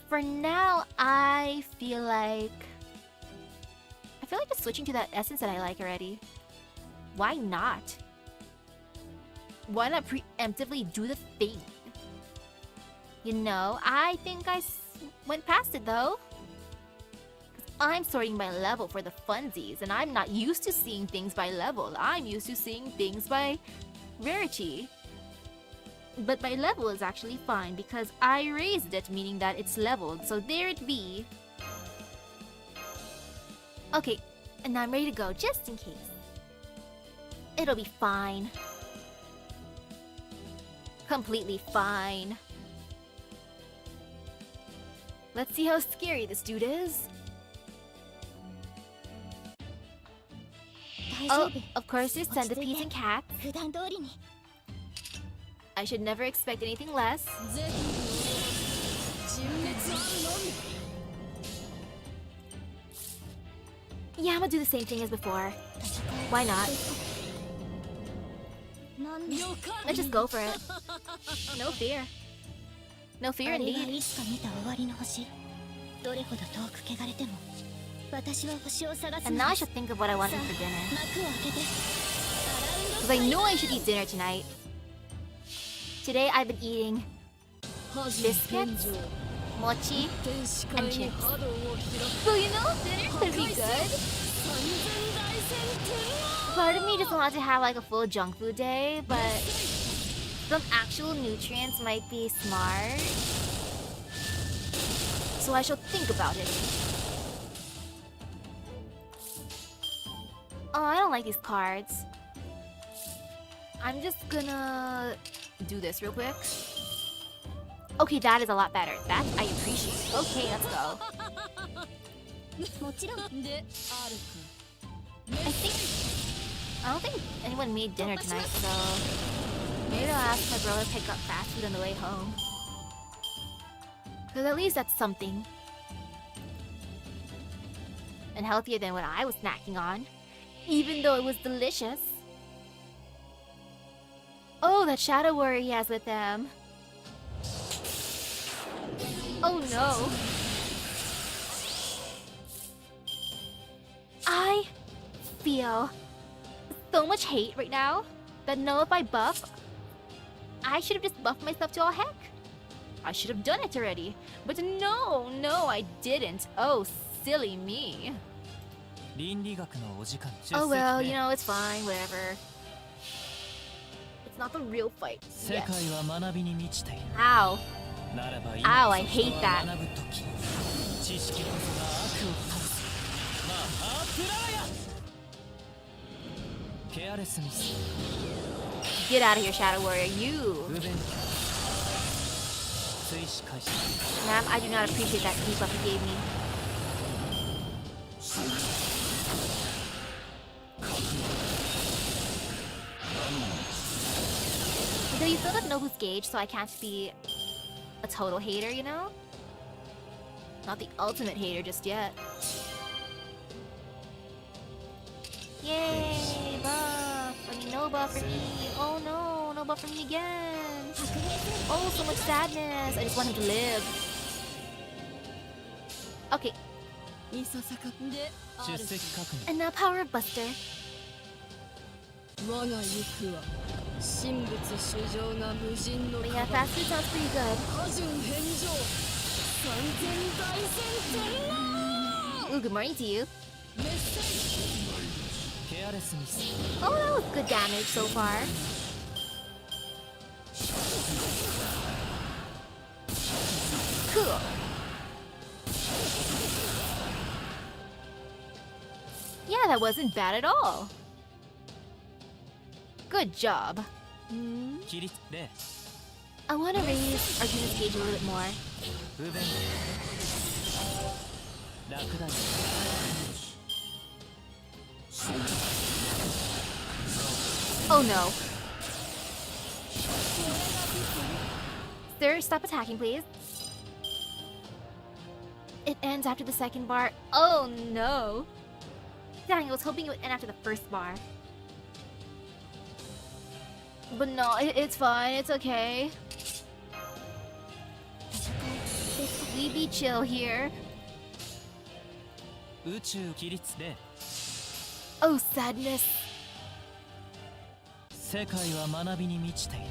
For now, I feel like just switching to that essence that I like already. Why not? Why not preemptively do the thing? You know, I think went past it though. I'm sorting by level for the funsies, and I'm not used to seeing things by level. I'm used to seeing things by rarity. But by level is actually fine because I raised it, meaning that it's leveled, so there it be. Okay, and I'm ready to go just in case. It'll be fine. Completely fine. Let's see how scary this dude is. Oh, of course there's centipedes and cats. 普段通りに I should never expect anything less. ぜひ純烈あるのみ Yeah, I'm gonna do the same thing as before. Why not? なんで Let's just go for it. No fear. No あ fear れが indeed. いつか見た終わりの星どれほど遠く汚れても私は星を探す And の now I です should think of what I want to eat for dinner. 幕を開けて Because I know I should eat dinner tonight. Today I've been eating biscuits, mochi, and chips. So you know, dinner could be good. Part of me just wants to have like a full junk food day, but some actual nutrients might be smart. So I shall think about it. Oh, I don't like these cards. I'm just gonna do this real quick. Okay, that is a lot better. That I appreciate. Okay, let's go. もちろん I don't think anyone made dinner tonight, so maybe I'll ask my brother to pick up fast food on the way home. Cause at least that's something. And healthier than what I was snacking on. Even though it was delicious. Oh, that shadow warrior he has with him. Oh no. I feel so much hate right now that no, if I buff, I should have just buffed myself to all heck. I should have done it already. But no, I didn't. Oh, silly me. 倫理学のお時間 Oh well, you know, it's fine, whatever. It's not the real fight. 世界 Yes. は学びに満ちている Ow. ならば Ow, I 今 hate こそ that. 学ぶ時知識こそが悪を倒すマハプラヤケアレスミス Get out of here, Shadow Warrior. You. 不便追試開始 Ma'am, I do not appreciate that debuff you gave me. Though you filled up Nobu's gauge, so I can't be a total hater, you know? Not the ultimate hater just yet. Yay, buff! I mean, no buff for me. Oh no, no buff for me again. Oh, so much sadness. I just want him to live. Okay, いささかである出席確認 and now Power of Buster. 我が行くは神仏主情が無人の But カ yeah, バ fast food sounds pretty good. 過順返上三千大戦天 Ooh, good morning to you. メッセージケアレスミス Oh, that was good damage so far. Cool. Yeah, that wasn't bad at all. Good job. 起立例 I want to raise our unit's gauge a little bit more. 不便落第 Oh no. Sir, stop attacking, please. It ends after the second bar. Oh no. Dang, I was hoping it would end after the first bar. But no, it's fine. It's okay. We be chill here. 宇宙起立例 Oh, sadness. 世界は学びに満ちている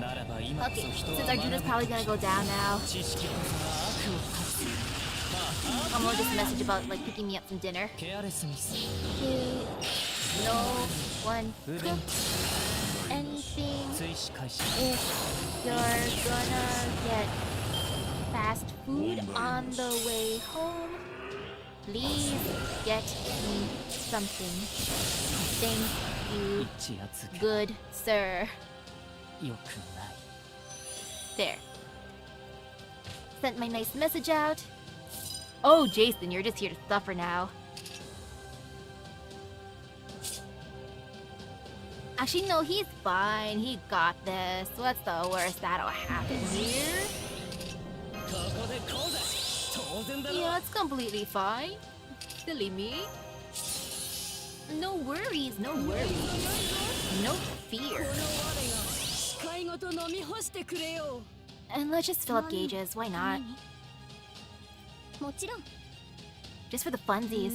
ならば今こ Okay, そ人は since 学ぶ Arjuna's probably gonna go down now, 知識こそが悪を断つまあ I'm gonna just message about like picking me up some dinner. ケアレスミス No one 不 cook 便 anything 追試開始 if you're gonna get fast food on the way home. Please get me something. Thank you, 一圧が good sir. 良くない There. Sent my nice message out. Oh, Jason, you're just here to suffer now. Actually, no, he's fine. He got this. What's the worst that'll happen here? ここでこうだ当然だろ Yeah, it's completely fine. Silly me. No worries, no worries. No fear. 視界ごと飲み干してくれよ And let's just fill up gauges. Why not? もちろん Just for the funsies.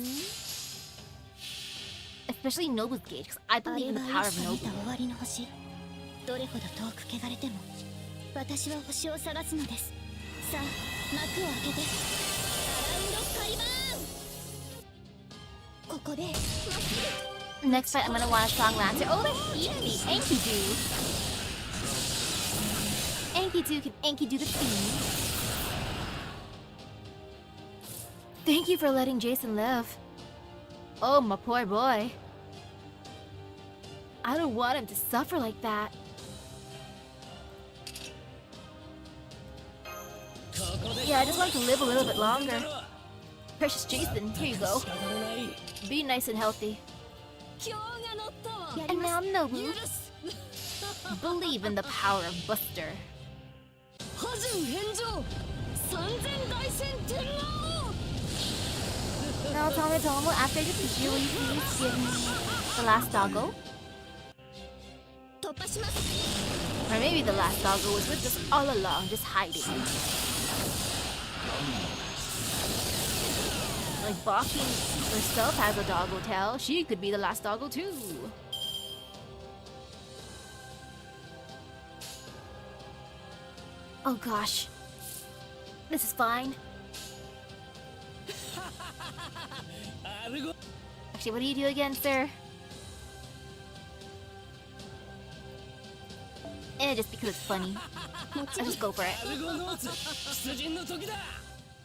Especially Nobu's gauge, because I あ believe れ in the は power いつ of か見た Nobu. 終わりの星どれほど遠く汚れても私は星を探すのですさあ幕を開けてアラウンドカリバーンここでまっすぐ Next fight, I'm gonna want a strong lancer. Oh, that's easy. Enkidu. Enkidu can Enkidu the fiend. Thank you for letting Jason live. Oh, my poor boy. I don't want him to suffer like that. ここで Yeah, I just want him to live a little bit longer. Precious Jason, here you go. 仕方のない Be nice and healthy. 今日が乗ったわやり And ま now す Nobu. 許す Believe in the power of Buster. 破順返上三千大戦天王 Now, Tomo, after this issue, will you please give me the last doggo? 突破します Or maybe the last doggo was with us all along, just hiding. Like Baki herself has a doggo tail. She could be the last doggo too. Oh gosh. This is fine. アルゴ Actually, what do you do again, sir? Just because it's funny. I'll just go for it. アルゴノーツ出陣の時だ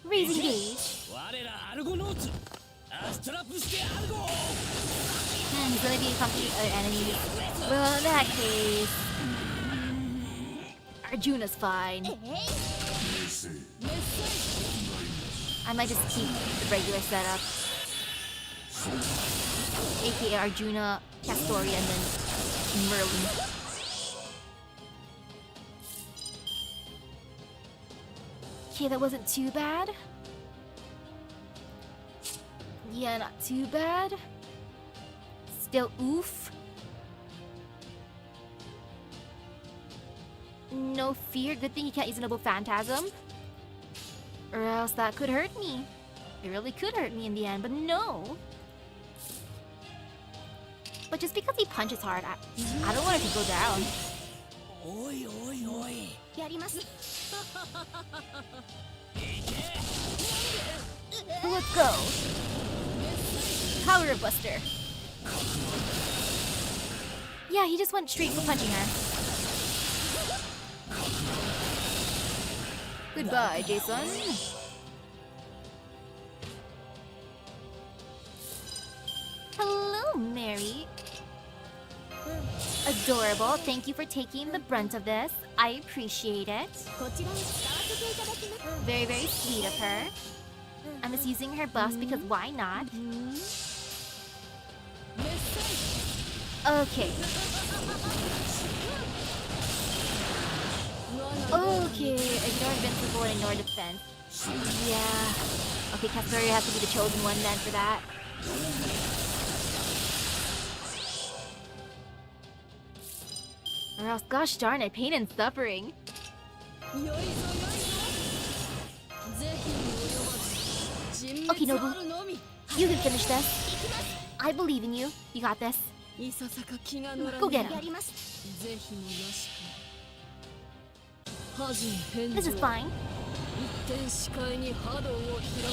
Raising gauge. 我らアルゴノーツアストラップしてアルゴ He's gonna be accompanying other enemies. Well, in that case, Arjuna's fine. I might just keep the regular setup. AKA Arjuna, Castoria, and then Merlin. Okay, that wasn't too bad. Yeah, not too bad. Still oof. No fear. Good thing he can't use a noble phantasm. Or else that could hurt me. It really could hurt me in the end, but no. But just because he punches hard, I don't want it to go down. おいおいおいやります Let's go. Power Buster. Yeah, he just went straight for punching her. Goodbye, Jason. Hello, Mary. Adorable. Thank you for taking the brunt of this. I appreciate it. こちらに使わせていただきます Very, very sweet of her. I'm just using her buffs because why not? Okay. Okay, ignore invincible and ignore defense. Yeah. Okay, Castoria has to be the chosen one then for that. Or else, gosh darn it, pain and suffering. よいぞよいぞぜひに及ばず人 Okay, 滅 Nobu. あるのみ You can finish this. I believe in you. You got this. いささか気が乗ら Go get や him. りますぜひもよし This is fine. 一点視界に波動を開く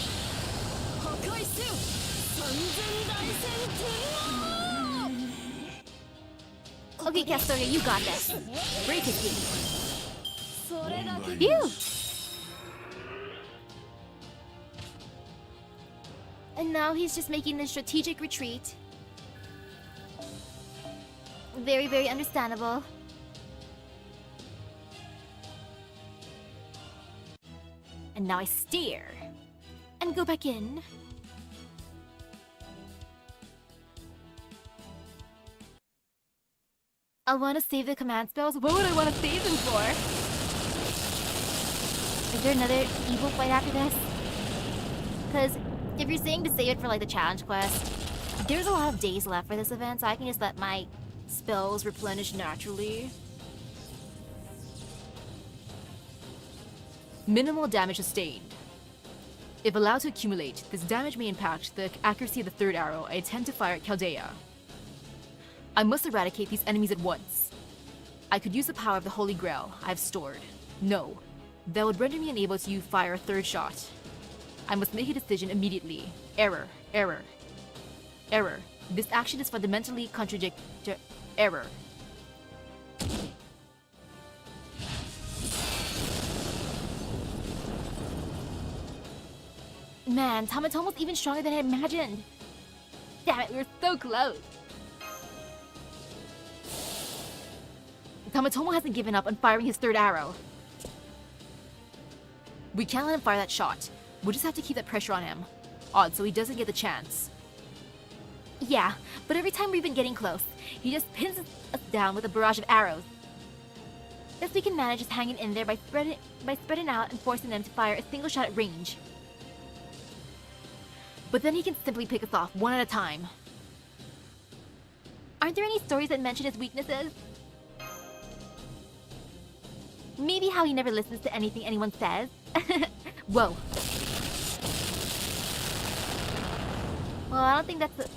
破壊せよ三千大戦天王 Okay, Castoria, you got this. Break his gate. それだけ Phew! And now he's just making the strategic retreat. Very, very understandable. And now I steer. And go back in. I want to save the command spells. What would I want to save them for? Is there another evil fight after this? Because if you're saying to save it for like the challenge quest, there's a lot of days left for this event, so I can just let my spells replenish naturally. Minimal damage sustained. If allowed to accumulate, this damage may impact the accuracy of the third arrow I intend to fire at Chaldea. I must eradicate these enemies at once. I could use the power of the Holy Grail I have stored. No, that would render me unable to fire a third shot. I must make a decision immediately. Error, error, error. This action is fundamentally contradictory. Error. Man, Tamatomo's even stronger than I imagined. Damn it, we were so close. Tamatomo hasn't given up on firing his third arrow. We can't let him fire that shot. We'll just have to keep that pressure on him. Odd, so he doesn't get the chance. Yeah, but every time we've been getting close, he just pins us down with a barrage of arrows. Best we can manage is hanging in there by spreading out and forcing them to fire a single shot at range. But then he can simply pick us off one at a time. Aren't there any stories that mention his weaknesses? Maybe how he never listens to anything anyone says? Whoa. Well, I don't think that's a...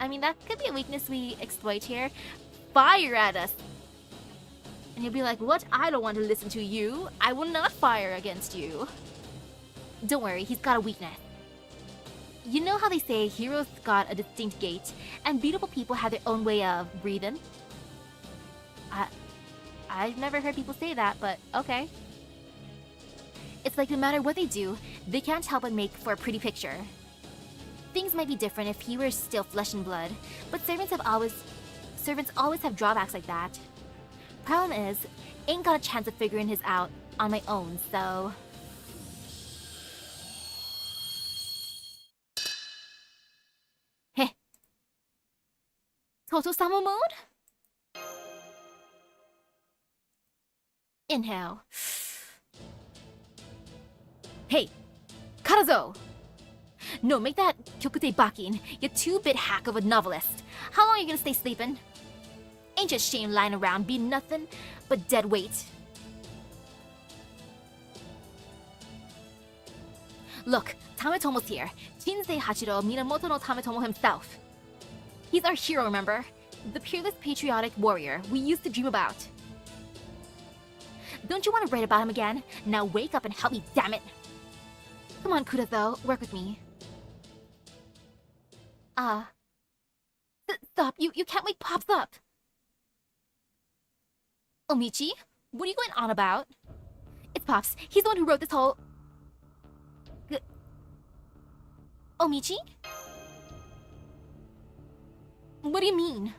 I mean, that could be a weakness we exploit here. Fire at us! And he'll be like, what? I don't want to listen to you. I will not fire against you. Don't worry, he's got a weakness. You know how they say heroes got a distinct gait, and beatable people have their own way of breathing? I've never heard people say that, but okay. It's like no matter what they do, they can't help but make for a pretty picture. Things might be different if he were still flesh and blood, but servants always have drawbacks like that. Problem is, ain't got a chance of figuring his out on my own, so... Heh. Total Samo mode? Inhale. Hey, Karazo! No, make that Kyokute Bakin, you two-bit hack of a novelist. How long are you gonna stay sleeping? Ain't just shame lying around being nothing but dead weight. Look, Tamatomo's here. Shinsei Hachiro, Minamoto no Tamatomo himself. He's our hero, remember? The peerless patriotic warrior we used to dream about. Don't you want to write about him again? Now wake up and help me, damn it! Come on, Kurazo, work with me. Stop, you can't wake Pops up! Omichi, what are you going on about? It's Pops, he's the one who wrote this whole... Omichi? What do you mean?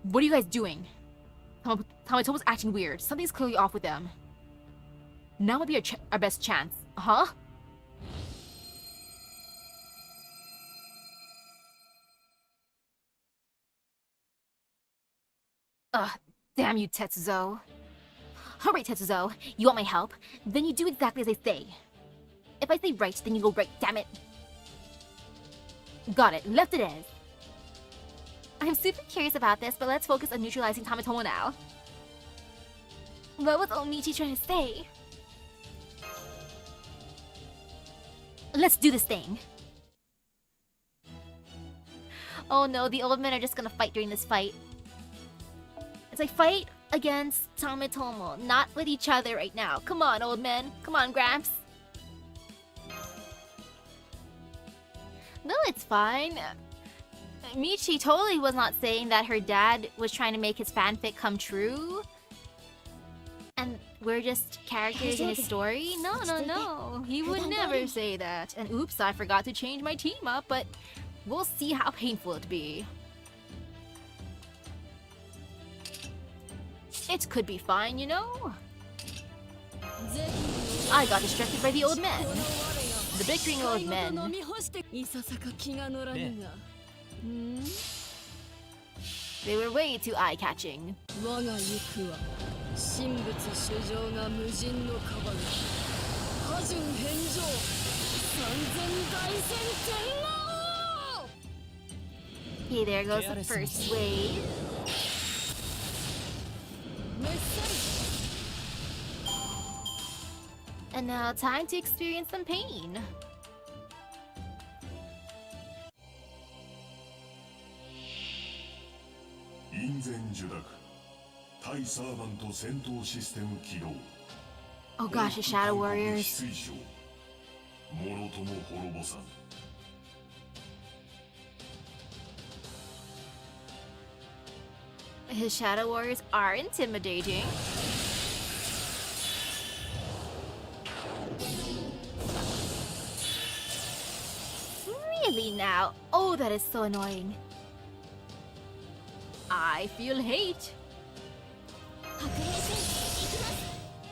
What are you guys doing? Tamatomo's acting weird. Something's clearly off with them. Now might be our best chance. Huh? Ugh, damn you, Tetsuzo. Alright, Tetsuzo, you want my help? Then you do exactly as I say. If I say right, then you go right, damn it. Got it, left it is. I'm super curious about this, but let's focus on neutralizing Tamatomo now. What was Omichi trying to say? Let's do this thing. Oh no, the old men are just gonna fight during this fight. It's like, fight against Tometomo, not with each other right now. Come on, old man. Come on, Gramps. No, it's fine. Michi totally was not saying that her dad was trying to make his fanfic come true. And we're just characters in his story? No, no, no. He would never say that. And oops, I forgot to change my team up, but we'll see how painful it be. It could be fine, you know? I got distracted by the old men. The bickering old men. They were way too eye-catching. Okay, there goes the first wave. And now time to experience some pain. Oh gosh, the Shadow Warriors. His Shadow Warriors are intimidating. Really now? Oh, that is so annoying. I feel hate.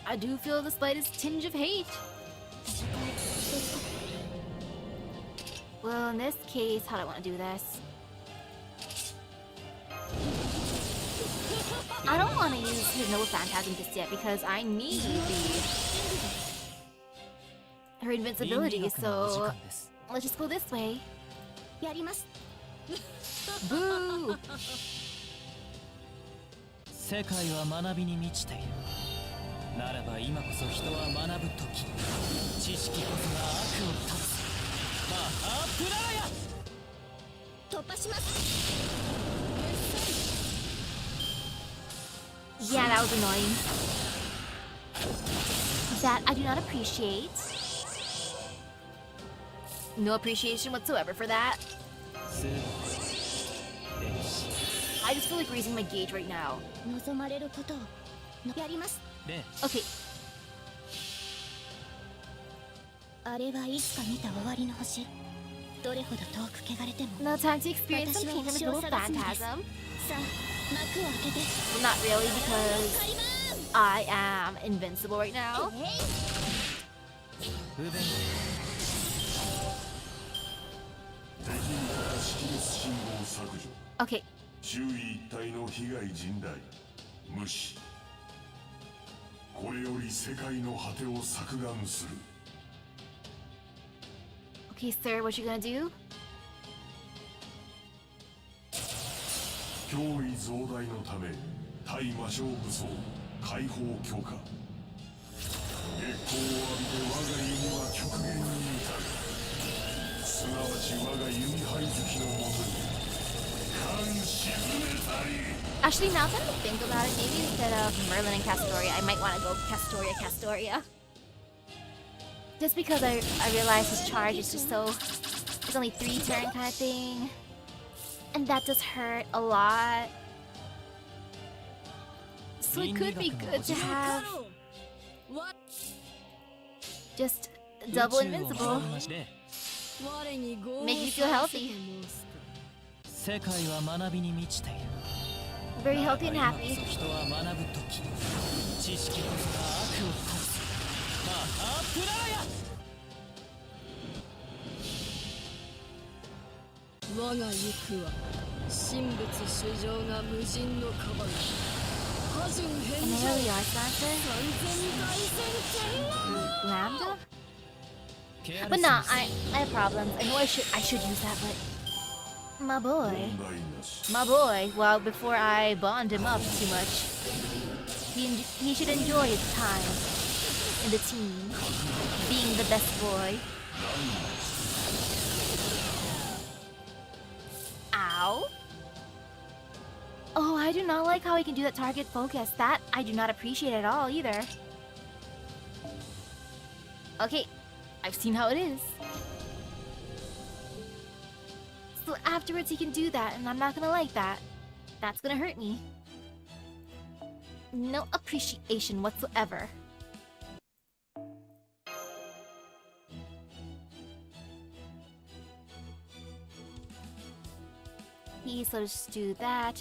I do feel the slightest tinge of hate. Well, in this case, how do I want to do this? I don't want to use his Noble Phantasm just yet because I need her invincibility, so let's just go this way. Boo! 世界は学びに満ちている。ならば今こそ人は学ぶ時。知識こそが悪を断つ。マハープララヤ。突破します。 Yeah, that was annoying. That I do not appreciate. No appreciation whatsoever for that. I just feel like raising my gauge right now. Okay. Now time to experience some pain from his little phantasm. Well, not really, because I am invincible right now. Okay. Okay, sir, what you gonna do? 脅威増大のため対魔性武装解放強化月光を浴びて我が弓は極限に至るすなわち我が弓灰月のもとに感沈めたり Actually, now that I think about it, maybe instead of Merlin and Castoria, I might want to go Castoria. Just because I realize his charge is just so... It's only 3 turn kind of thing. And that does hurt a lot. So it could be good to have just double invincible. Make you feel healthy. Very healthy and happy. And there we are, Santa. Lambda? But nah, I have problems. I know I should use that, but my boy. Well, before I bond him up too much, he should enjoy his time in the team, being the best boy. Ow. Oh, I do not like how he can do that target focus. That I do not appreciate at all either. Okay, I've seen how it is. So afterwards he can do that, and I'm not gonna like that. That's gonna hurt me. No appreciation whatsoever. So just do that,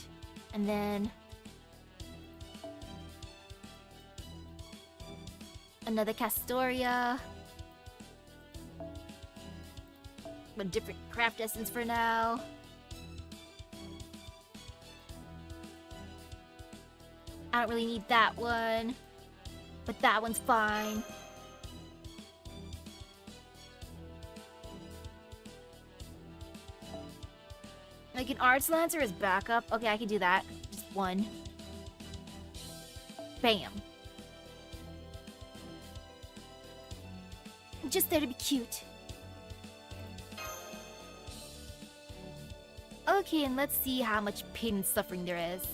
and then another Castoria, but different craft essence for now. I don't really need that one, but that one's fine. Like an Arts Lancer is backup. Okay, I can do that. Just one. Bam. Just there to be cute. Okay, and let's see how much pain and suffering there is.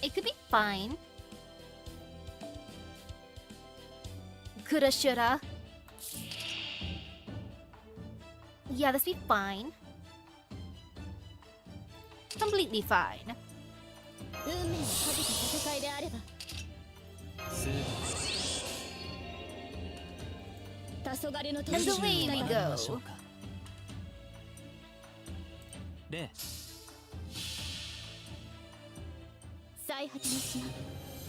It could be fine. Coulda, shoulda. Yeah, this be fine. Completely fine. 運命をかけた戦いであればすぐ黄昏の And 時 away we 参り go. ましょうか。レ最果ての島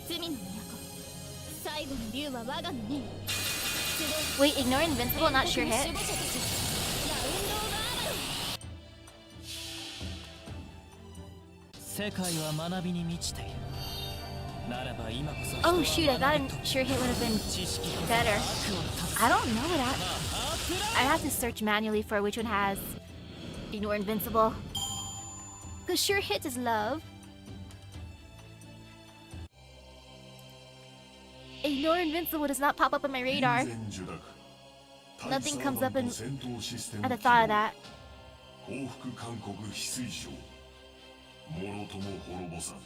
罪の都最後の竜は我がの目に Wait, ignore invincible, not sure 守護 hit. 者たちラウンドオブアー世界は学びに満ちている。ならば今こそ Oh shoot, I thought a sure hit would have been 知識こそ better. 悪を断つ I don't know that. I have to search manually for which one has ignore invincible. Cause sure hit is love. Ignore invincible does not pop up on my radar. Nothing comes up at the thought of that. 降伏勧告翡翠章もろとも滅ぼさん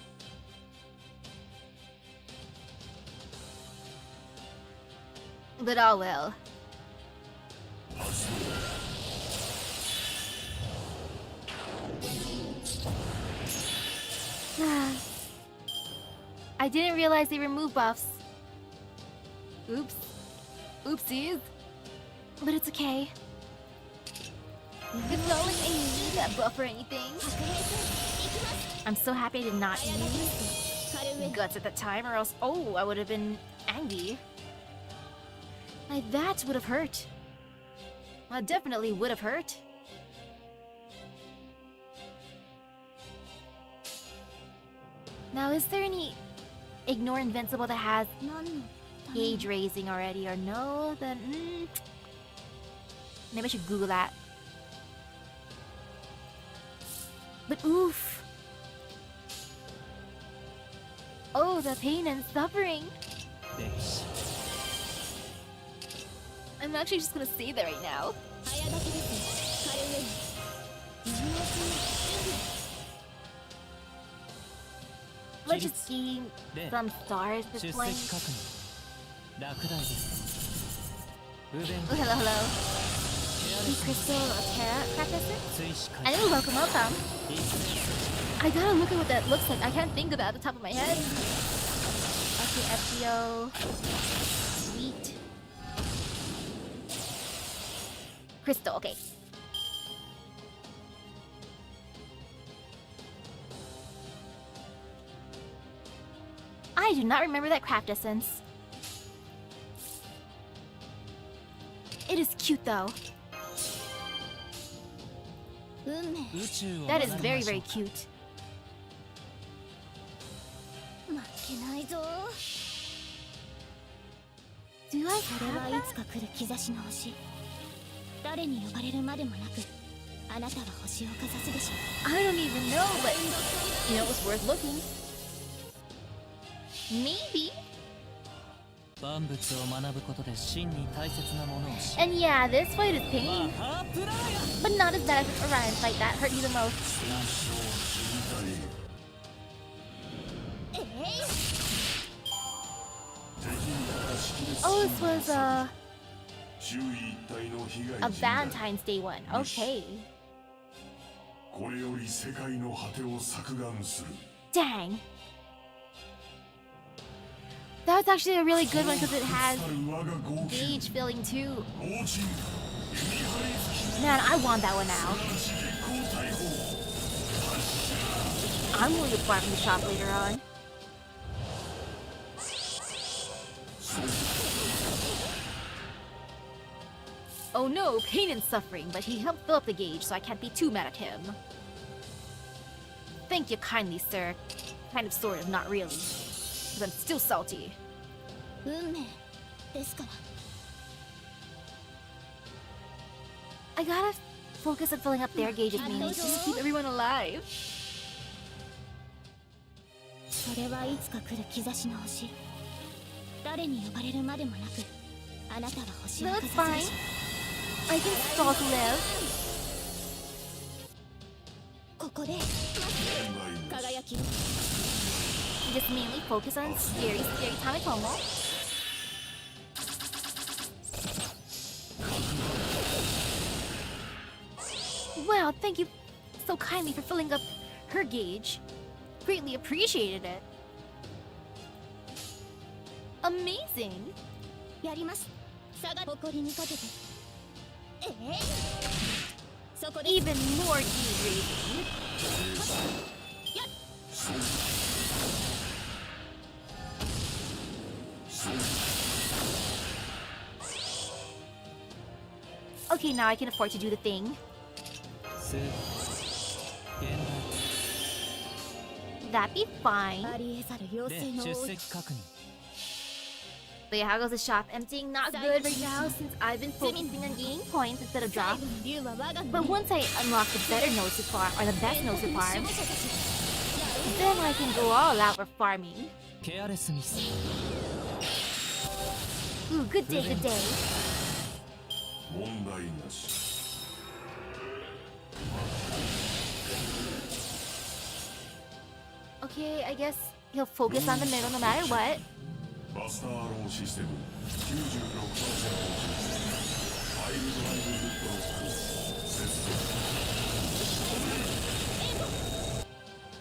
But all will. I didn't realize they remove buffs. Oops. Oopsies. But it's okay. It's not like I need that buff or anything. I'm so happy I did not use guts at the time, or else, oh, I would have been angry. Like, that would have hurt. Well, it definitely would have hurt. Now, is there any ignore invincible that has 何の gauge raising already, or no? Then maybe I should Google that. But oof. Oh, the pain and suffering. 歴史 I'm actually just gonna say that right now. 早炊きですカルウェイ自分の準備 Let's just gain some stars for 出 playing. 席確認落第です不便 Oh, hello, hello. Hey, Crystal Terra practicer? 追試開 Anyway, welcome, welcome. いつ I gotta look at what that looks like. I can't think of it at the top of my head. Okay, FGO. Sweet. Crystal, okay. I do not remember that craft essence. It is cute though. 運命宇宙を That is 学び very, ましょう very cute. 負けないぞ Do I それ have はい that? つか来る兆しの星誰に呼ばれるまでもなくあなたは星をかざすでしょ I don't even know, but you know, it was worth looking. Maybe. 万物を学ぶことで真に大切なものを知る And yeah, this fight is マ pain. ハープラーヤ But not as bad as Orion's fight that hurt you the most. Oh, this was a Valentine's Day one. Okay. Dang. That was actually a really good one because it has gauge filling too. Man, I want that one now. I'm going to farm the shop later on. Oh no, pain and suffering, but he helped fill up the gauge, so I can't be too mad at him. Thank you kindly, sir. Kind of, sort of, not really. But I'm still salty. 運命ですから I gotta focus on filling up their gauges mainly just to keep everyone alive. それはいつか来る兆しの星誰に呼ばれるまでもなくあなたは星を No, か it's ざ fine. す I can stall to live. ここで輝きを Just mainly focus on scary Tamitomo. Wow, thank you so kindly for filling up her gauge. Greatly appreciated it. Amazing. やります下が誇りにかけてそこで Even more gauge raising. Okay, now I can afford to do the thing. That'd be fine. ありえざる妖精の出多い席確認 But yeah, how goes the shop? Emptying? Not good right now since I've been focusing on gaining points instead of 最 drop. 後の竜は我が But once I unlock the better nodes to farm, or the best nodes to farm, then I can go all out for farming. ケアレスミス Ooh, good day, good day. 問題なし Okay, I guess he'll focus on the middle no matter what. バスターローシステム 96% ファイルドライブブッドロック接続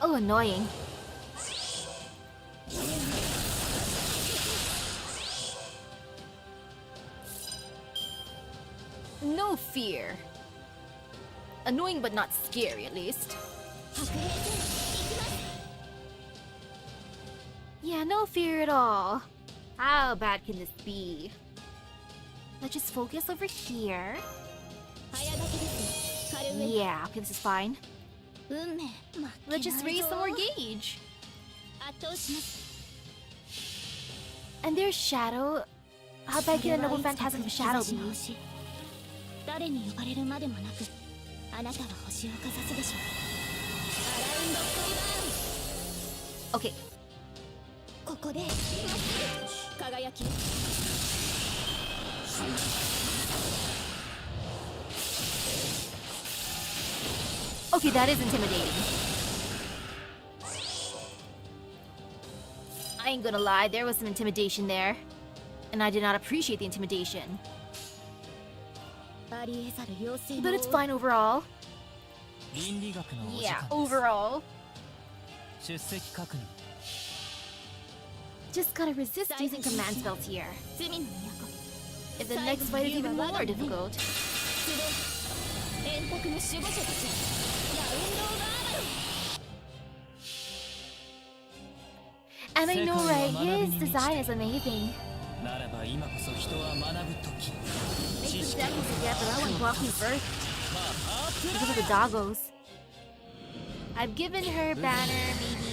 Oh, annoying. No fear. Annoying but not scary, at least. Yeah, no fear at all. How bad can this be? Let's just focus over here. 早書きです軽め Yeah, okay, this is fine. 運命 Let's just raise some more gauge. 圧倒します And there's Shadow. How bad can a noble phantasm of Shadow 兆し be? の星誰に呼ばれるまでもなくあなたは星をかざすでしょうアラウンドフリーバーン Okay, ここで輝き okay, that is intimidating. I ain't gonna lie, there was some intimidation there. And I did not appreciate the intimidation. ありえざる妖精 But の it's fine overall. 倫理学のお時 Yeah, 間です overall. 出席確認 Just gotta resist using command spells here. 罪の都 If the next fight is even more difficult. 円卓の守護者たちラウンドオブアーバロ And I know, right? His design is amazing. ならば今こそ人は学ぶ時 Makes the deck forget, but I want blocking first. Because of the doggos. I've given her banner maybe,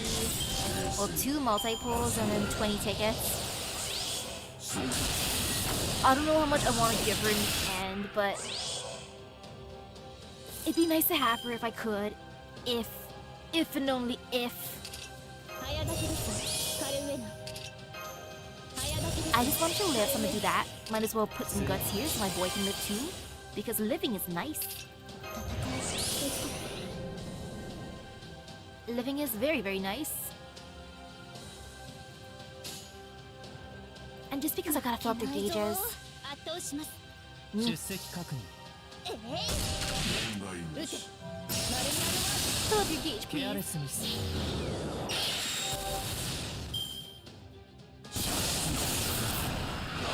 well, 2 multi-pulls and then 20 tickets. I don't know how much I want to give her in the end, but it'd be nice to have her if I could. If and only if. 早書きです軽上な早書きです I just want to live, so I'm gonna do that. Might as well put some guts here so my boy can live too. Because living is nice. Living is very, very nice. And just because I gotta fill up the gauges. 圧倒します。出席確認。問題なし Fill up your gauge, ケアレ please. スミス。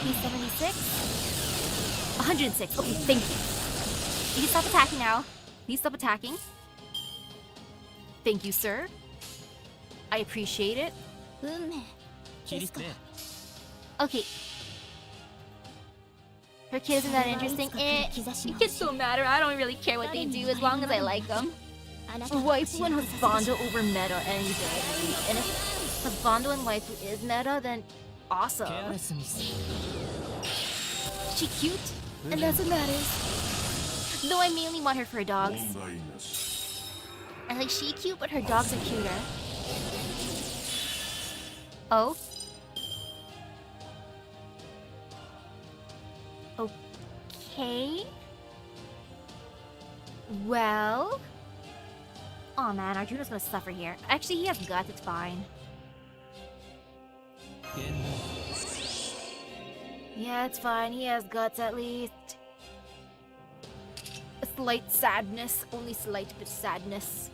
He's 76. 106. Okay, thank you. You can stop attacking now. Please stop attacking. Thank you, sir. I appreciate it. 運命キリスね。 Okay. Her kid isn't that interesting. It don't matter. I don't really care what they do as long as I like them. あなた Waifu and husbando over meta any day. And if husbando and waifu is meta, then ケア awesome. レスミス。 She cute, and that's what matters. Though I mainly want her for her dogs. 問題なし I like she cute, but her dogs are cuter. Oh? Okay. Well... Oh man, Arjuna's gonna suffer here. Actually, he has guts, it's fine. 言動。 Yeah, it's fine. He has guts at least. A slight sadness. Only slight, but sadness.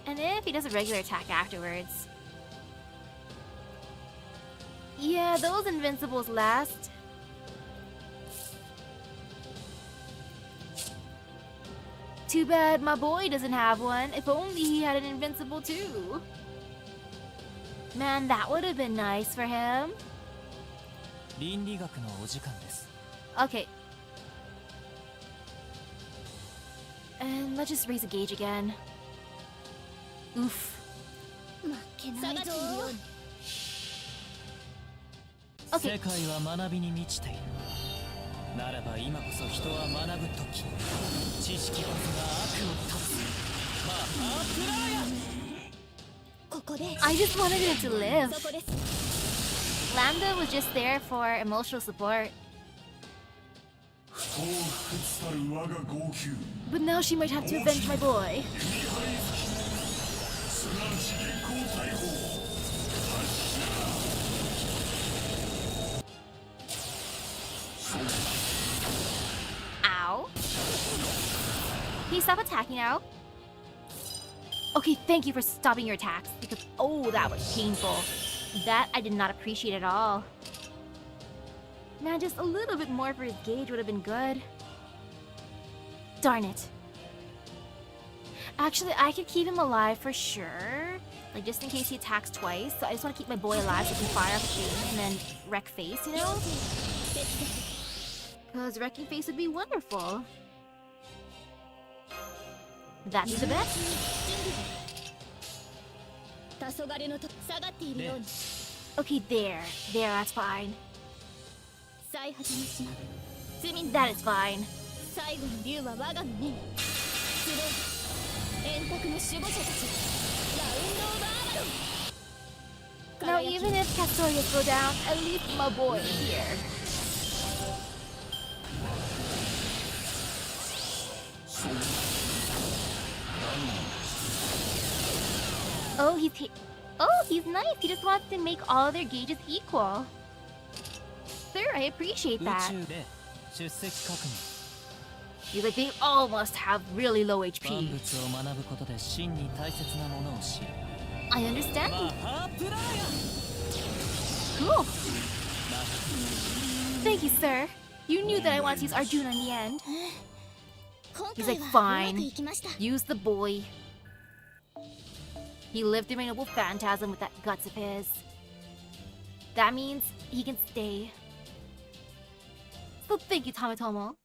And if he does a regular attack afterwards. Yeah, those invincibles last. Too bad my boy doesn't have one. If only he had an invincible too. Man, that would have been nice for him. 倫理学のお時間です。 Okay. And let's just raise the gauge again. Oof. 負けないぞ。 Okay. 世界は学びに満ちている。ならば今こそ人は学ぶ時。知識こそが悪を断つ。マハープラーヤ。 ここで I just wanted him to live. そこです。 Lambda was just there for emotional support. 不幸不屈たる我が号泣 But now she might have to avenge my boy. すなわち現行逮捕 Ow. Can you stop attacking now? Okay, thank you for stopping your attacks. Because, oh, that was painful. That I did not appreciate at all. Man, just a little bit more for his gauge would have been good. Darn it. Actually, I could keep him alive for sure. Like, just in case he attacks twice. So I just want to keep my boy alive so I can fire off a and then wreck face, you know? Because wrecking face would be wonderful. That'd be the best. 黄昏のと下がっているように Okay, there. There, that's fine. 最果ての島 I mean, that is fine. 最後の竜は我が胸に集え円卓の守護者たちラウンド・オブ・アーマド Now, even if Castorius go down, at least my boy is here. Oh, he's nice. He just wants to make all their gauges equal. Sir, I appreciate 宇 that. 宙で出席確認。 He's like, they all must have really low 万 HP. 物を学ぶことで真に大切なものを知る。 I understand. マハープラーヤ。 Cool. Thank you, sir. You knew that I wanted to use Arjuna in the end. 今 He's 回 like, はうま fine. くいきました Use the boy. He lived through my noble phantasm with that guts of his. That means he can stay. So thank you, Tamatomo.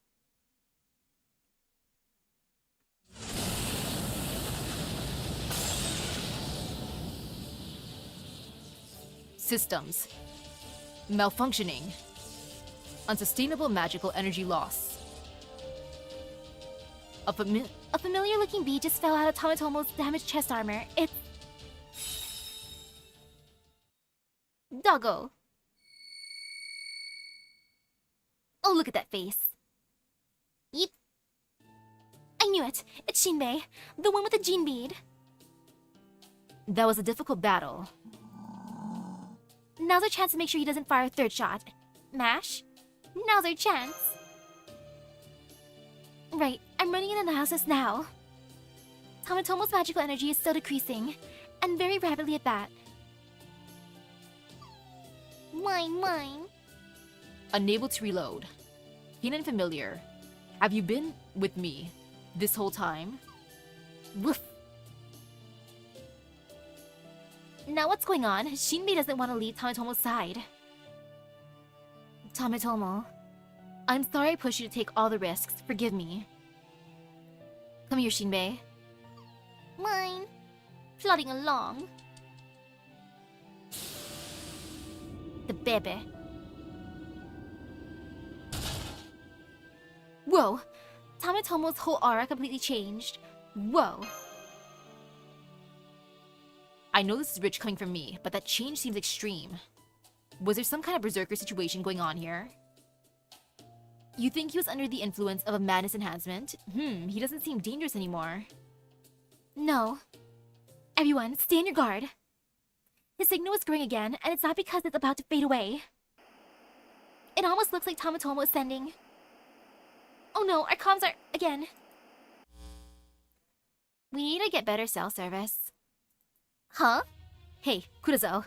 Systems. Malfunctioning. Unsustainable magical energy loss. A familiar-looking bee just fell out of Tamatomo's damaged chest armor. It's... Doggo. Oh, look at that face. Yep. I knew it. It's Shinbei, the one with the gene bead. That was a difficult battle. Now's our chance to make sure he doesn't fire a third shot. Mash? Now's our chance. Right, I'm running an analysis now. Tamatomo's magical energy is still decreasing, and very rapidly at that. Mine. Unable to reload. Keen and familiar. Have you been with me this whole time? Woof. Now what's going on? Shinbei doesn't want to leave Tamatomo's side. Tamatomo, I'm sorry I pushed you to take all the risks. Forgive me. Come here, Shinbei. Mine. Plodding along. The baby. Whoa! Tamatomo's whole aura completely changed. Whoa. I know this is rich coming from me, but that change seems extreme. Was there some kind of berserker situation going on here? You think he was under the influence of a madness enhancement? He doesn't seem dangerous anymore. No. Everyone, stay on your guard. His signal is growing again, and it's not because it's about to fade away. It almost looks like Tamatomo is sending... Oh no, our comms are... again. We need to get better cell service. Huh? Hey, Kurozo.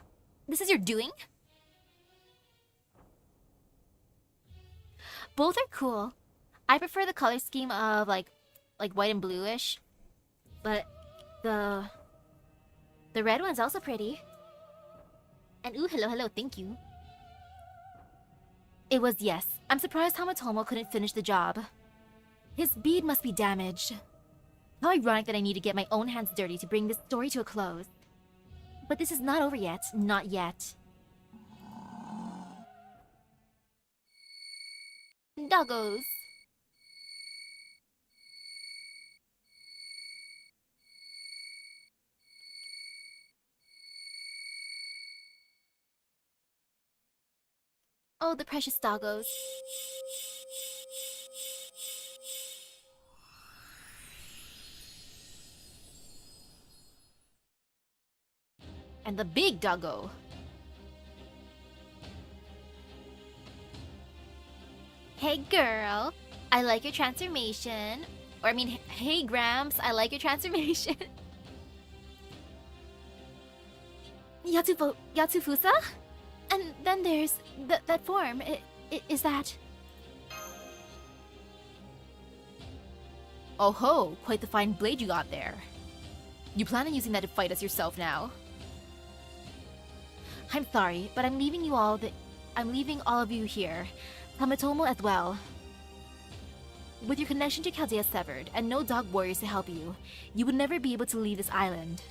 This is your doing? Both are cool. I prefer the color scheme of like white and bluish. But the red one's also pretty. And ooh, hello, thank you. It was yes. I'm surprised Tamatomo couldn't finish the job. His bead must be damaged. How ironic that I need to get my own hands dirty to bring this story to a close. But this is not over yet. Not yet. Doggos. Oh, the precious doggos. And the big doggo. Hey girl, I like your transformation. Or I mean, hey Gramps, I like your transformation. Yatsufusa? And then there's that form. Is that... Oh ho, quite the fine blade you got there. You plan on using that to fight us yourself now? I'm sorry, but I'm leaving all of you here. Tamatomo as well. With your connection to Chaldea severed, and no dog warriors to help you, you would never be able to leave this island.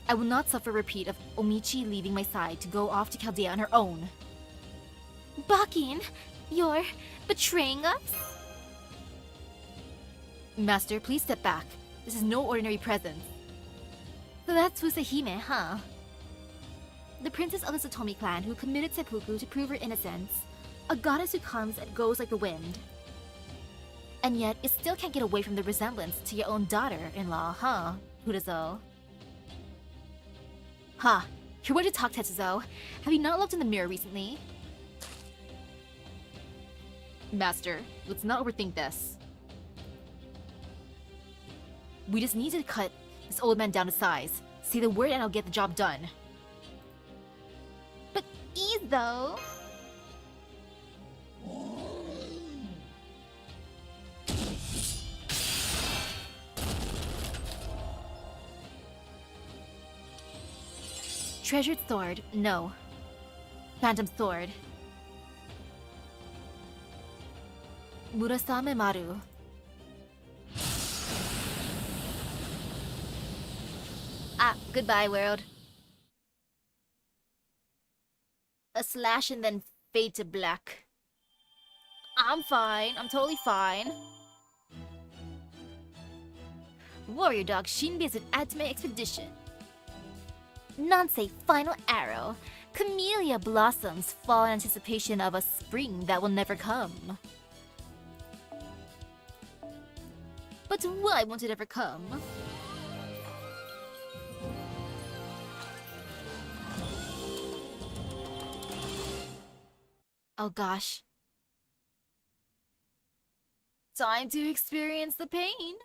I will not suffer a repeat of Omichi leaving my side to go off to Chaldea on her own. Bakin, you're betraying us? Master, please step back. This is no ordinary presence. So that's Fusahime, huh? The princess of the Satomi clan who committed seppuku to prove her innocence. A goddess who comes and goes like the wind. And yet, it still can't get away from the resemblance to your own daughter-in-law, huh, Kurozo? Ha! You're going to talk, Tetsuzo. Have you not looked in the mirror recently? Master, let's not overthink this. We just need to cut this old man down to size. Say the word and I'll get the job done. But ease though. Treasured sword, no. Phantom sword. Murasame Maru. Ah, goodbye world. A slash and then fade to black. I'm fine. I'm totally fine. Warrior dog Shinbei is an ultimate expedition. Nonsense final arrow. Camellia blossoms fall in anticipation of a spring that will never come. But why won't it ever come? Oh gosh. Time to experience the pain.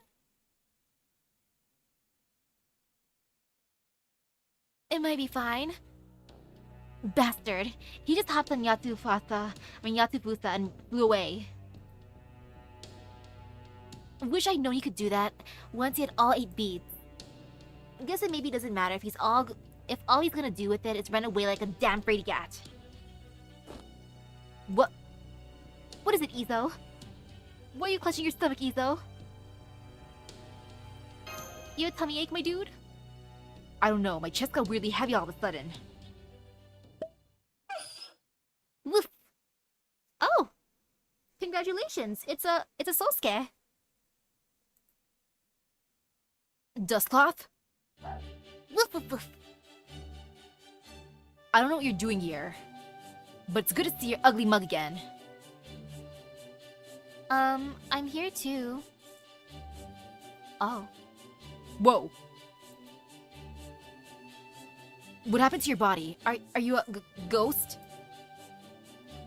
It might be fine. Bastard. He just hopped on Yatufusa and flew away. Wish I'd known he could do that once he had all 8 beats. Guess it maybe doesn't matter if all he's gonna do with it is run away like a damn fraidy cat. What is it, Izo? Why are you clutching your stomach, Izo? You have a tummy ache, my dude? I don't know, my chest got weirdly heavy all of a sudden. Woof. Oh! Congratulations, it's a Sosuke. Dustcloth? Woof woof woof. I don't know what you're doing here, but it's good to see your ugly mug again. I'm here too. Oh. Whoa. What happened to your body? Are you a ghost?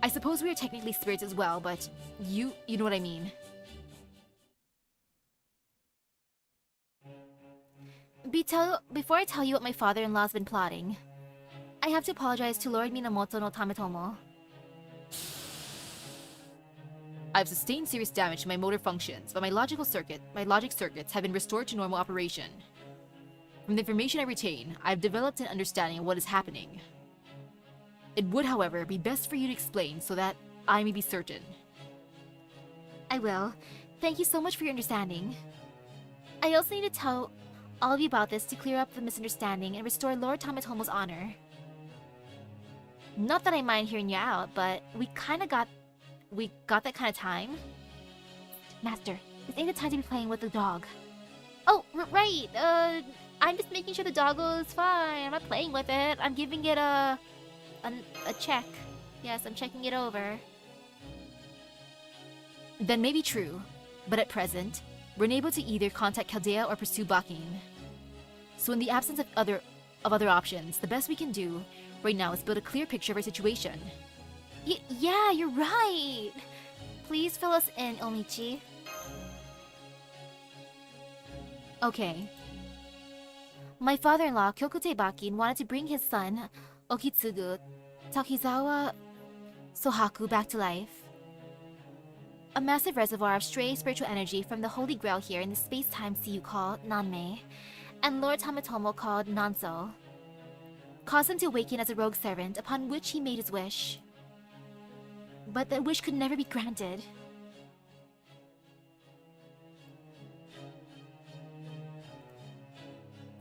I suppose we are technically spirits as well, but you know what I mean. Before I tell you what my father-in-law's been plotting, I have to apologize to Lord Minamoto no Tametomo. I've sustained serious damage to my motor functions, but my logic circuits have been restored to normal operation. From the information I retain, I've developed an understanding of what is happening. It would, however, be best for you to explain so that I may be certain. I will. Thank you so much for your understanding. I also need to tell all of you about this to clear up the misunderstanding and restore Lord Tametomo's honor. Not that I mind hearing you out, but we got that kind of time. Master, this ain't the time to be playing with the dog. Oh, right. I'm just making sure the doggo is fine. I'm not playing with it. I'm giving it a check. Yes, I'm checking it over. That may be true, but at present, we're unable to either contact Chaldea or pursue Bakin. So in the absence of other options, the best we can do right now is build a clear picture of our situation. Yeah, you're right. Please fill us in, Omichi. Okay. My father-in-law, Kyokute Bakin, wanted to bring his son, Okitsugu Takizawa Sohaku, back to life. A massive reservoir of stray spiritual energy from the Holy Grail here in the space-time sea you call Nanmei, and Lord Tametomo called Nanso, caused him to awaken as a rogue servant, upon which he made his wish. But that wish could never be granted.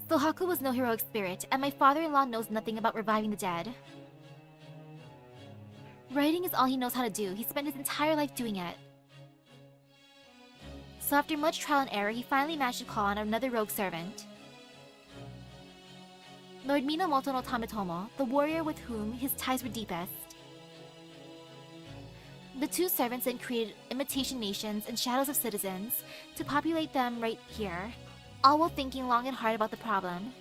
Sohaku was no heroic spirit, and my father-in-law knows nothing about reviving the dead. Writing is all he knows how to do. He spent his entire life doing it. So after much trial and error, he finally managed to call on another rogue servant. Lord Minamoto no Tametomo, the warrior with whom his ties were deepest. The two servants then created imitation nations and shadows of citizens to populate them right here, all while thinking long and hard about the problem.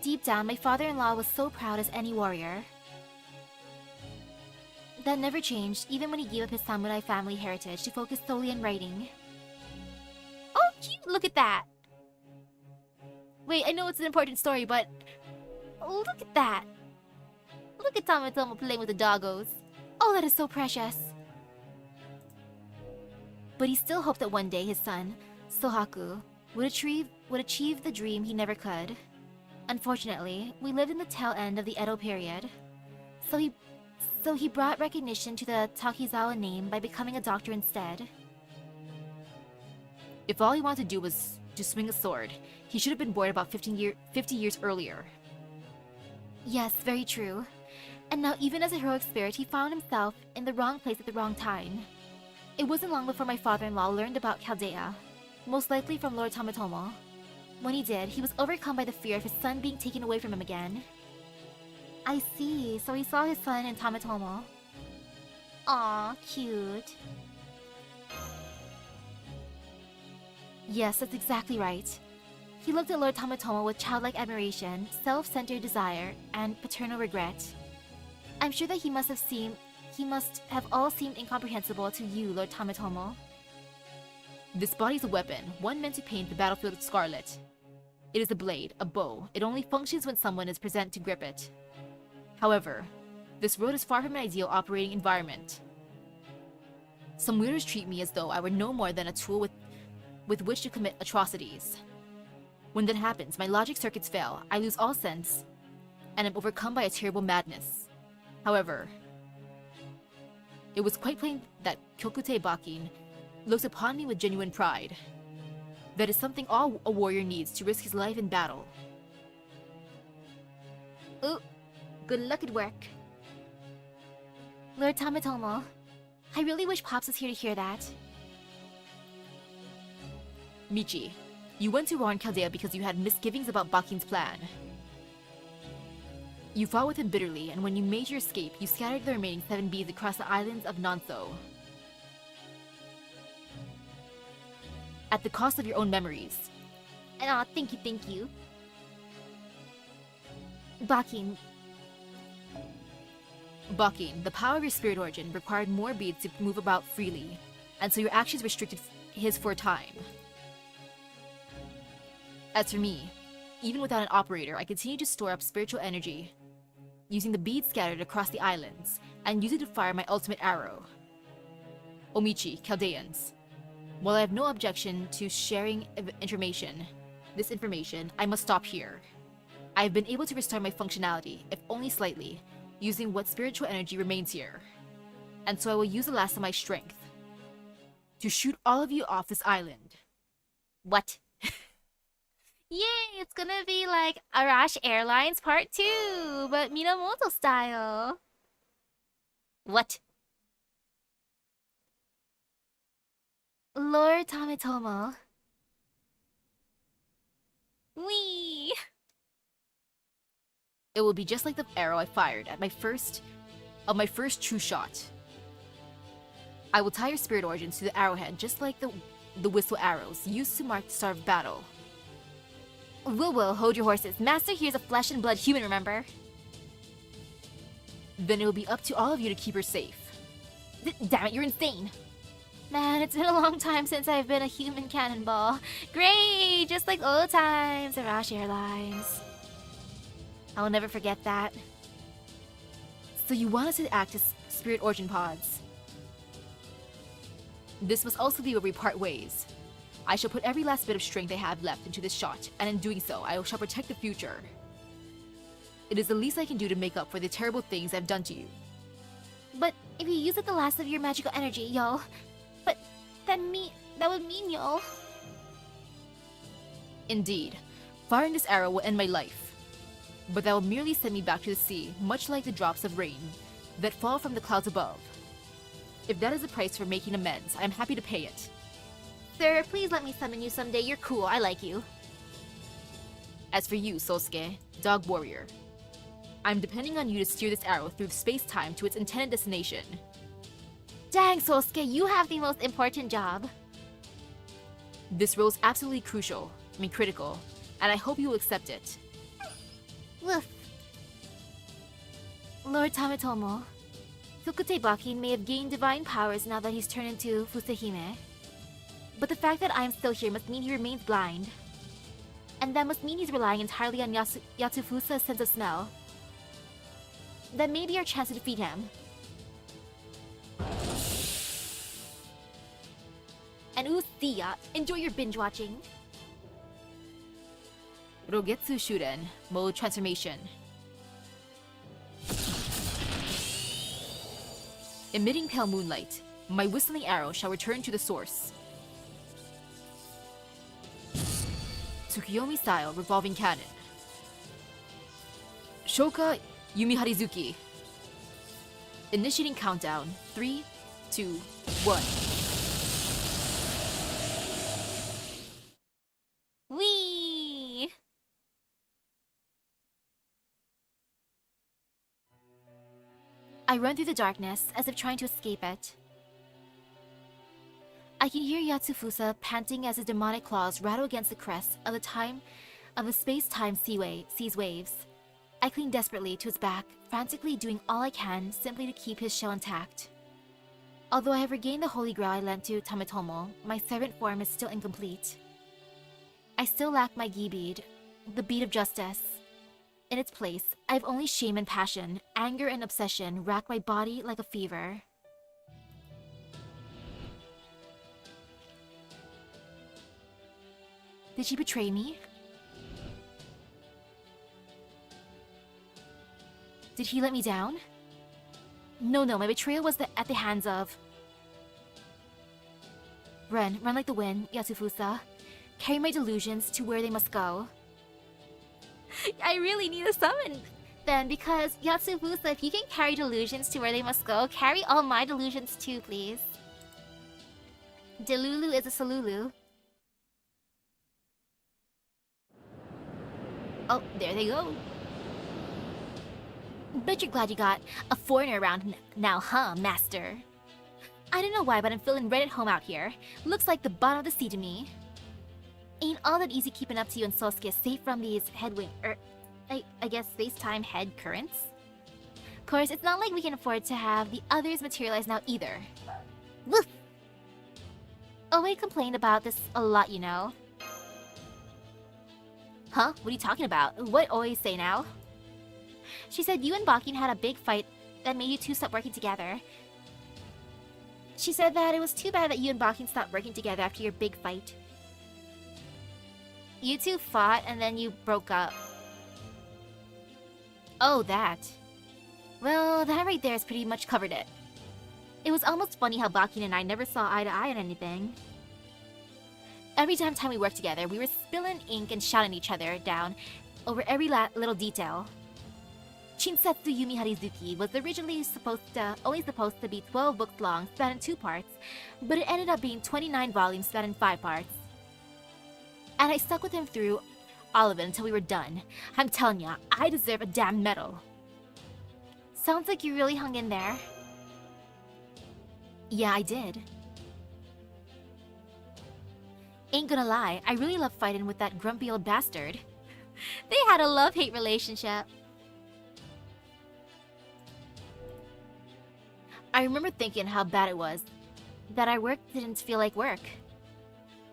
Deep down, my father-in-law was so proud as any warrior. That never changed, even when he gave up his samurai family heritage to focus solely on writing. Oh, cute! Look at that! Wait, I know it's an important story, but... look at that! Look at Tametomo playing with the doggos. Oh, that is so precious. But he still hoped that one day his son, Sohaku, would achieve the dream he never could. Unfortunately, we lived in the tail end of the Edo period. So he brought recognition to the Takizawa name by becoming a doctor instead. If all he wanted to do was to swing a sword, he should have been born about 50 years earlier. Yes, very true. And now even as a heroic spirit, he found himself in the wrong place at the wrong time. It wasn't long before my father-in-law learned about Chaldea, most likely from Lord Tametomo. When he did, he was overcome by the fear of his son being taken away from him again. I see, so he saw his son in Tametomo. Aw, cute. Yes, that's exactly right. He looked at Lord Tamatomo with childlike admiration, self-centered desire, and paternal regret. I'm sure that he must have all seemed incomprehensible to you, Lord Tamatomo. This body's a weapon, one meant to paint the battlefield scarlet. It is a blade, a bow. It only functions when someone is present to grip it. However, this world is far from an ideal operating environment. Some weirdos treat me as though I were no more than a tool with which to commit atrocities. When that happens, my logic circuits fail, I lose all sense, and am overcome by a terrible madness. However, it was quite plain that Kyokute Bakin looks upon me with genuine pride. That is something all a warrior needs to risk his life in battle. Ooh, good luck at work. Lord Tamatomo, I really wish Pops was here to hear that. Michi, you went to warn Chaldea because you had misgivings about Bakin's plan. You fought with him bitterly, and when you made your escape, you scattered the remaining 7 bees across the islands of Nanso. At the cost of your own memories. And aw, thank you. Bakin, The power of your spirit origin required more beads to move about freely, and so your actions restricted his for a time. As for me, even without an operator, I continue to store up spiritual energy, using the beads scattered across the islands, and use it to fire my ultimate arrow. Omichi, Chaldeans. While I have no objection to sharing this information, I must stop here. I have been able to restore my functionality, if only slightly, using what spiritual energy remains here. And so I will use the last of my strength to shoot all of you off this island. what? Yay, it's gonna be like Arash Airlines Part 2, but Minamoto style. What? Lord Tamatomo. Wee! It will be just like the arrow I fired at my first true shot. I will tie your spirit origins to the arrowhead just like the whistle arrows used to mark the start of battle. Will, hold your horses. Master here's a flesh and blood human, remember? Then it will be up to all of you to keep her safe. Damn it, you're insane! Man, it's been a long time since I've been a human cannonball. Great! Just like old times, Arash Airlines. I'll never forget that. So you want us to act as spirit origin pods. This must also be where we part ways. I shall put every last bit of strength I have left into this shot, and in doing so, I shall protect the future. It is the least I can do to make up for the terrible things I've done to you. But if you use up the last of your magical energy, yo. But that would mean, yo. Indeed, firing this arrow will end my life. But that will merely send me back to the sea, much like the drops of rain that fall from the clouds above. If that is the price for making amends, I am happy to pay it. Sir, please let me summon you someday. You're cool. I like you. As for you, Sosuke, Dog Warrior, I'm depending on you to steer this arrow through space-time to its intended destination. Dang, Sosuke, you have the most important job. This role is absolutely critical, and I hope you will accept it. Woof. Lord Tamatomo, Kyokute Bakin may have gained divine powers now that he's turned into Fusahime. But the fact that I'm still here must mean he remains blind. And that must mean he's relying entirely on Yatsufusa's sense of smell. That may be our chance to defeat him. And ooh, see ya. Enjoy your binge watching. Rogetsu Shuden, Mode Transformation. Emitting pale moonlight, my whistling arrow shall return to the source. Tsukiyomi style revolving cannon. Shoka Yumi Harizuki. Initiating countdown. 3, 2, 1. Whee! I I run through the darkness as if trying to escape it. I can hear Yatsufusa panting as his demonic claws rattle against the crest of the space-time sea's waves. I cling desperately to his back, frantically doing all I can simply to keep his shell intact. Although I have regained the holy grail I lent to Tametomo, my servant form is still incomplete. I still lack my gi bead, the bead of justice. In its place, I have only shame and passion, anger and obsession rack my body like a fever. Did she betray me? Did he let me down? No, my betrayal was at the hands of... Run like the wind, Yatsufusa. Carry my delusions to where they must go. I really need a summon then, because Yatsufusa, if you can carry delusions to where they must go, carry all my delusions too, please. Delulu is a Salulu. Oh, there they go. Bet you're glad you got a foreigner around now, huh, master? I don't know why, but I'm feeling right at home out here. Looks like the bottom of the sea to me. Ain't all that easy keeping up to you and Sosuke safe from these I guess space-time head currents? Of course, it's not like we can afford to have the others materialize now either. Woof! Oe complained about this a lot, you know. Huh? What are you talking about? What Oe say now? She said you and Bakin had a big fight that made you two stop working together. She said that it was too bad that you and Bakin stopped working together after your big fight. You two fought and then you broke up. Oh, that. Well, that right there has pretty much covered it. It was almost funny how Bakin and I never saw eye to eye on anything. Every damn time we worked together, we were spilling ink and shouting each other down over every little detail. Shinsetsu Yumi Harizuki was originally only supposed to be 12 books long, spat in 2 parts, but it ended up being 29 volumes spat in 5 parts. And I stuck with him through all of it until we were done. I'm telling ya, I deserve a damn medal. Sounds like you really hung in there. Yeah, I did. Ain't gonna lie, I really love fighting with that grumpy old bastard. They had a love-hate relationship. I remember thinking how bad it was that our work didn't feel like work.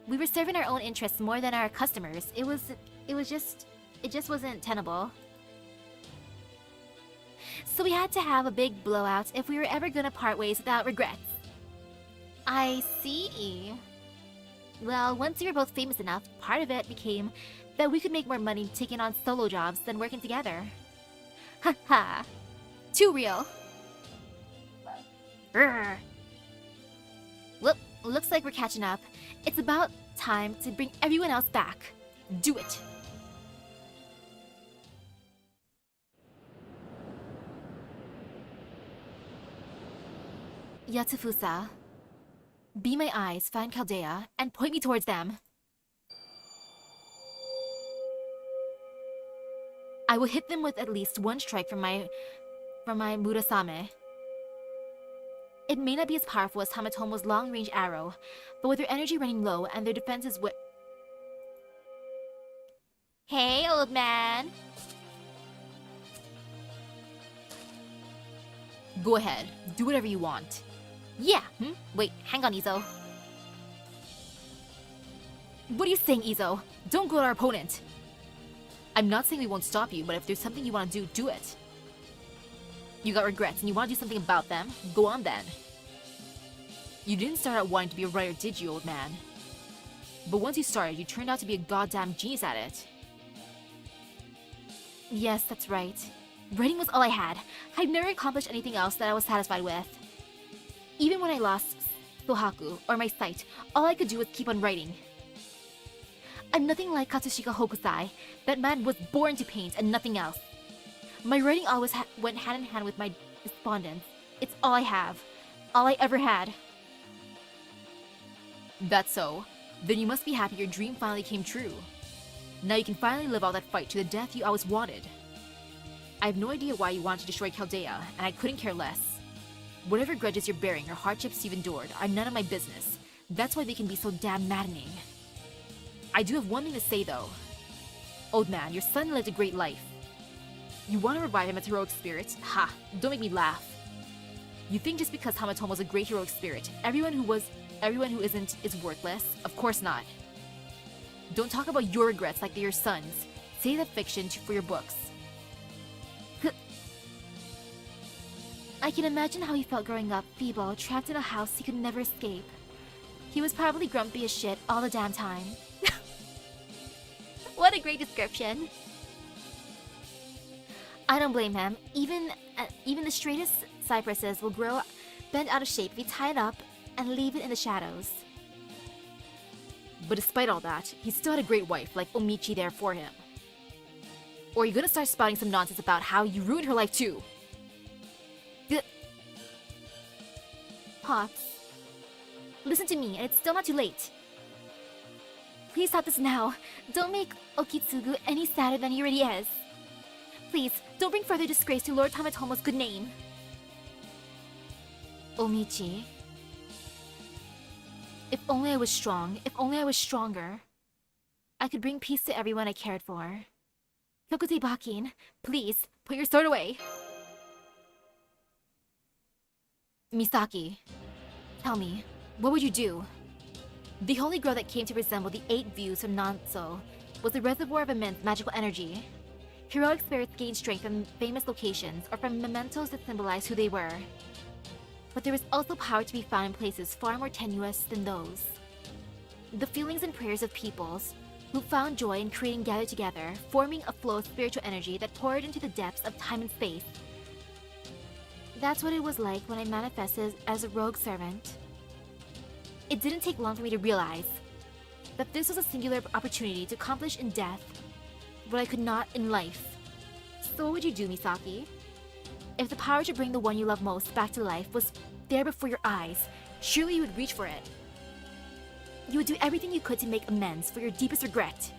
We were serving our own interests more than our customers. It just wasn't tenable. So we had to have a big blowout if we were ever gonna part ways without regrets. I see. Well, once we were both famous enough, part of it became that we could make more money taking on solo jobs than working together. Haha. Too real. Brr. Well, looks like we're catching up. It's about time to bring everyone else back. Do it! Yatsufusa, be my eyes, find Chaldea, and point me towards them. I will hit them with at least 1 strike from my Murasame. It may not be as powerful as Tametomo's long-range arrow, but with their energy running low and their defenses Hey, old man! Go ahead, do whatever you want. Yeah, Wait, hang on, Izo. What are you saying, Izo? Don't go at our opponent! I'm not saying we won't stop you, but if there's something you want to do, do it. You got regrets and you want to do something about them? Go on then. You didn't start out wanting to be a writer, did you, old man? But once you started, you turned out to be a goddamn genius at it. Yes, that's right. Writing was all I had. I've never accomplished anything else that I was satisfied with. Even when I lost Sohaku, or my sight, all I could do was keep on writing. I'm nothing like Katsushika Hokusai. That man was born to paint and nothing else. My writing always went hand in hand with my despondence. It's all I have. All I ever had. That's so. Then you must be happy your dream finally came true. Now you can finally live out that fight to the death you always wanted. I have no idea why you wanted to destroy Chaldea, and I couldn't care less. Whatever grudges you're bearing or hardships you've endured are none of my business. That's why they can be so damn maddening. I do have one thing to say though. Old man, your son lived a great life. You want to revive him as heroic spirit? Ha! Don't make me laugh. You think just because Hamatomo's a great heroic spirit, everyone who isn't is worthless? Of course not. Don't talk about your regrets like they're your son's. Say that fiction for your books. I can imagine how he felt growing up, feeble, trapped in a house he could never escape. He was probably grumpy as shit all the damn time. What a great description. I don't blame him. Even the straightest cypresses will grow bent out of shape if you tie it up and leave it in the shadows. But despite all that, he still had a great wife like Omichi there for him. Or are you gonna start spouting some nonsense about how you ruined her life too? Pops, listen to me, and it's still not too late. Please stop this now. Don't make Okitsugu any sadder than he already is. Please, don't bring further disgrace to Lord Hamatomo's good name. Omichi. If only I was strong, if only I was stronger, I could bring peace to everyone I cared for. Kyokute Bakin, please, put your sword away. Misaki, tell me, what would you do? The holy grail that came to resemble the 8 views from Nanso was a reservoir of immense magical energy. Heroic spirits gained strength from famous locations or from mementos that symbolize who they were. But there was also power to be found in places far more tenuous than those. The feelings and prayers of peoples who found joy in creating gathered together, forming a flow of spiritual energy that poured into the depths of time and space. That's what it was like when I manifested as a rogue servant. It didn't take long for me to realize that this was a singular opportunity to accomplish in death what I could not in life. So what would you do, Misaki? If the power to bring the one you love most back to life was there before your eyes, surely you would reach for it. You would do everything you could to make amends for your deepest regret.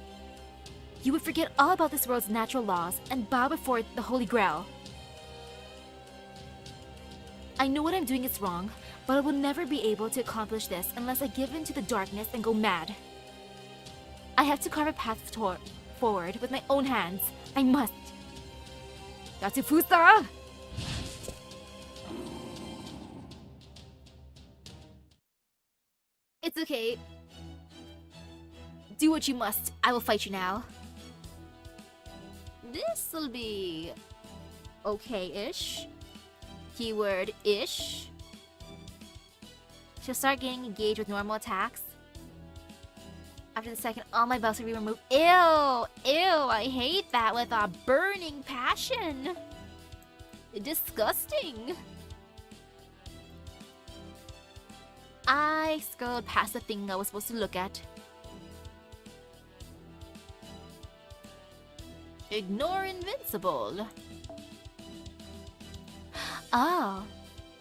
You would forget all about this world's natural laws and bow before the Holy Grail. I know what I'm doing is wrong, but I will never be able to accomplish this unless I give in to the darkness and go mad. I have to carve a path forward with my own hands. I must. Yatsufusa! It's okay. Do what you must. I will fight you now. This'll be okay-ish. Keyword-ish. She'll start getting engaged with normal attacks. After the second, all my belts will be removed. Ew! Ew! I hate that with a burning passion! Disgusting! I scrolled past the thing I was supposed to look at. Ignore invincible. Oh,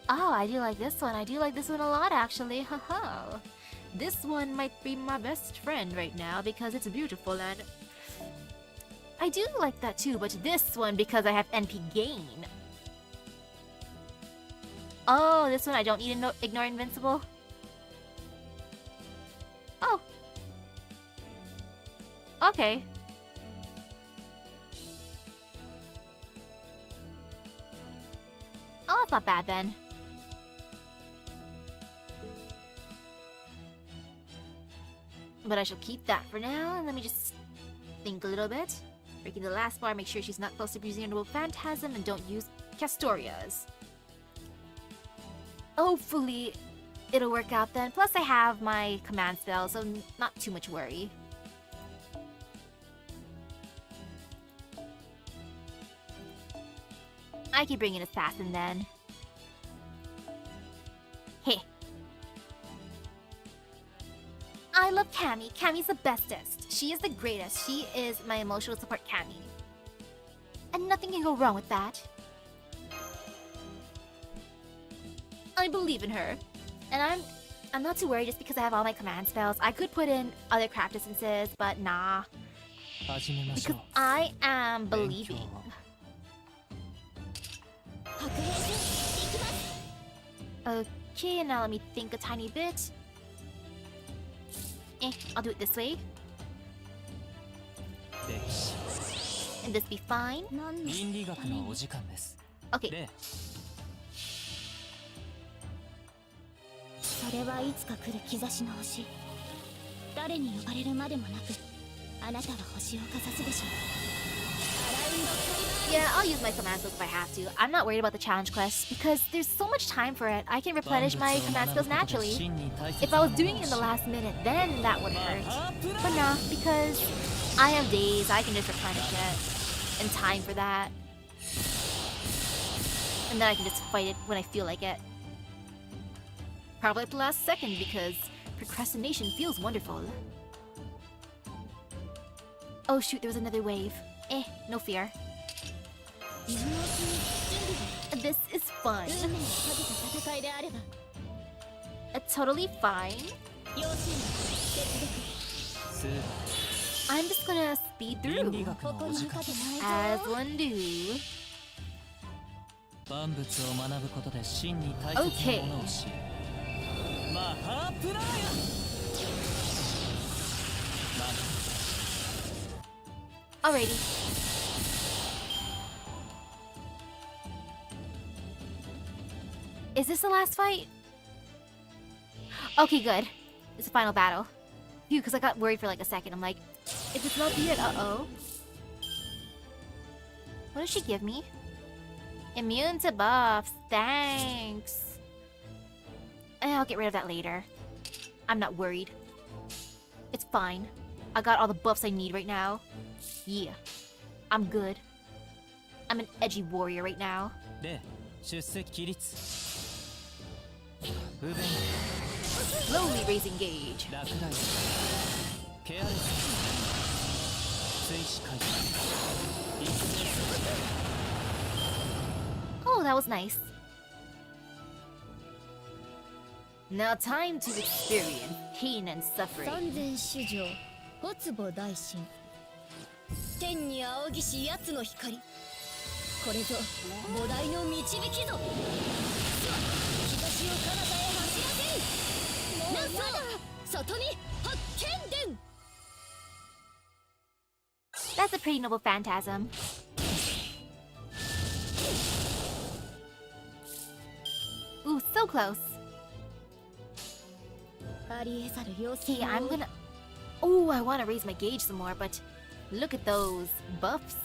I do like this one. I do like this one a lot, actually. Haha. This one might be my best friend right now because it's beautiful, and I do like that too, but this one because I have NP gain. Oh, this one I don't need to ignore invincible. Oh. Okay. Oh, that's not bad then. But I shall keep that for now, and let me just think a little bit. Breaking the last bar, make sure she's not close to using a phantasm, and don't use Castorias. Hopefully, it'll work out then. Plus, I have my command spell, so not too much worry. I can bring in Assassin then. Hey. I love Cammy. Cammy's the bestest. She is the greatest. She is my emotional support Cammy. And nothing can go wrong with that. I believe in her. And I'm not too worried just because I have all my command spells. I could put in other craft distances, but nah. Because I am believing. Okay, now let me think a tiny bit. I'll do it this way. 歴史 And this be fine. 何の倫理学のお時間です Okay. でそれはいつか来る兆しの星。誰に呼ばれるまでもなく、あなたは星をかざすでしょう。Yeah, I'll use my command skills if I have to. I'm not worried about the challenge quest because there's so much time for it. I can replenish my command skills naturally. If I was doing it in the last minute, then that would hurt. But nah, because I have days, I can just replenish it. And time for that. And then I can just fight it when I feel like it. Probably at the last second because procrastination feels wonderful. Oh shoot, there was another wave. No fear. This is fun. 運命をかけた戦いであれば、 Totally fine. 要するに別で数 I'm just gonna speed 倫理 through 学のここに向かお時間ってないぞ。 as one do. 万物を学ぶことで真に大切なものを知るマハープラーヤAlrighty. Is this the last fight? Okay, good. It's the final battle. Phew, because I got worried for like a second. I'm like, if it's not the end, uh-oh. What does she give me? Immune to buffs. Thanks. I'll get rid of that later. I'm not worried. It's fine. I got all the buffs I need right now. Yeah. I'm good. I'm an edgy warrior right now. で出席起立不便 Slowly raising gauge. 落雷ケアレス追試開始 Oh, that was nice. Now time to experience pain and suffering. 三千主条、没母大神。天に仰ぎし奴の光。これぞ菩提の導きぞ。日差しを彼方へ走らせん。もうまだ里に発見伝。 That's a pretty noble phantasm. Ooh, so close. ありえざる要請 Okay, I'm gonna... Oh, I want to raise my gauge some more, but look at those buffs.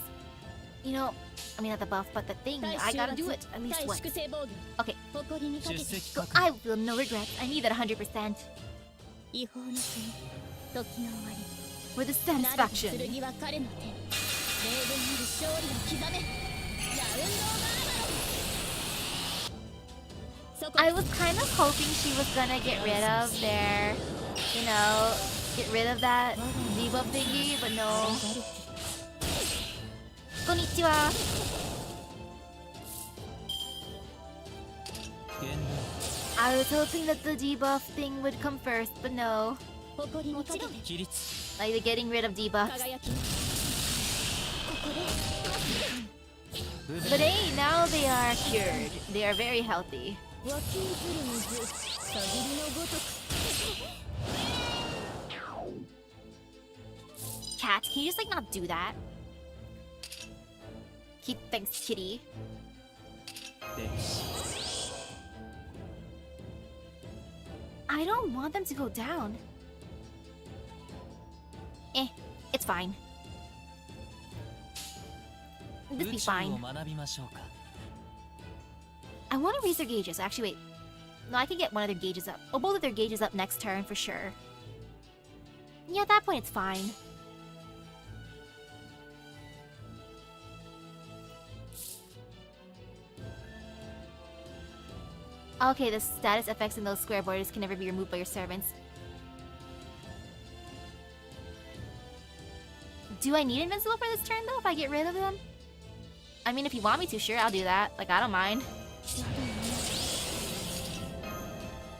You know, I mean not the buff, but the thing. I gotta do it at least once. Okay. 誇りにかけて So I will feel no regrets. I need that 100%. 違法の国、時の終わり。 For the ならば satisfaction. 剣は彼の手。霊言なる勝利を刻め。ラウンドマー I was kind of hoping she was gonna get rid of their, you know, get rid of that debuff thingy, but no. Konnichiwa. 言 I was hoping that the debuff thing would come first, but no. 誇りにかけて 起立 Like they're getting rid of debuffs. 輝き。ここで But hey, now they are cured. They are very healthy. 湧き移る水、さぎりのごとく。 Cat, can you just like not do that? Thanks, kitty. 歴史 I don't want them to go down. It's fine. This 宇 be 宙を fine. 学びましょうか I want to raise their gauges. Actually, wait. No, I can get one of their gauges up. Oh, both of their gauges up next turn for sure. Yeah, at that point, it's fine. Okay, the status effects in those square borders can never be removed by your servants. Do I need invincible for this turn, though, if I get rid of them? I mean, if you want me to, sure, I'll do that. Like, I don't mind.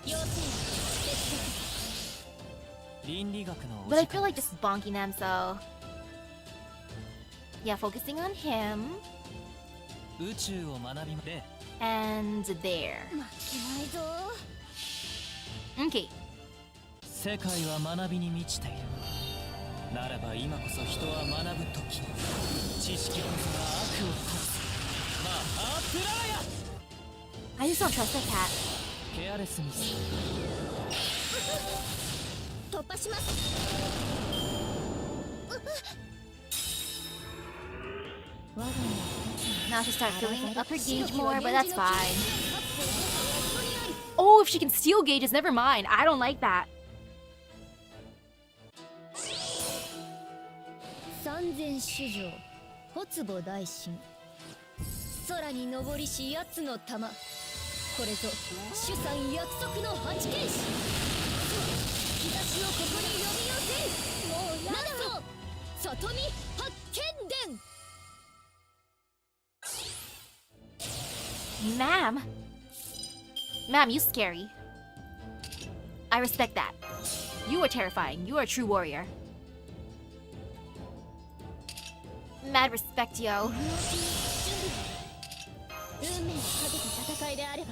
要請倫理学のお But I 時 feel 間 like just bonking them, so... Yeah, focusing on him. 宇宙を学びまで And there. 負けないぞ。Okay. 世界は学びに満ちている。ならば今こそ人は学ぶ時。知識こそが悪を断つ。マハープララヤ I just don't trust that cat. ケアレスミス。突破します。 Now she'll start filling up her gauge more, but that's fine. Oh, if she can steal gauges, never mind. I don't like that. 三千史上小坪大神空に昇りし奴の玉これぞ主さん約束の八剣士日差しをここに呼び寄せもうやだ里見八剣伝 Ma'am. Ma'am, you scary. I respect that. You are terrifying. You are a true warrior. Mad respect, yo. 運命をかけた戦いであれば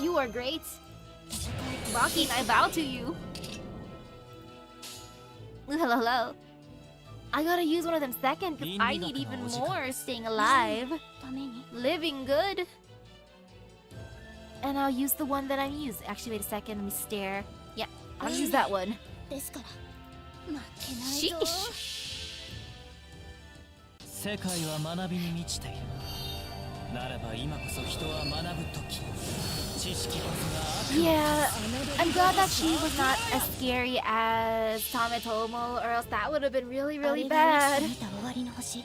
You are great. Rocky and I bow to you. Hello, hello. I gotta use one of them second because I need even more staying alive. ために Living good. And I'll use the one that I used. Actually, wait a second. Let me stare. Yeah, I'll use that one. ですから負けないぞ Sheesh. 世界は学びに満ちている。ならば今こそ人は学ぶ時。知識こそが悪を Yeah, I'm glad that she was not as scary as Tomatomo, or else that would have been really, really bad. 見た終わりの星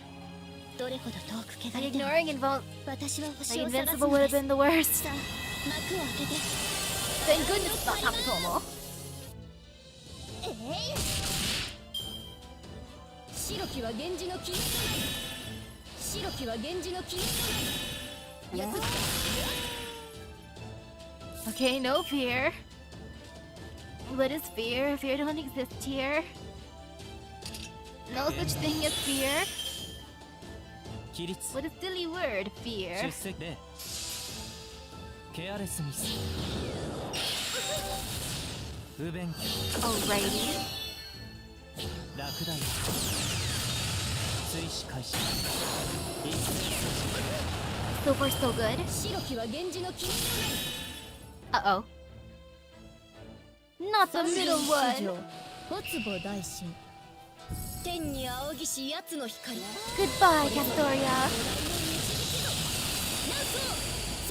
どれほど遠く汚 Like れても ignoring Invol- 私は like 星を探す Invincible の would で have す been the worst. さあ幕を開けて Thank goodness it's not Tomatomo. 白きは源氏の君となり白きは源氏の君となり約束 Okay, no fear. What is fear? Fear don't exist here. No such thing as fear. 起立 What a silly word, 出 fear. 席でケアレスミス不勉強 Alrighty. 落第追試開始一斉 So far, so good. 白きは源氏の君と Uh-oh. Not the なり middle 三 one. 千史上小坪大神天に仰ぎし奴の光 Goodbye, Castoria. なんと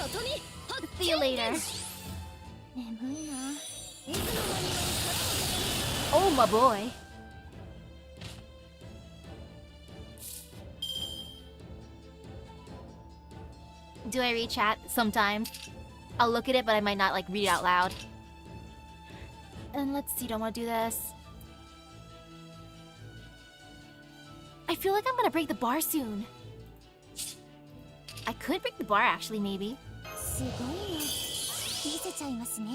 里見八 See you later. 眠いな水の間には Oh, my boy. Do I read chat? Sometimes. I'll look at it, but I might not like read it out loud. And let's see, don't want to do this. I feel like I'm gonna break the bar soon. I could break the bar actually, maybe. すごいの見せちゃいますね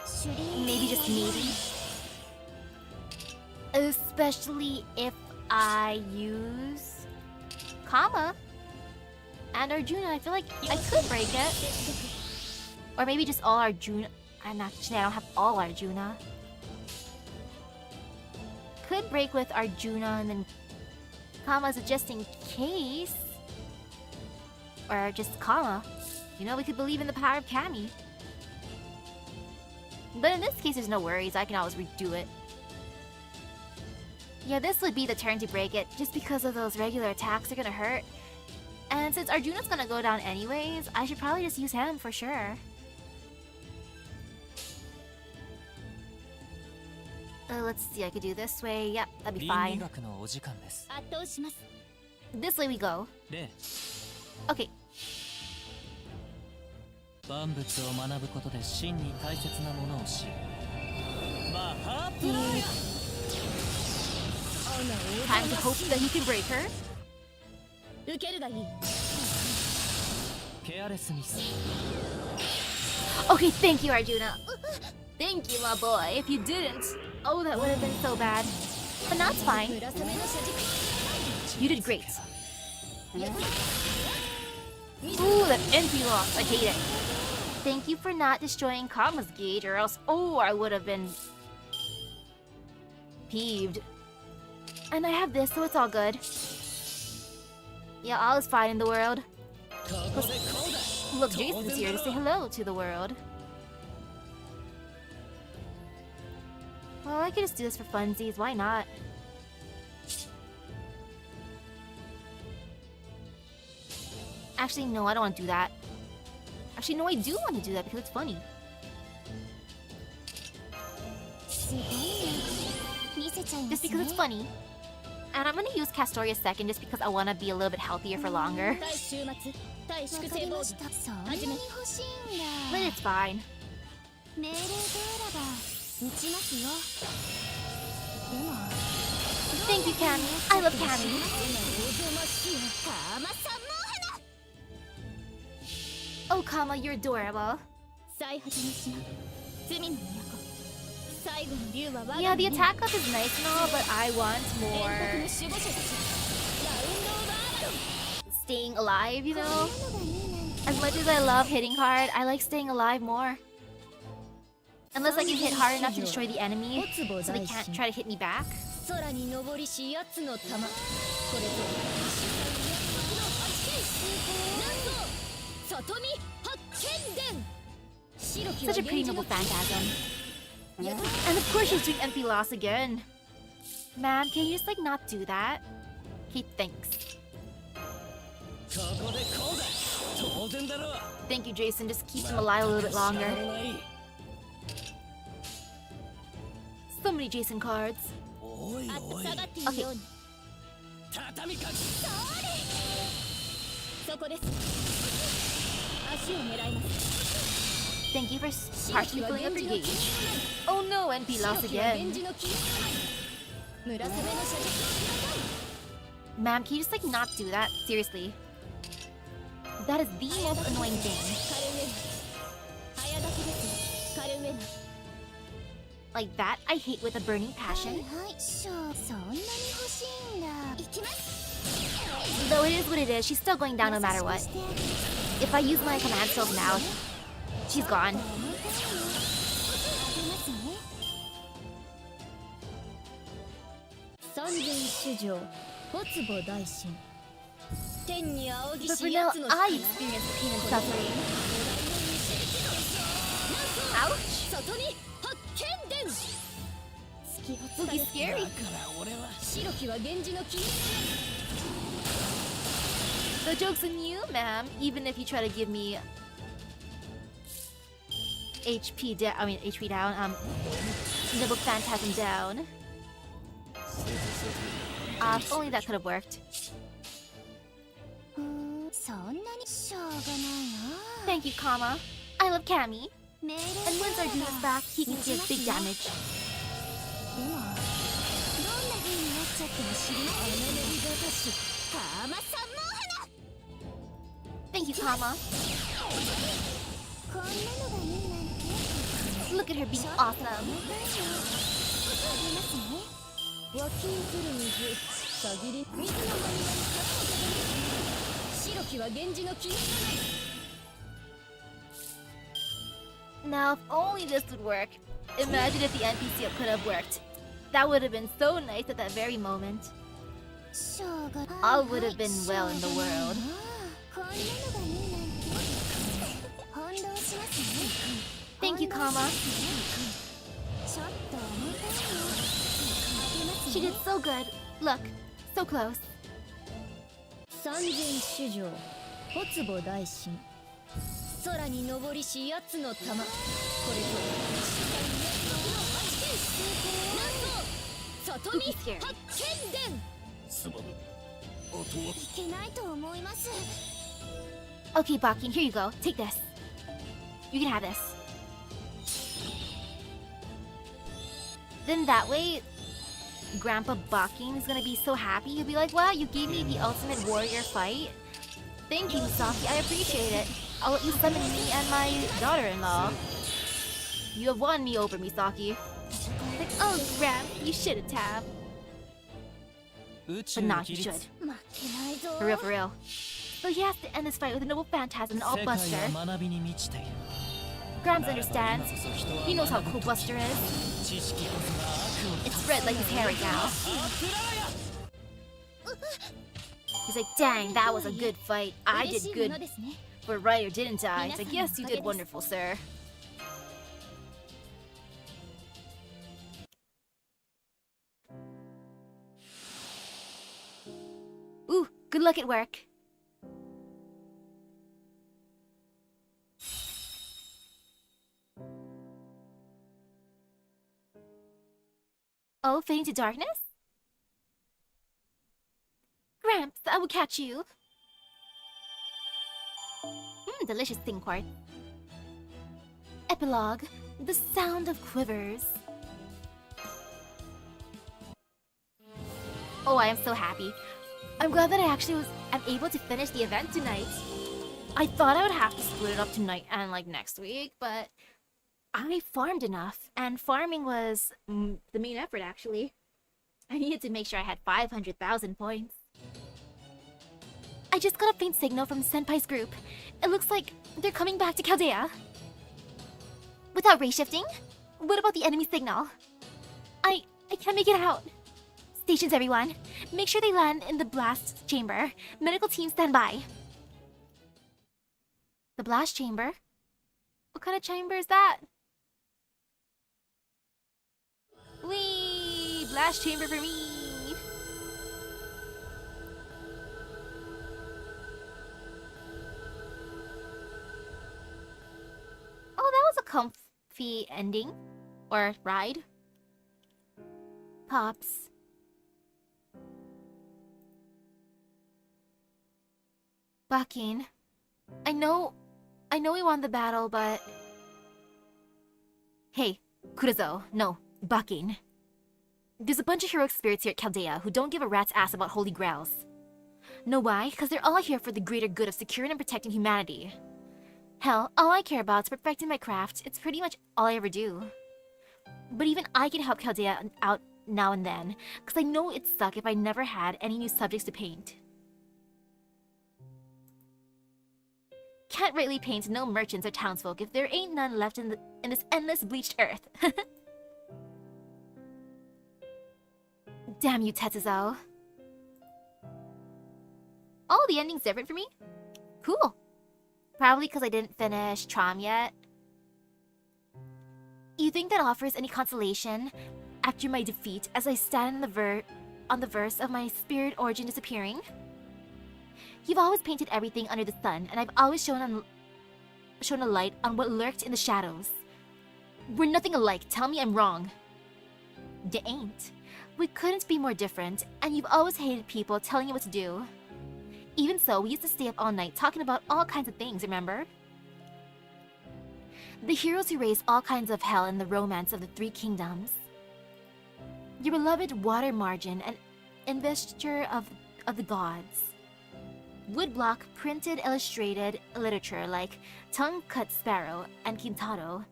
シュリーン Maybe just maybe. Especially if I use Kama and Arjuna. I feel like I could break it. Or maybe just all Arjuna. And actually, I don't have all Arjuna. Could break with Arjuna and then Kama's just in case. Or just Kama. You know, we could believe in the power of Kami. But in this case, there's no worries. I can always redo it. Yeah, this would be the turn to break it, just because of those regular attacks are gonna hurt. And since Arjuna's gonna go down anyways, I should probably just use him for sure. Let's see, I could do this way. Yep, that'd be 倫理 fine. 学のお時間です。圧倒します This way we go. 例 Okay. 万物を学ぶことで真に大切なものを知る。マハープララヤ Time to hope that he can break her. 受けるがいい ケアレスミス Okay, thank you, Arjuna. Thank you, my boy. If you didn't, oh, that would have been so bad. But now it's fine. 村雨の射軸 You did great. Ooh, that empty loss. I hate it. Thank you for not destroying Kama's gate, or else, oh, I would have been peeved. And I have this, so it's all good. Yeah, all is fine in the world. Look, Jason's here to say hello to the world. Well, I could just do this for funsies, why not? Actually, no, I don't want to do that. Actually, no, I do want to do that because it's funny. Just because it's funny. And I'm gonna use Castoria second just because I want to be a little bit healthier for longer. But it's fine. Thank you, Cammy. I love Cammy. Oh, Kama, you're adorable. Yeah, the attack up is nice and all, but I want more staying alive, you know? As much as I love hitting hard, I like staying alive more. Unless I can hit hard enough to destroy the enemy, so they can't try to hit me back. Such a pretty noble phantasm. And of course she's doing NP loss again. Ma'am, can you just like not do that? Okay, thanks. Thank you, Jason. Just keep him alive a little bit longer. So many Jason cards. Okay. Thank you for partially filling up your gauge. Oh no, NP lost again. Ma'am, can you just like not do that? Seriously. That is the most annoying thing. Like that, I hate with a burning passion. Though it is what it is, she's still going down no matter what. If I use my command skills now, she's gone. But for now, I experience pain and suffering. Ouch! Spooky scary. The joke's on you, ma'am. Even if you try to give me HP down, Noble Phantasm down. If only that could have worked. Thank you, Kama. I love Cammy. And once our dude is back, he can give big damage. Thank you, Kama. Look at her being awesome. Now, if only this would work. Imagine if the NPC could have worked. That would have been so nice at that very moment. All would have been well in the world. Thank you, Kama. She did so good. Look, so close. Spooky scary. Okay, Bakin, here you go. Take this. You can have this. Then that way, Grandpa Bakin is gonna be so happy. He'll be like, wow, you gave me the ultimate warrior fight. Thank you, Misaki. I appreciate it. I'll let you summon me and my daughter-in-law. You have won me over, Misaki. Like, oh, Gramp, you shouldn't have. But nah, you should. For real. So he has to end this fight with a noble phantasm and all buster. Grams understands. He knows how cool Buster is. It's red like his hair right now. He's like, dang, that was a good fight. I did good for Ryder, didn't I? It's like, yes, you did wonderful, sir. Ooh, good luck at work. Oh, fading to darkness? Gramps, I will catch you. Delicious thing part. Epilogue, the sound of quivers. Oh, I am so happy. I'm glad that I'm able to finish the event tonight. I thought I would have to split it up tonight and like next week, but I farmed enough, and farming was the main effort actually. I needed to make sure I had 500,000 points. I just got a faint signal from Senpai's group. It looks like they're coming back to Chaldea. Without ray shifting? What about the enemy signal? I can't make it out. Stations, everyone. Make sure they land in the blast chamber. Medical team stand by. The blast chamber? What kind of chamber is that? Whee! Blast chamber for me! Oh, that was a comfy ending. Or ride. Pops. Bakin. I know we won the battle, but... Hey, Kuruzo, no, Bakin. There's a bunch of heroic spirits here at Chaldea who don't give a rat's ass about holy grails. Know why? Because they're all here for the greater good of securing and protecting humanity. Hell, all I care about is perfecting my craft. It's pretty much all I ever do. But even I can help Chaldea out now and then, because I know it'd suck if I never had any new subjects to paint. Can't rightly paint no merchants or townsfolk if there ain't none left in this endless bleached earth. Damn you, Tetsuzo. Oh, the ending's different for me? Cool. Probably because I didn't finish Trom yet. You think that offers any consolation after my defeat as I stand on the verse of my spirit origin disappearing? You've always painted everything under the sun, and I've always shown a light on what lurked in the shadows. We're nothing alike. Tell me I'm wrong. You ain't. We couldn't be more different, and you've always hated people telling you what to do. Even so, we used to stay up all night talking about all kinds of things, remember? The heroes who raised all kinds of hell in the romance of the Three Kingdoms. Your beloved water margin and investiture of the gods. Woodblock printed illustrated literature like Tongue-Cut Sparrow and Kintaro,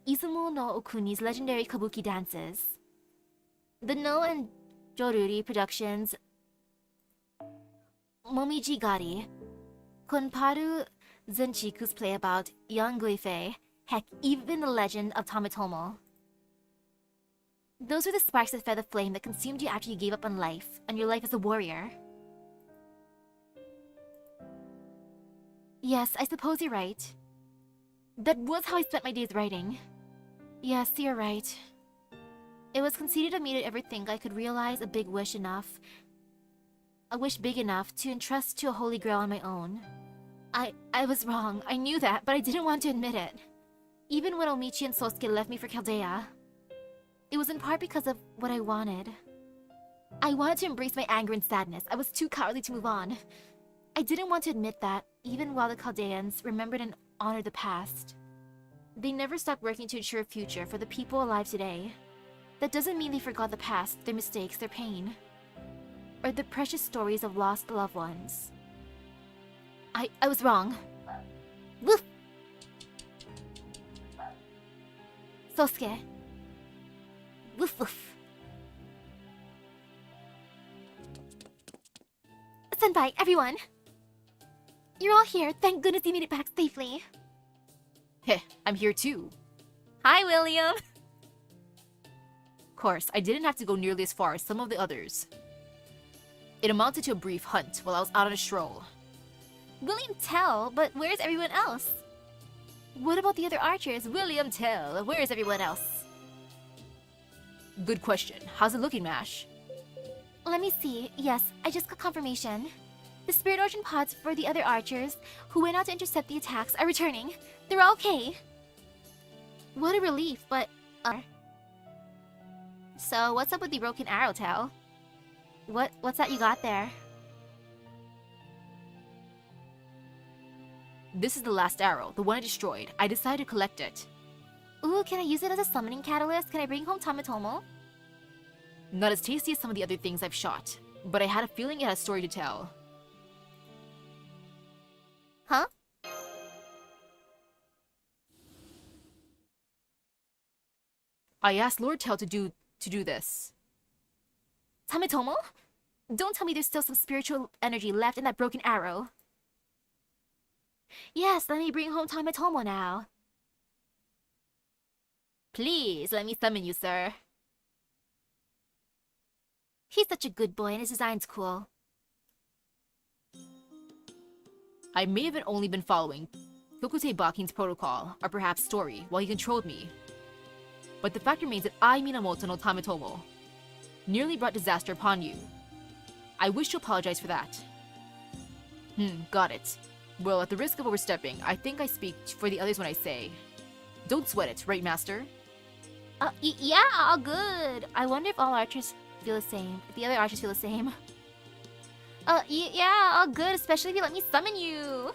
Izumo no Okuni's legendary kabuki dances. The No and Joruri productions Momiji Gari, Konparu Zenchiku's play about young Guifei, heck, even the legend of Tomatomo. Those were the sparks that fed the flame that consumed you after you gave up on life, and your life as a warrior. Yes, I suppose you're right. That was how I spent my days writing. Yes, you're right. It was conceited of me to ever think I could realize a wish big enough to entrust to a holy grail on my own. I was wrong. I knew that, but I didn't want to admit it. Even when Omichi and Sosuke left me for Chaldea, it was in part because of what I wanted. I wanted to embrace my anger and sadness. I was too cowardly to move on. I didn't want to admit that, even while the Chaldeans remembered and honored the past. They never stopped working to ensure a future for the people alive today. That doesn't mean they forgot the past, their mistakes, their pain, or the precious stories of lost loved ones. I was wrong. Woof! Sosuke. Woof woof. Senpai, everyone! You're all here. Thank goodness you made it back safely. Heh, I'm here too. Hi, William. Of course, I didn't have to go nearly as far as some of the others. It amounted to a brief hunt while I was out on a stroll. William Tell, but where's everyone else? What about the other archers? William Tell, where's everyone else? Good question. How's it looking, Mash? Let me see. Yes, I just got confirmation. The Spirit Ocean pods for the other archers who went out to intercept the attacks are returning. They're all okay. What a relief, but... So, what's up with the broken arrow, Tell? What's that you got there? This is the last arrow, the one I destroyed. I decided to collect it. Ooh, can I use it as a summoning catalyst? Can I bring home Tametomo? Not as tasty as some of the other things I've shot, but I had a feeling it had a story to tell. Huh? I asked Lord Tell to do this. Tametomo? Don't tell me there's still some spiritual energy left in that broken arrow. Yes, let me bring home Tametomo now. Please, let me summon you, sir. He's such a good boy and his design's cool. I may have only been following Tokute Bakin's protocol, or perhaps story, while he controlled me. But the fact remains that I, Minamoto no Tametomo, nearly brought disaster upon you. I wish to apologize for that. Got it. Well, at the risk of overstepping, I think I speak for the others when I say, don't sweat it, right, Master? Yeah, all good. I wonder if all archers feel the same. If the other archers feel the same. Yeah, all good, especially if you let me summon you.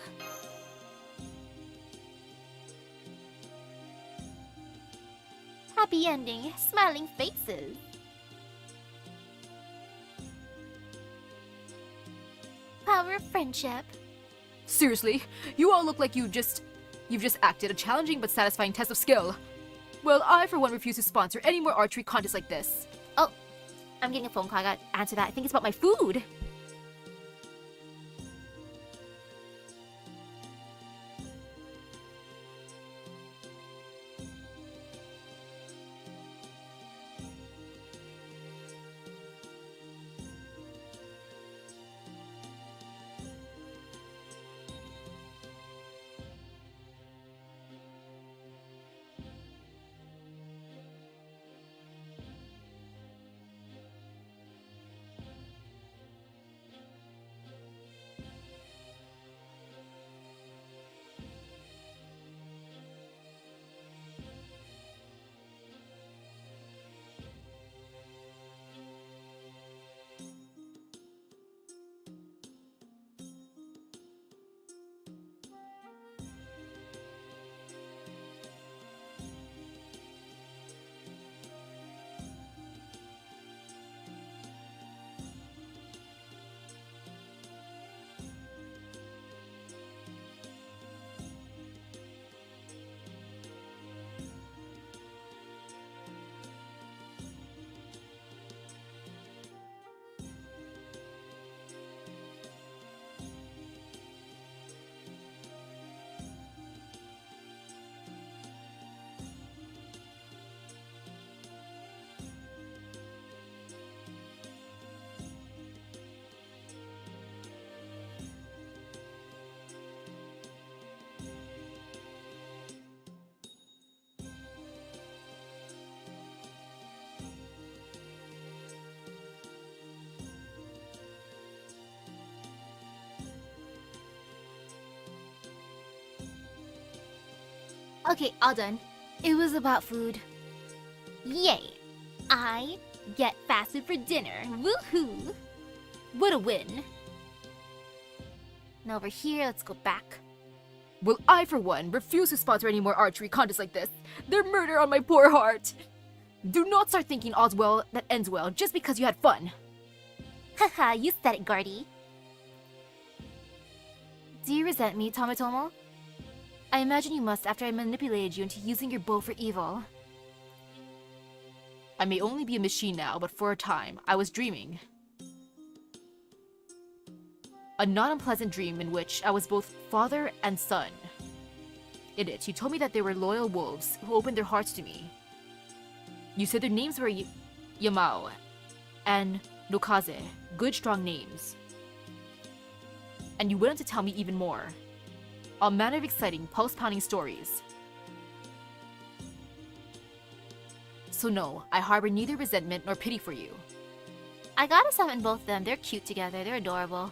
Happy ending, smiling faces. Power of friendship. Seriously, you all look like you've just acted a challenging but satisfying test of skill. Well, I for one refuse to sponsor any more archery contests like this. Oh, I'm getting a phone call. I gotta answer that. I think it's about my food. Okay, all done. It was about food. Yay! I get fast food for dinner. Woohoo! What a win. Now over here, let's go back. Well, I for one refuse to sponsor any more archery contests like this. They're murder on my poor heart. Do not start thinking all's well that ends well just because you had fun. Haha, you said it, Guardy. Do you resent me, Tametomo? I imagine you must after I manipulated you into using your bow for evil. I may only be a machine now, but for a time, I was dreaming. A not unpleasant dream in which I was both father and son. in it, you told me that they were loyal wolves who opened their hearts to me. You said their names were Yamao and Nokaze, good strong names. And you went on to tell me even more. All manner of exciting, pulse-pounding stories. So no, I harbor neither resentment nor pity for you. I gotta summon both of them. They're cute together. They're adorable.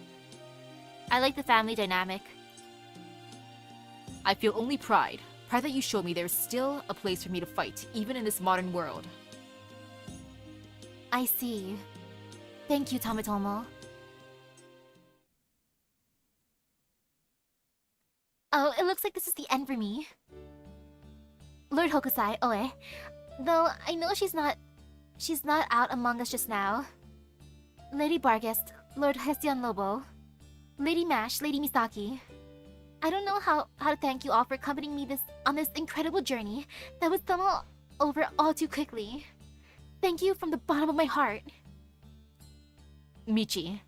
I like the family dynamic. I feel only pride. Pride that you showed me there's still a place for me to fight, even in this modern world. I see. Thank you, Tomatomo. Oh, it looks like this is the end for me. Lord Hokusai, Oe. Though I know she's not out among us just now. Lady Barghest, Lord Hestion Lobo, Lady Mash, Lady Misaki. I don't know how to thank you all for accompanying me on this incredible journey that was stumbled over all too quickly. Thank you from the bottom of my heart. Michi,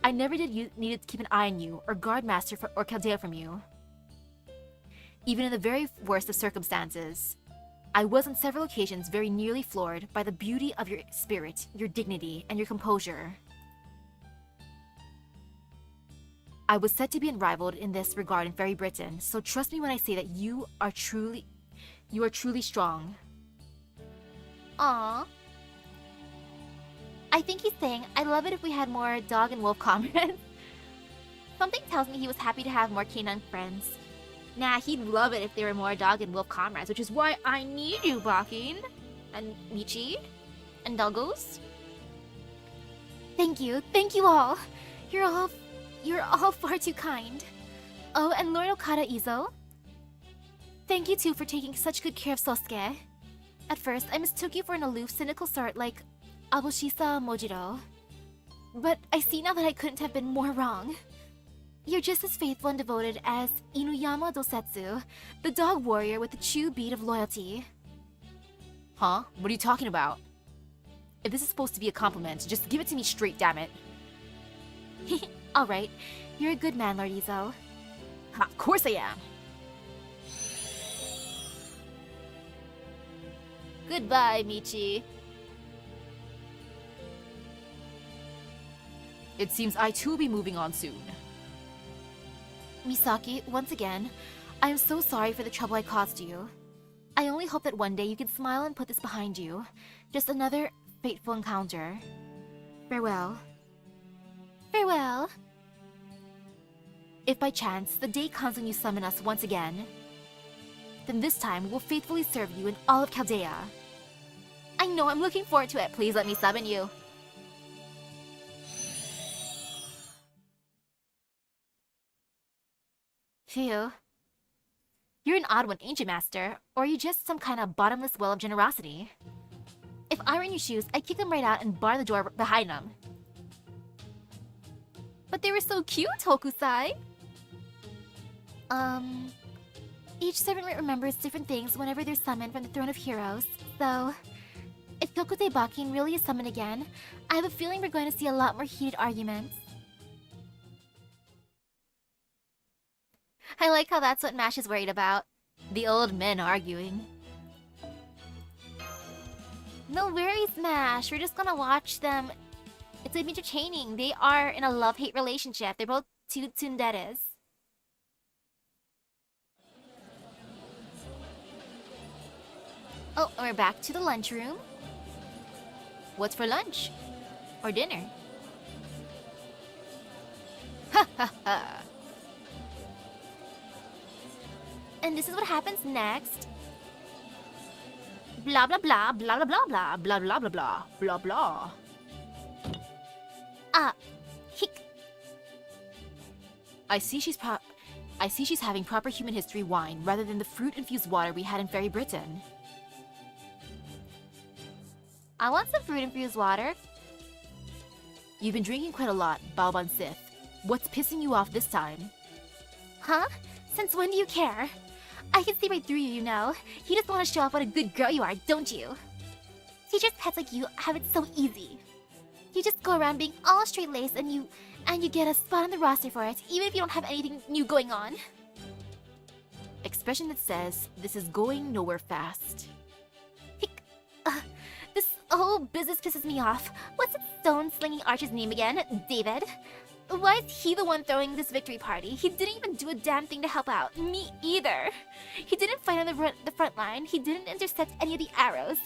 I never needed to keep an eye on you or guard master or Caldea from you. Even in the very worst of circumstances, I was on several occasions very nearly floored by the beauty of your spirit, your dignity, and your composure. I was said to be unrivaled in this regard in Fairy Britain, so trust me when I say that you are truly strong. Aww. I think he's saying, I'd love it if we had more dog and wolf comrades. Something tells me he was happy to have more canine friends. Nah, he'd love it if there were more dog and wolf comrades, which is why I need you, Bakin. And Michi. And Doggos. Thank you all. You're all far too kind. Oh, and Lord Okada Izo. Thank you too for taking such good care of Sosuke. At first, I mistook you for an aloof, cynical sort like Aboshisa Mojiro. But I see now that I couldn't have been more wrong. You're just as faithful and devoted as Inuyama Dosetsu, the dog warrior with the true beat of loyalty. Huh? What are you talking about? If this is supposed to be a compliment, just give it to me straight, damn it. Alright, you're a good man, Lord Izo. Of course I am! Goodbye, Michi. It seems I too will be moving on soon. Misaki, once again, I am so sorry for the trouble I caused you. I only hope that one day you can smile and put this behind you. Just another fateful encounter. Farewell. Farewell. If by chance the day comes when you summon us once again, then this time we will faithfully serve you in all of Caldea. I know, I'm looking forward to it. Please let me summon you. Phew. You're an odd one, ain't you, Master? Or are you just some kind of bottomless well of generosity? If I were in your shoes, I'd kick them right out and bar the door behind them. But they were so cute, Hokusai! Each servant remembers different things whenever they're summoned from the Throne of Heroes, so... If Kyokute Bakin really is summoned again, I have a feeling we're going to see a lot more heated arguments. I like how that's what Mash is worried about. The old men arguing. No worries, Mash. We're just gonna watch them. It's gonna be entertaining. They are in a love-hate relationship. They're both two tsunderes. Oh, we're back to the lunchroom. What's for lunch? Or dinner? Ha ha ha! And this is what happens next. Blah blah blah blah blah blah blah blah blah blah blah blah blah. Ah, hick. I see she's having proper human history wine rather than the fruit-infused water we had in Fairy Britain. I want some fruit-infused water. You've been drinking quite a lot, Baoban Sith. What's pissing you off this time? Huh? Since when do you care? I can see right through you, you know. You just want to show off what a good girl you are, don't you? Teachers' pets like you have it so easy. You just go around being all straight-laced and you get a spot on the roster for it, even if you don't have anything new going on. expression that says, this is going nowhere fast. This whole business pisses me off. What's that stone-slinging archer's name again? David? Why is he the one throwing this victory party? He didn't even do a damn thing to help out. Me either. He didn't fight on the front line. He didn't intercept any of the arrows.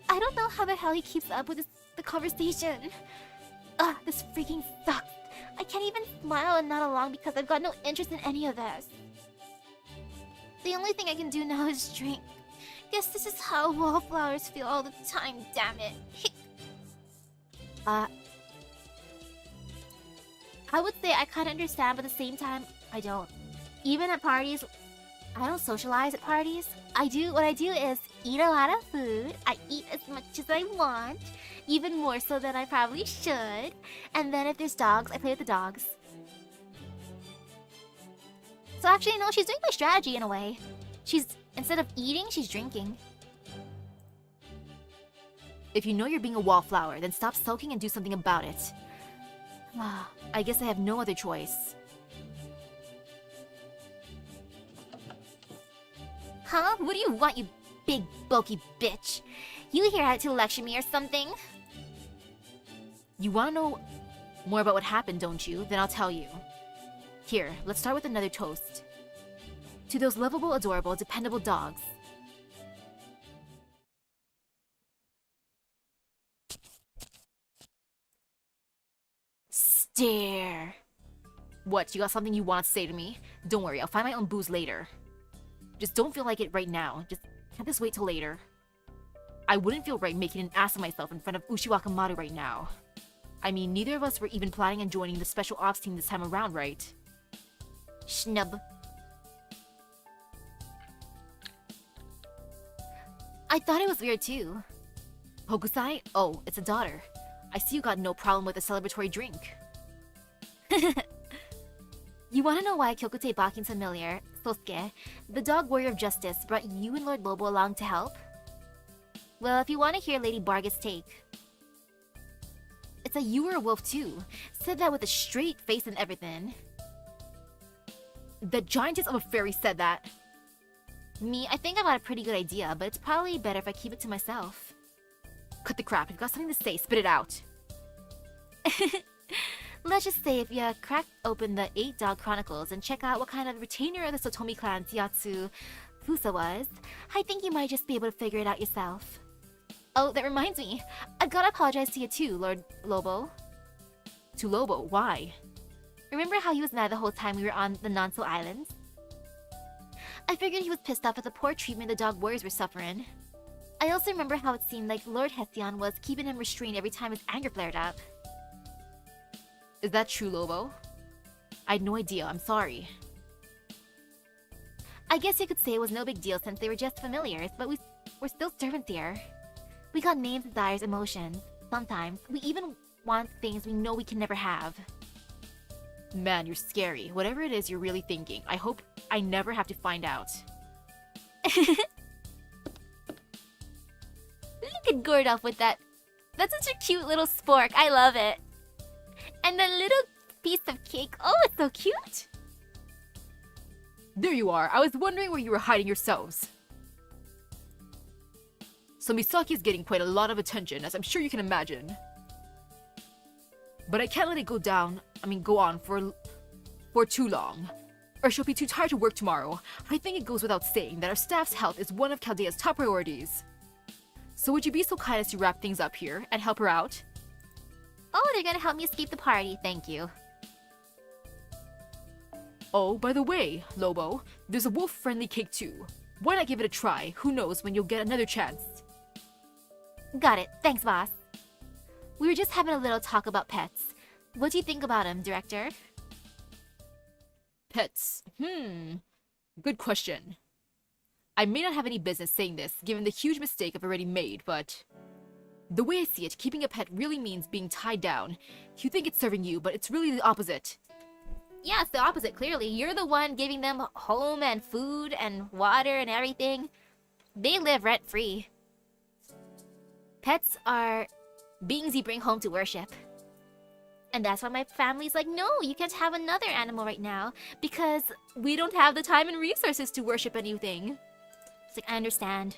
I don't know how the hell he keeps up with the conversation. Ugh, this freaking sucks. I can't even smile and nod along because I've got no interest in any of this. The only thing I can do now is drink. Guess this is how wallflowers feel all the time, damn it. I would say I kinda understand, but at the same time, I don't. Even at parties, I don't socialize at parties. What I do is eat a lot of food. I eat as much as I want, even more so than I probably should. And then if there's dogs, I play with the dogs. So actually, no, she's doing my strategy in a way. Instead of eating, she's drinking. If you know you're being a wallflower, then stop sulking and do something about it. I guess I have no other choice. Huh? What do you want, you big, bulky bitch? You here out to lecture me or something? You wanna know more about what happened, don't you? Then I'll tell you. Here, let's start with another toast. To those lovable, adorable, dependable dogs. Stare. What, you got something you want to say to me? Don't worry, I'll find my own booze later. Just don't feel like it right now. Just can't this wait till later? I wouldn't feel right making an ass of myself in front of Ushiwakamaru right now. I mean, neither of us were even planning on joining the special ops team this time around, right? Schnub. I thought it was weird too. Hokusai? Oh, it's a daughter. I see you got no problem with a celebratory drink. You wanna know why Kyokute Bakin's familiar, Sosuke, the dog warrior of justice, brought you and Lord Lobo along to help? Well, if you wanna hear Lady Barga's take. It's that you were a wolf too. Said that with a straight face and everything. The giantess of a fairy said that. Me, I think I got a pretty good idea, but it's probably better if I keep it to myself. Cut the crap, you've got something to say, spit it out. Let's just say if you crack open the 8 Dog Chronicles and check out what kind of retainer of the Sotomi clan Tiyatsu Fusa was, I think you might just be able to figure it out yourself. Oh, that reminds me. I've gotta apologize to you too, Lord Lobo. To Lobo? Why? Remember how he was mad the whole time we were on the Nanso Islands? I figured he was pissed off at the poor treatment the dog warriors were suffering. I also remember how it seemed like Lord Hestion was keeping him restrained every time his anger flared up. Is that true, Lobo? I had no idea, I'm sorry. I guess you could say it was no big deal since they were just familiars, but we're still servants here. We got names, desires, emotions. Sometimes, we even want things we know we can never have. Man, you're scary. Whatever it is you're really thinking, I hope I never have to find out. Look at Gordolph with that. That's such a cute little spork. I love it. And the little piece of cake. Oh, it's so cute. There you are. I was wondering where you were hiding yourselves. So Misaki is getting quite a lot of attention, as I'm sure you can imagine. But I can't let it go on for too long. Or she'll be too tired to work tomorrow. I think it goes without saying that our staff's health is one of Chaldea's top priorities. So would you be so kind as to wrap things up here and help her out? Oh, they're gonna help me escape the party. Thank you. Oh, by the way, Lobo, there's a wolf-friendly cake too. Why not give it a try? Who knows when you'll get another chance. Got it. Thanks, boss. We were just having a little talk about pets. What do you think about them, Director? Pets. Good question. I may not have any business saying this, given the huge mistake I've already made, but... the way I see it, keeping a pet really means being tied down. You think it's serving you, but it's really the opposite. Yeah, it's the opposite, clearly. You're the one giving them home and food and water and everything. They live rent-free. Pets are beings you bring home to worship. And that's why my family's like, no, you can't have another animal right now because we don't have the time and resources to worship anything. It's like, I understand.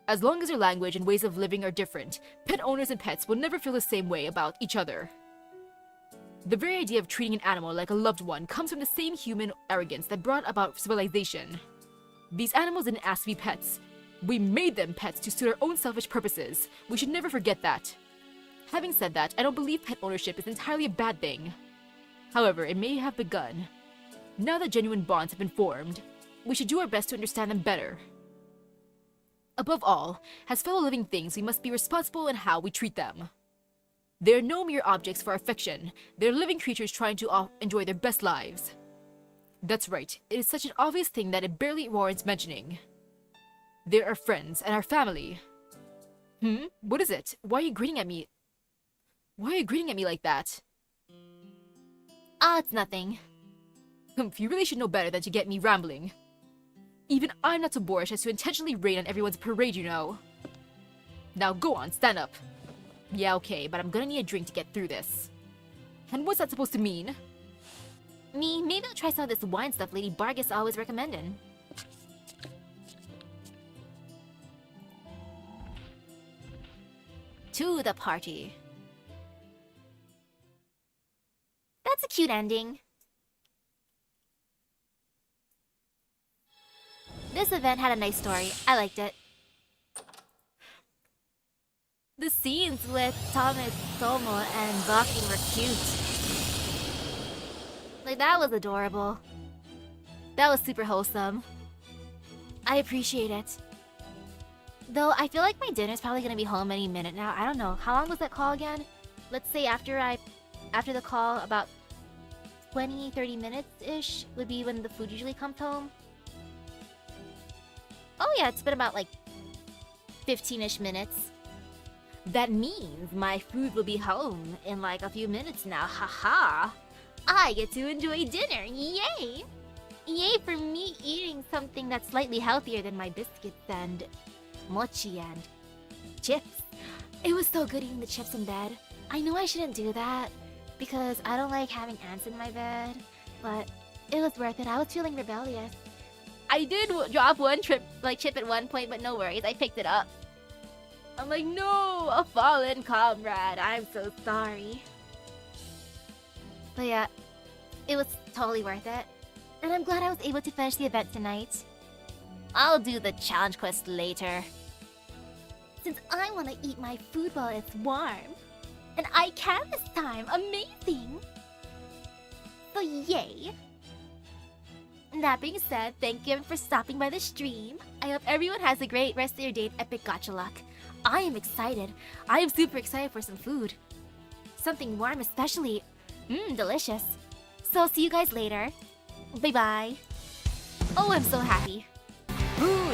As long as your language and ways of living are different, pet owners and pets will never feel the same way about each other. The very idea of treating an animal like a loved one comes from the same human arrogance that brought about civilization. These animals didn't ask to be pets. We made them pets to suit our own selfish purposes. We should never forget that. Having said that, I don't believe pet ownership is entirely a bad thing. However, it may have begun. Now that genuine bonds have been formed, we should do our best to understand them better. Above all, as fellow living things, we must be responsible in how we treat them. They are no mere objects for affection. They are living creatures trying to enjoy their best lives. That's right, it is such an obvious thing that it barely warrants mentioning. They're our friends and our family. What is it? Why are you grinning at me? Why are you grinning at me like that? It's nothing. You really should know better than to get me rambling. Even I'm not so boorish as to intentionally rain on everyone's parade, you know. Now go on, stand up. Yeah, okay, but I'm gonna need a drink to get through this. And what's that supposed to mean? Maybe I'll try some of this wine stuff Lady Bargus always recommended. To the party. That's a cute ending. This event had a nice story. I liked it. The scenes with Tomo and Baki were cute. Like, that was adorable. That was super wholesome. I appreciate it. Though, I feel like my dinner's probably gonna be home any minute now. I don't know. How long was that call again? Let's say after the call, about 20-30 minutes-ish would be when the food usually comes home. Oh yeah, it's been about like 15-ish minutes. That means my food will be home in like a few minutes now. Haha! I get to enjoy dinner. Yay! Yay for me eating something that's slightly healthier than my biscuits and mochi and chips. It was so good eating the chips in bed. I know I shouldn't do that because I don't like having ants in my bed, but it was worth it. I was feeling rebellious. I did drop one chip at one point, but no worries, I picked it up. I'm like, no, a fallen comrade. I'm so sorry. But yeah, it was totally worth it. And I'm glad I was able to finish the event tonight. I'll do the challenge quest later, since I want to eat my food while it's warm. And I can this time. Amazing! So yay! That being said, thank you for stopping by the stream. I hope everyone has a great rest of your day at Epic Gacha Luck. I am excited. I am super excited for some food. Something warm especially. Delicious. So see you guys later. Bye-bye. Oh, I'm so happy. Ooh.